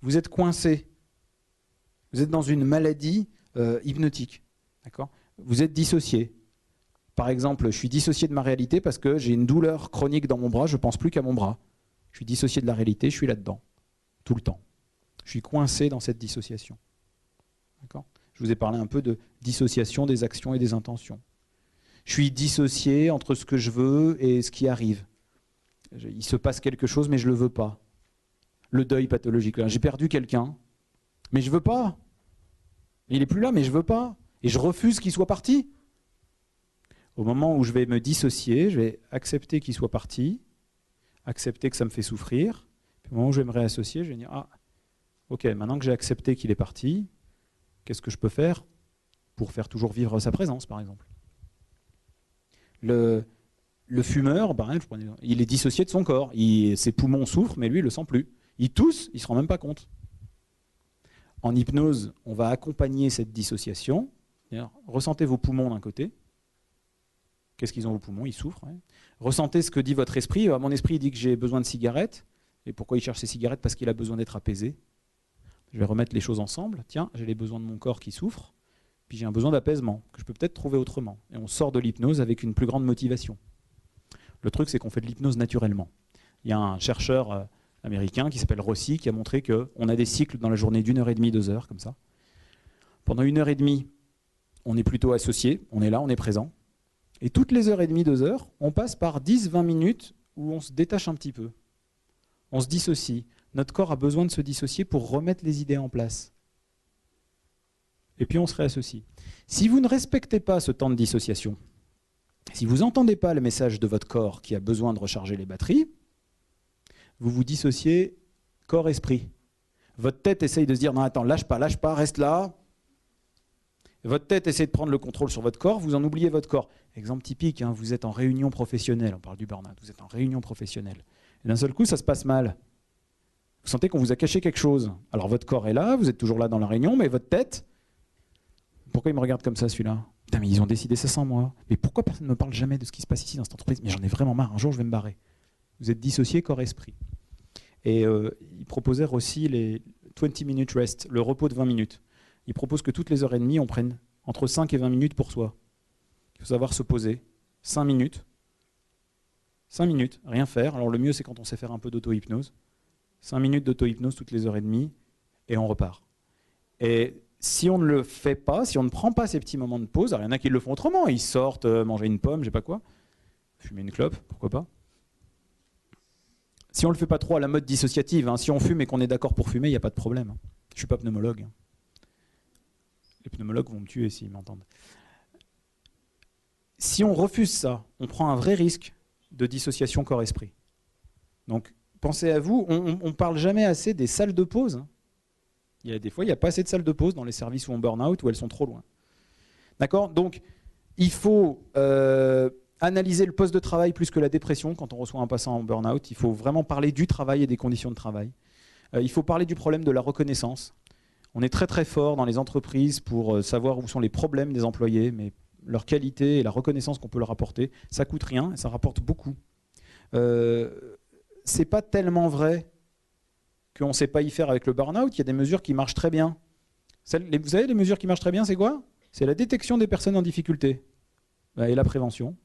Vous êtes coincé, vous êtes dans une maladie hypnotique, d'accord ? Vous êtes dissocié. Par exemple, je suis dissocié de ma réalité parce que j'ai une douleur chronique dans mon bras, je ne pense plus qu'à mon bras. Je suis dissocié de la réalité, je suis là-dedans. tout le temps. Je suis coincé dans cette dissociation. D'accord ? Je vous ai parlé un peu de dissociation des actions et des intentions. Je suis dissocié entre ce que je veux et ce qui arrive. Il se passe quelque chose, mais je ne le veux pas. Le deuil pathologique. J'ai perdu quelqu'un, mais je ne veux pas. Il n'est plus là, mais je ne veux pas. Et je refuse qu'il soit parti. Au moment où je vais me dissocier, je vais accepter qu'il soit parti, accepter que ça me fait souffrir. Puis au moment où je vais me réassocier, je vais dire, ah, ok, maintenant que j'ai accepté qu'il est parti, qu'est-ce que je peux faire pour faire toujours vivre sa présence, par exemple ? Le fumeur, par exemple, il est dissocié de son corps. Ses poumons souffrent, mais lui, il ne le sent plus. Il tousse, il ne se rend même pas compte. En hypnose, on va accompagner cette dissociation. Ressentez vos poumons d'un côté. Qu'est-ce qu'ils ont vos poumons ? Ils souffrent. Ouais. Ressentez ce que dit votre esprit. Mon esprit dit que j'ai besoin de cigarettes. Et pourquoi il cherche ses cigarettes ? Parce qu'il a besoin d'être apaisé. Je vais remettre les choses ensemble. Tiens, j'ai les besoins de mon corps qui souffrent. Puis j'ai un besoin d'apaisement que je peux peut-être trouver autrement. Et on sort de l'hypnose avec une plus grande motivation. Le truc, c'est qu'on fait de l'hypnose naturellement. Il y a un chercheur américain qui s'appelle Rossi qui a montré qu'on a des cycles dans la journée d'1h30, 2 heures, comme ça. Pendant 1h30, on est plutôt associé, on est là, on est présent. Et toutes les 1h30, 2 heures, on passe par 10-20 minutes où on se détache un petit peu. On se dissocie. Notre corps a besoin de se dissocier pour remettre les idées en place. Et puis on se réassocie. Si vous ne respectez pas ce temps de dissociation, si vous n'entendez pas le message de votre corps qui a besoin de recharger les batteries, vous vous dissociez corps-esprit. Votre tête essaye de se dire « Non, attends, lâche pas, reste là ». Votre tête essaie de prendre le contrôle sur votre corps, vous en oubliez votre corps. Exemple typique, hein, vous êtes en réunion professionnelle, on parle du burn-out, vous êtes en réunion professionnelle. Et d'un seul coup, ça se passe mal. Vous sentez qu'on vous a caché quelque chose. Alors votre corps est là, vous êtes toujours là dans la réunion, mais votre tête, pourquoi il me regarde comme ça celui-là ? Putain, mais ils ont décidé ça sans moi. Mais pourquoi personne ne me parle jamais de ce qui se passe ici dans cette entreprise ? Mais j'en ai vraiment marre, un jour je vais me barrer. Vous êtes dissocié corps-esprit. Et il proposait aussi les 20-minute rest, le repos de 20 minutes. Il propose que toutes les heures et demie, on prenne entre 5 et 20 minutes pour soi. Il faut savoir se poser. 5 minutes. 5 minutes, rien faire. Alors le mieux, c'est quand on sait faire un peu d'auto-hypnose. 5 minutes d'auto-hypnose toutes les heures et demie, et on repart. Et si on ne le fait pas, si on ne prend pas ces petits moments de pause, alors il y en a qui le font autrement. Ils sortent, manger une pomme, je sais pas quoi, fumer une clope, pourquoi pas. Si on ne le fait pas trop à la mode dissociative, hein, si on fume et qu'on est d'accord pour fumer, il n'y a pas de problème. Hein. Je ne suis pas pneumologue. Les pneumologues vont me tuer s'ils m'entendent. Si on refuse ça, on prend un vrai risque de dissociation corps-esprit. Donc, pensez à vous, on ne parle jamais assez des salles de pause. Hein. Il y a des fois, il n'y a pas assez de salles de pause dans les services où on burn-out, où elles sont trop loin. D'accord ? Donc, il faut analyser le poste de travail plus que la dépression quand on reçoit un patient en burn-out. Il faut vraiment parler du travail et des conditions de travail. Il faut parler du problème de la reconnaissance. On est très très fort dans les entreprises pour savoir où sont les problèmes des employés, mais leur qualité et la reconnaissance qu'on peut leur apporter, ça coûte rien et ça rapporte beaucoup. C'est pas tellement vrai qu'on ne sait pas y faire avec le burn-out. Il y a des mesures qui marchent très bien. Vous savez, les mesures qui marchent très bien, c'est quoi ? C'est la détection des personnes en difficulté et la prévention.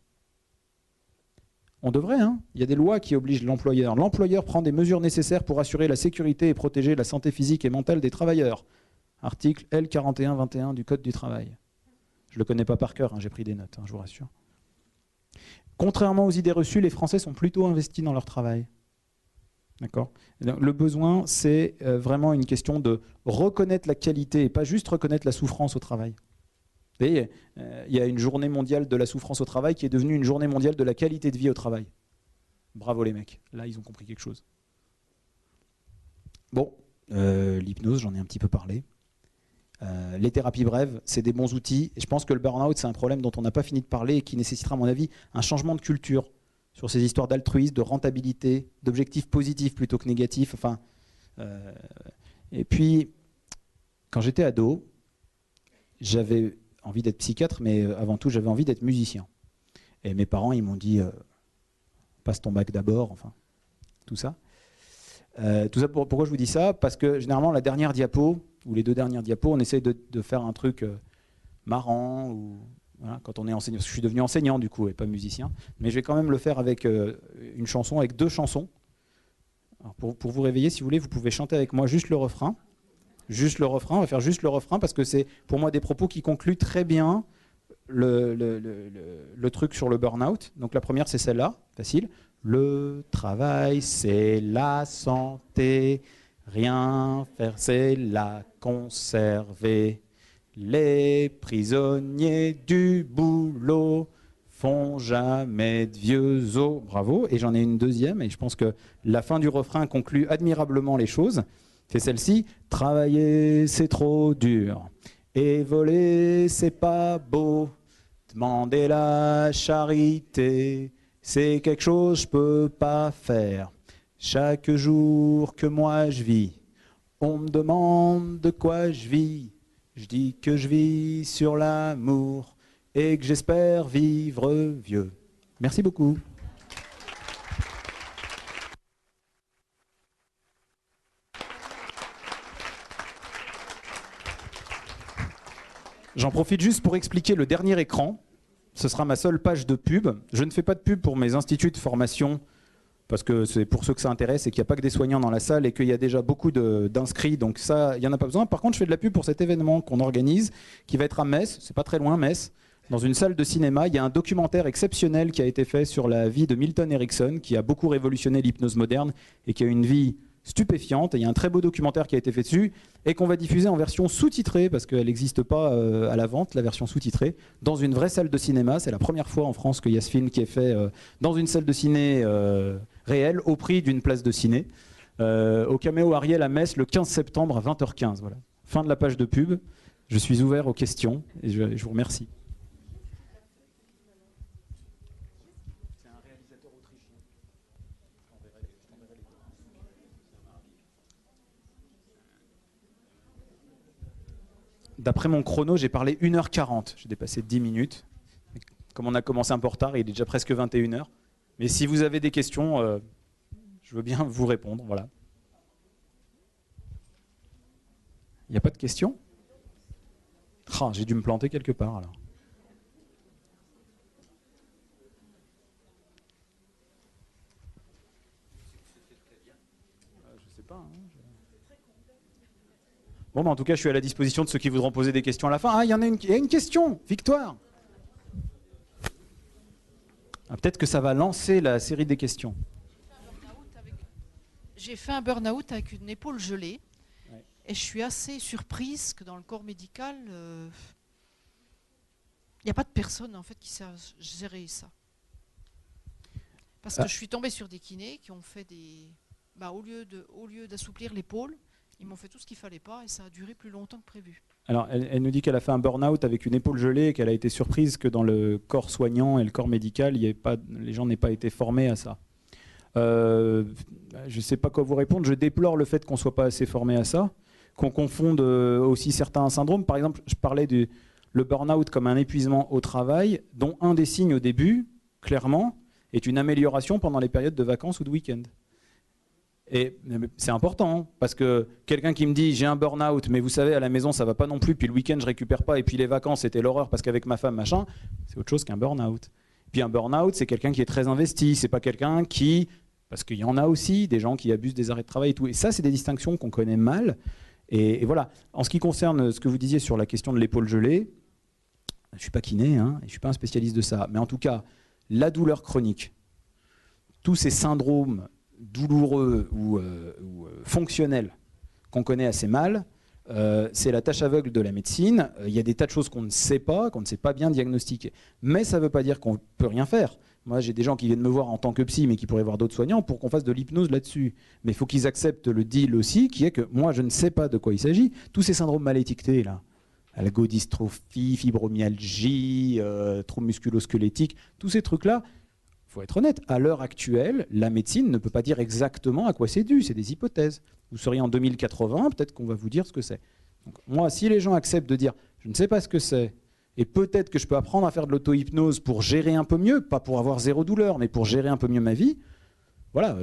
On devrait, hein. Il y a des lois qui obligent l'employeur. L'employeur prend des mesures nécessaires pour assurer la sécurité et protéger la santé physique et mentale des travailleurs. Article L4121 du Code du travail. Je ne le connais pas par cœur, hein, j'ai pris des notes, hein, je vous rassure. Contrairement aux idées reçues, les Français sont plutôt investis dans leur travail. D'accord ? Le besoin, c'est vraiment une question de reconnaître la qualité et pas juste reconnaître la souffrance au travail. Vous voyez, il y a une journée mondiale de la souffrance au travail qui est devenue une journée mondiale de la qualité de vie au travail. Bravo les mecs, là ils ont compris quelque chose. Bon, l'hypnose, j'en ai un petit peu parlé. Les thérapies brèves, c'est des bons outils. Et je pense que le burn-out, c'est un problème dont on n'a pas fini de parler et qui nécessitera, à mon avis, un changement de culture sur ces histoires d'altruisme, de rentabilité, d'objectifs positifs plutôt que négatifs. Enfin, et puis, quand j'étais ado, j'avais envie d'être psychiatre, mais avant tout, j'avais envie d'être musicien. Et mes parents, ils m'ont dit passe ton bac d'abord, enfin, tout ça. Pourquoi je vous dis ça ? Parce que généralement, la dernière diapo, ou les 2 dernières diapos, on essaye de faire un truc marrant, ou, voilà, quand on est enseignant. Parce que je suis devenu enseignant, du coup, et pas musicien. Mais je vais quand même le faire avec une chanson, avec 2 chansons. Alors pour vous réveiller, si vous voulez, vous pouvez chanter avec moi juste le refrain. Juste le refrain, on va faire juste le refrain parce que c'est pour moi des propos qui concluent très bien le truc sur le burn-out. Donc la première, c'est celle-là, facile. Le travail, c'est la santé. Rien faire, c'est la conserver. Les prisonniers du boulot font jamais de vieux os. Bravo. Et j'en ai une deuxième, et je pense que la fin du refrain conclut admirablement les choses. C'est celle-ci. Travailler, c'est trop dur. Et voler, c'est pas beau. Demander la charité, c'est quelque chose que je peux pas faire. Chaque jour que moi je vis, on me demande de quoi je vis. Je dis que je vis sur l'amour et que j'espère vivre vieux. Merci beaucoup. J'en profite juste pour expliquer le dernier écran. Ce sera ma seule page de pub. Je ne fais pas de pub pour mes instituts de formation parce que c'est pour ceux que ça intéresse et qu'il n'y a pas que des soignants dans la salle et qu'il y a déjà beaucoup d'inscrits. Donc ça, il n'y en a pas besoin. Par contre, je fais de la pub pour cet événement qu'on organise qui va être à Metz. C'est pas très loin, Metz. Dans une salle de cinéma, il y a un documentaire exceptionnel qui a été fait sur la vie de Milton Erickson, qui a beaucoup révolutionné l'hypnose moderne et qui a une vie stupéfiante. Et il y a un très beau documentaire qui a été fait dessus et qu'on va diffuser en version sous-titrée parce qu'elle n'existe pas à la vente, la version sous-titrée, dans une vraie salle de cinéma. C'est la première fois en France qu'il y a ce film qui est fait dans une salle de ciné réelle au prix d'une place de ciné. Au Caméo Ariel à Metz le 15 septembre à 20h15. Voilà. Fin de la page de pub. Je suis ouvert aux questions et je vous remercie. D'après mon chrono, j'ai parlé 1h40. J'ai dépassé 10 minutes. Comme on a commencé un peu en retard, il est déjà presque 21h. Mais si vous avez des questions, je veux bien vous répondre. Voilà. Il n'y a pas de questions ? Ah, j'ai dû me planter quelque part alors. Je sais pas. Hein, Bon, bah en tout cas, je suis à la disposition de ceux qui voudront poser des questions à la fin. Ah, il y a une question, Victoire. Ah, peut-être que ça va lancer la série des questions. J'ai fait un burn-out avec une épaule gelée. Ouais. Et je suis assez surprise que dans le corps médical, il n'y a pas de personne en fait qui sait gérer ça. Parce que je suis tombée sur des kinés qui ont fait des... Bah, au lieu d'assouplir l'épaule, ils m'ont fait tout ce qu'il ne fallait pas et ça a duré plus longtemps que prévu. Alors, elle nous dit qu'elle a fait un burn-out avec une épaule gelée et qu'elle a été surprise que dans le corps soignant et le corps médical, les gens n'aient pas été formés à ça. Je ne sais pas quoi vous répondre. Je déplore le fait qu'on ne soit pas assez formé à ça, qu'on confonde aussi certains syndromes. Par exemple, je parlais le burn-out comme un épuisement au travail, dont un des signes au début, clairement, est une amélioration pendant les périodes de vacances ou de week-end. Et c'est important, parce que quelqu'un qui me dit j'ai un burn-out, mais vous savez, à la maison ça va pas non plus, puis le week-end je récupère pas, et puis les vacances c'était l'horreur parce qu'avec ma femme, machin, c'est autre chose qu'un burn-out. Puis un burn-out, c'est quelqu'un qui est très investi, c'est pas quelqu'un qui... Parce qu'il y en a aussi, des gens qui abusent des arrêts de travail et tout. Et ça, c'est des distinctions qu'on connaît mal. Et voilà. En ce qui concerne ce que vous disiez sur la question de l'épaule gelée, je ne suis pas kiné, hein, et je ne suis pas un spécialiste de ça. Mais en tout cas, la douleur chronique, tous ces syndromes douloureux ou fonctionnels qu'on connaît assez mal, c'est la tâche aveugle de la médecine. Il y a des tas de choses qu'on ne sait pas, qu'on ne sait pas bien diagnostiquer. Mais ça ne veut pas dire qu'on ne peut rien faire. Moi, j'ai des gens qui viennent me voir en tant que psy, mais qui pourraient voir d'autres soignants pour qu'on fasse de l'hypnose là-dessus. Mais il faut qu'ils acceptent le deal aussi, qui est que moi, je ne sais pas de quoi il s'agit. Tous ces syndromes mal étiquetés, là, algodystrophie, fibromyalgie, troubles musculo-squelettiques, tous ces trucs-là, il faut être honnête, à l'heure actuelle, la médecine ne peut pas dire exactement à quoi c'est dû, c'est des hypothèses. Vous seriez en 2080, peut-être qu'on va vous dire ce que c'est. Donc, moi, si les gens acceptent de dire « je ne sais pas ce que c'est », et peut-être que je peux apprendre à faire de l'auto-hypnose pour gérer un peu mieux, pas pour avoir zéro douleur, mais pour gérer un peu mieux ma vie, voilà,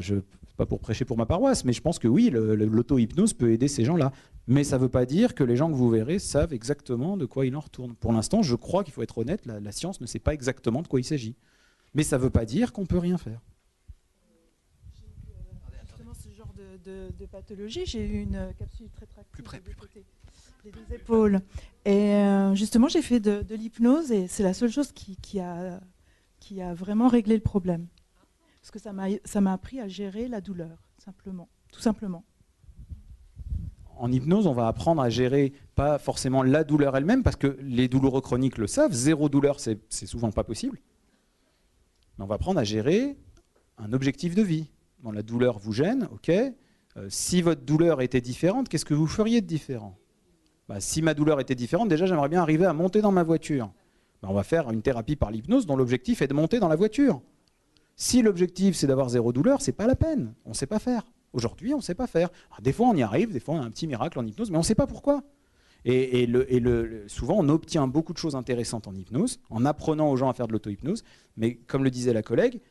pas pour prêcher pour ma paroisse, mais je pense que oui, l'auto-hypnose peut aider ces gens-là. Mais ça ne veut pas dire que les gens que vous verrez savent exactement de quoi il en retourne. Pour l'instant, je crois qu'il faut être honnête, la science ne sait pas exactement de quoi il s'agit. Mais ça ne veut pas dire qu'on ne peut rien faire. Justement, ce genre de pathologie. J'ai eu une capsule très tractile Plus près, des deux côtés, des deux épaules. Et justement, j'ai fait de l'hypnose et c'est la seule chose qui a vraiment réglé le problème. Parce que ça m'a appris à gérer la douleur, simplement, tout simplement. En hypnose, on va apprendre à gérer pas forcément la douleur elle-même, parce que les douloureux chroniques le savent, zéro douleur, c'est souvent pas possible. Mais on va apprendre à gérer un objectif de vie. Bon, la douleur vous gêne, ok. Si votre douleur était différente, qu'est-ce que vous feriez de différent? Si ma douleur était différente, déjà j'aimerais bien arriver à monter dans ma voiture. On va faire une thérapie par l'hypnose dont l'objectif est de monter dans la voiture. Si l'objectif c'est d'avoir zéro douleur, c'est pas la peine. On ne sait pas faire. Aujourd'hui, on ne sait pas faire. Alors, des fois on y arrive, des fois on a un petit miracle en hypnose, mais on ne sait pas pourquoi. Et souvent on obtient beaucoup de choses intéressantes en hypnose, en apprenant aux gens à faire de l'auto-hypnose, mais comme le disait la collègue,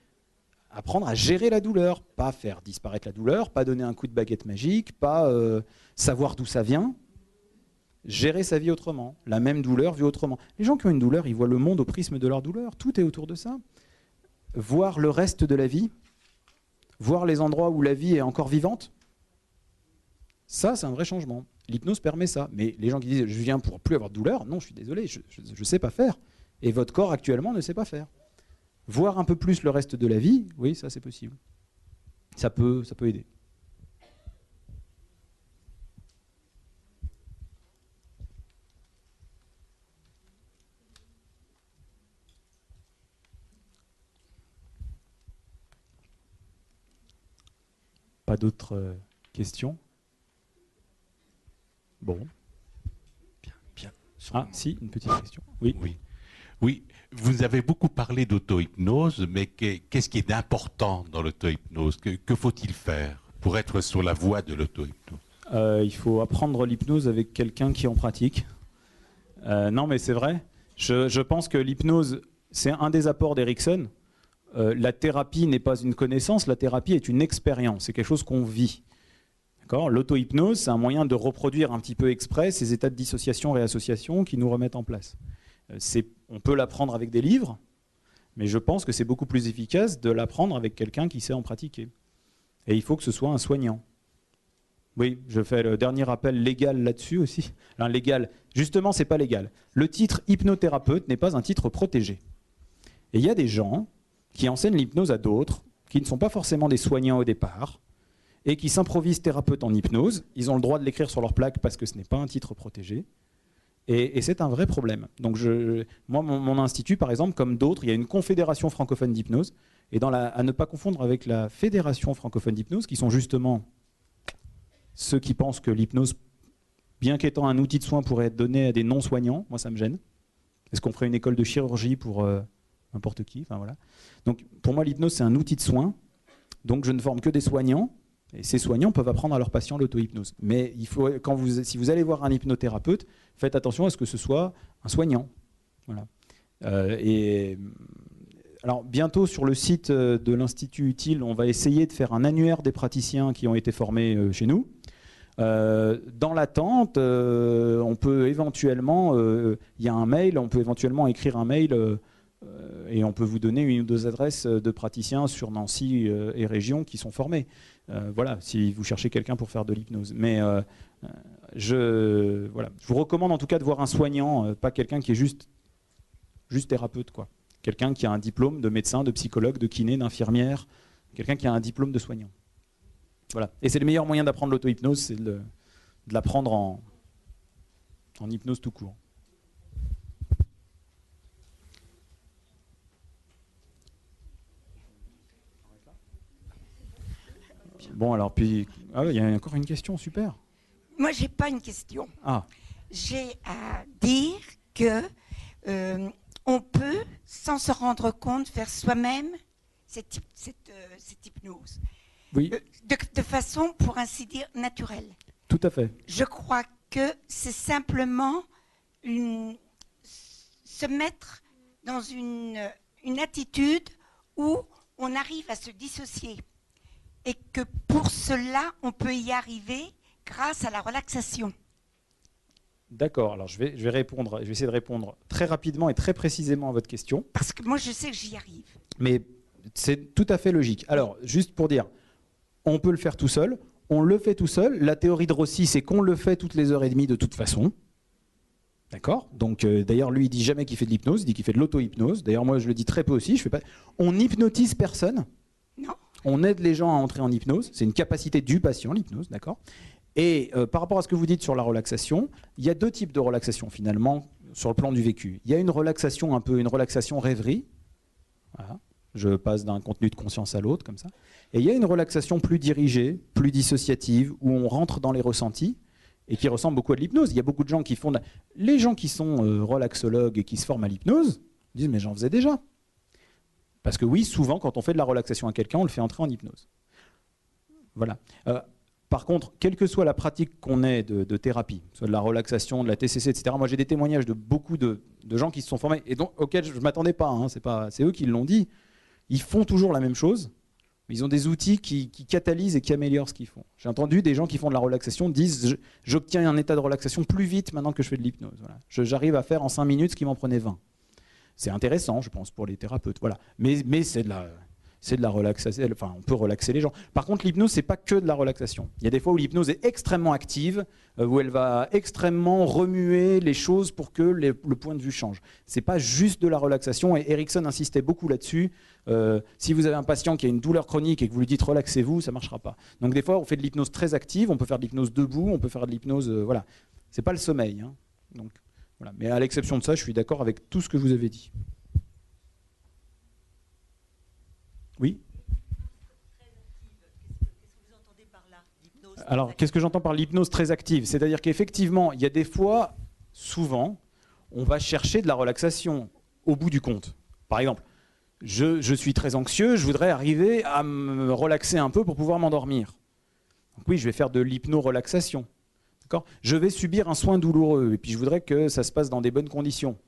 apprendre à gérer la douleur, pas faire disparaître la douleur, pas donner un coup de baguette magique, pas savoir d'où ça vient, gérer sa vie autrement, la même douleur vue autrement. Les gens qui ont une douleur, ils voient le monde au prisme de leur douleur, tout est autour de ça. Voir le reste de la vie, voir les endroits où la vie est encore vivante, ça c'est un vrai changement. L'hypnose permet ça. Mais les gens qui disent « je viens pour plus avoir de douleur », non, je suis désolé, je ne sais pas faire. Et votre corps actuellement ne sait pas faire. Voir un peu plus le reste de la vie, oui, ça c'est possible. Ça peut aider. Pas d'autres questions? Bon. Bien. Ah, si, une petite question. Oui. Oui, vous avez beaucoup parlé d'auto-hypnose, mais qu'est-ce qui est important dans l'auto-hypnose? Que faut-il faire pour être sur la voie de l'auto-hypnose? Il faut apprendre l'hypnose avec quelqu'un qui en pratique. Non, mais c'est vrai. Je pense que l'hypnose, c'est un des apports d'Erickson. La thérapie n'est pas une connaissance, la thérapie est une expérience, c'est quelque chose qu'on vit. L'auto-hypnose, c'est un moyen de reproduire un petit peu exprès ces états de dissociation, réassociation qui nous remettent en place. On peut l'apprendre avec des livres, mais je pense que c'est beaucoup plus efficace de l'apprendre avec quelqu'un qui sait en pratiquer. Et il faut que ce soit un soignant. Oui, je fais le dernier rappel légal là-dessus aussi. Alors, légal, justement, c'est pas légal. Le titre hypnothérapeute n'est pas un titre protégé. Et il y a des gens qui enseignent l'hypnose à d'autres, qui ne sont pas forcément des soignants au départ, et qui s'improvisent thérapeutes en hypnose. Ils ont le droit de l'écrire sur leur plaque parce que ce n'est pas un titre protégé. Et c'est un vrai problème. Donc moi, mon institut, par exemple, comme d'autres, il y a une confédération francophone d'hypnose, et à ne pas confondre avec la fédération francophone d'hypnose, qui sont justement ceux qui pensent que l'hypnose, bien qu'étant un outil de soin, pourrait être donné à des non-soignants. Moi, ça me gêne. Est-ce qu'on ferait une école de chirurgie pour n'importe qui? Enfin, voilà. Donc, pour moi, l'hypnose, c'est un outil de soin. Donc, je ne forme que des soignants. Et ces soignants peuvent apprendre à leurs patients l'auto-hypnose. Mais il faut, si vous allez voir un hypnothérapeute, faites attention à ce que ce soit un soignant. Voilà. Alors, bientôt, sur le site de l'Institut Utile, on va essayer de faire un annuaire des praticiens qui ont été formés chez nous. Dans l'attente, on peut éventuellement, il y a un mail, on peut éventuellement écrire un mail et on peut vous donner une ou deux adresses de praticiens sur Nancy et région qui sont formés. Voilà, si vous cherchez quelqu'un pour faire de l'hypnose. Mais je vous recommande en tout cas de voir un soignant, pas quelqu'un qui est juste thérapeute, quoi. Quelqu'un qui a un diplôme de médecin, de psychologue, de kiné, d'infirmière, quelqu'un qui a un diplôme de soignant. Voilà. Et c'est le meilleur moyen d'apprendre l'auto-hypnose, c'est de l'apprendre en hypnose tout court. Bon, alors, puis... Ah, il y a encore une question, super. Moi, j'ai pas une question. Ah. J'ai à dire que on peut, sans se rendre compte, faire soi-même cette hypnose. Oui. De façon, pour ainsi dire, naturelle. Tout à fait. Je crois que c'est simplement se mettre dans une attitude où on arrive à se dissocier. Et que pour cela, on peut y arriver grâce à la relaxation. D'accord, alors je vais essayer de répondre très rapidement et très précisément à votre question. Parce que moi, je sais que j'y arrive. Mais c'est tout à fait logique. Alors, juste pour dire, on peut le faire tout seul, on le fait tout seul. La théorie de Rossi, c'est qu'on le fait toutes les heures et demie de toute façon. D'accord? Donc, d'ailleurs, lui, il dit jamais qu'il fait de l'hypnose, il dit qu'il fait de l'auto-hypnose. D'ailleurs, moi, je le dis très peu aussi. Je fais pas... On n'hypnotise personne. Non. On aide les gens à entrer en hypnose. C'est une capacité du patient, l'hypnose, d'accord? Et par rapport à ce que vous dites sur la relaxation, il y a deux types de relaxation, finalement, sur le plan du vécu. Il y a une relaxation une relaxation rêverie. Voilà. Je passe d'un contenu de conscience à l'autre, comme ça. Et il y a une relaxation plus dirigée, plus dissociative, où on rentre dans les ressentis, et qui ressemble beaucoup à de l'hypnose. Il y a beaucoup de gens qui font... Les gens qui sont relaxologues et qui se forment à l'hypnose disent « mais j'en faisais déjà ». Parce que oui, souvent, quand on fait de la relaxation à quelqu'un, on le fait entrer en hypnose. Voilà. Par contre, quelle que soit la pratique qu'on ait de thérapie, soit de la relaxation, de la TCC, etc., moi j'ai des témoignages de beaucoup de gens qui se sont formés, et donc, auxquels je ne m'attendais pas, hein, c'est eux qui l'ont dit. Ils font toujours la même chose, mais ils ont des outils qui catalysent et qui améliorent ce qu'ils font. J'ai entendu des gens qui font de la relaxation disent « j'obtiens un état de relaxation plus vite maintenant que je fais de l'hypnose. Voilà. J'arrive à faire en 5 minutes ce qui m'en prenait 20 ». C'est intéressant, je pense, pour les thérapeutes. Voilà. Mais c'est de la relaxation. Enfin, on peut relaxer les gens. Par contre, l'hypnose, c'est pas que de la relaxation. Il y a des fois où l'hypnose est extrêmement active, où elle va extrêmement remuer les choses pour que le point de vue change. C'est pas juste de la relaxation. Et Erickson insistait beaucoup là-dessus. Si vous avez un patient qui a une douleur chronique et que vous lui dites relaxez-vous, ça marchera pas. Donc des fois, on fait de l'hypnose très active. On peut faire de l'hypnose debout. On peut faire de l'hypnose. Voilà. C'est pas le sommeil. Hein. Donc. Voilà. Mais à l'exception de ça, je suis d'accord avec tout ce que vous avez dit. Oui ? Alors, qu'est-ce que j'entends par l'hypnose très active? C'est-à-dire qu'effectivement, il y a des fois, souvent, on va chercher de la relaxation au bout du compte. Par exemple, je suis très anxieux, je voudrais arriver à me relaxer un peu pour pouvoir m'endormir. Donc oui, je vais faire de l'hypno-relaxation. Je vais subir un soin douloureux et puis je voudrais que ça se passe dans des bonnes conditions.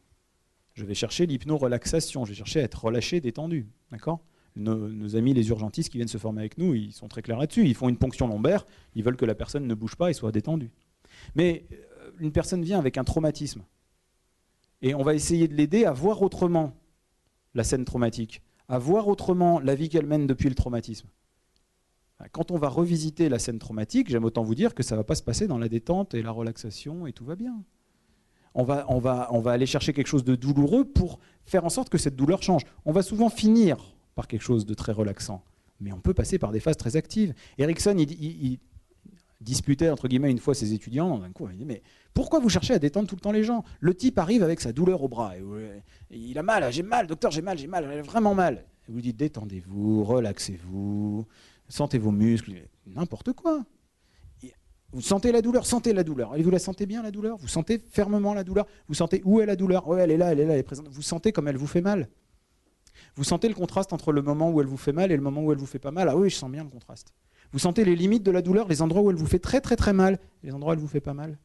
Je vais chercher l'hypno-relaxation, je vais chercher à être relâché, détendu. Nos amis les urgentistes qui viennent se former avec nous, ils sont très clairs là-dessus. Ils font une ponction lombaire, ils veulent que la personne ne bouge pas et soit détendue. Mais une personne vient avec un traumatisme et on va essayer de l'aider à voir autrement la scène traumatique, à voir autrement la vie qu'elle mène depuis le traumatisme. Quand on va revisiter la scène traumatique, j'aime autant vous dire que ça ne va pas se passer dans la détente et la relaxation et tout va bien. On va aller chercher quelque chose de douloureux pour faire en sorte que cette douleur change. On va souvent finir par quelque chose de très relaxant, mais on peut passer par des phases très actives. Erickson, il disputait entre guillemets une fois ses étudiants, d'un coup, il dit mais pourquoi vous cherchez à détendre tout le temps les gens? Le type arrive avec sa douleur au bras, et il a mal, j'ai mal, docteur, j'ai mal, j'ai vraiment mal. Et vous dites détendez-vous, relaxez-vous. Sentez vos muscles, n'importe quoi. Vous sentez la douleur, sentez la douleur. Et vous la sentez bien, la douleur? Vous sentez fermement la douleur? Vous sentez où est la douleur? Ouais, elle est là, elle est présente. Vous sentez comme elle vous fait mal? Vous sentez le contraste entre le moment où elle vous fait mal et le moment où elle vous fait pas mal? Ah oui, je sens bien le contraste. Vous sentez les limites de la douleur, les endroits où elle vous fait très très très mal, et les endroits où elle vous fait pas mal.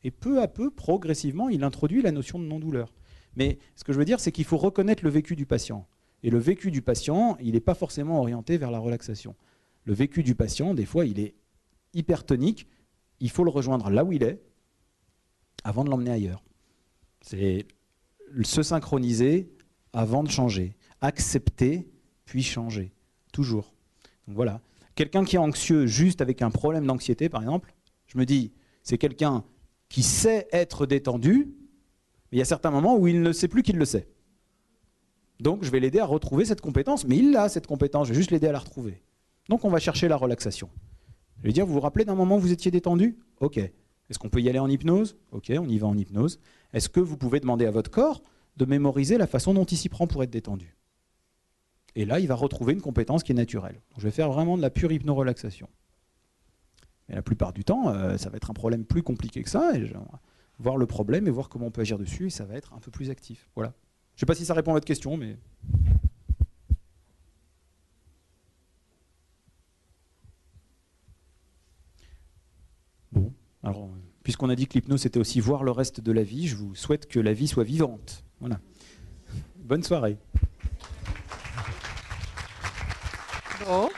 Et peu à peu, progressivement, il introduit la notion de non-douleur. Mais ce que je veux dire, c'est qu'il faut reconnaître le vécu du patient. Et le vécu du patient, il n'est pas forcément orienté vers la relaxation. Le vécu du patient, des fois, il est hypertonique. Il faut le rejoindre là où il est avant de l'emmener ailleurs. C'est se synchroniser avant de changer. Accepter, puis changer. Toujours. Donc voilà. Quelqu'un qui est anxieux juste avec un problème d'anxiété, par exemple, je me dis, c'est quelqu'un qui sait être détendu, mais il y a certains moments où il ne sait plus qu'il le sait. Donc je vais l'aider à retrouver cette compétence, mais il a cette compétence, je vais juste l'aider à la retrouver. Donc on va chercher la relaxation. Je vais dire, vous vous rappelez d'un moment où vous étiez détendu? Ok. Est-ce qu'on peut y aller en hypnose? Ok, on y va en hypnose. Est-ce que vous pouvez demander à votre corps de mémoriser la façon dont il s'y prend pour être détendu? Et là, il va retrouver une compétence qui est naturelle. Donc, je vais faire vraiment de la pure hypno-relaxation. Mais la plupart du temps, ça va être un problème plus compliqué que ça. Et je vais voir le problème et voir comment on peut agir dessus. Et ça va être un peu plus actif. Voilà. Je ne sais pas si ça répond à votre question, mais... Bon, alors, puisqu'on a dit que l'hypnose c'était aussi voir le reste de la vie, je vous souhaite que la vie soit vivante. Voilà. Bonne soirée. Bon.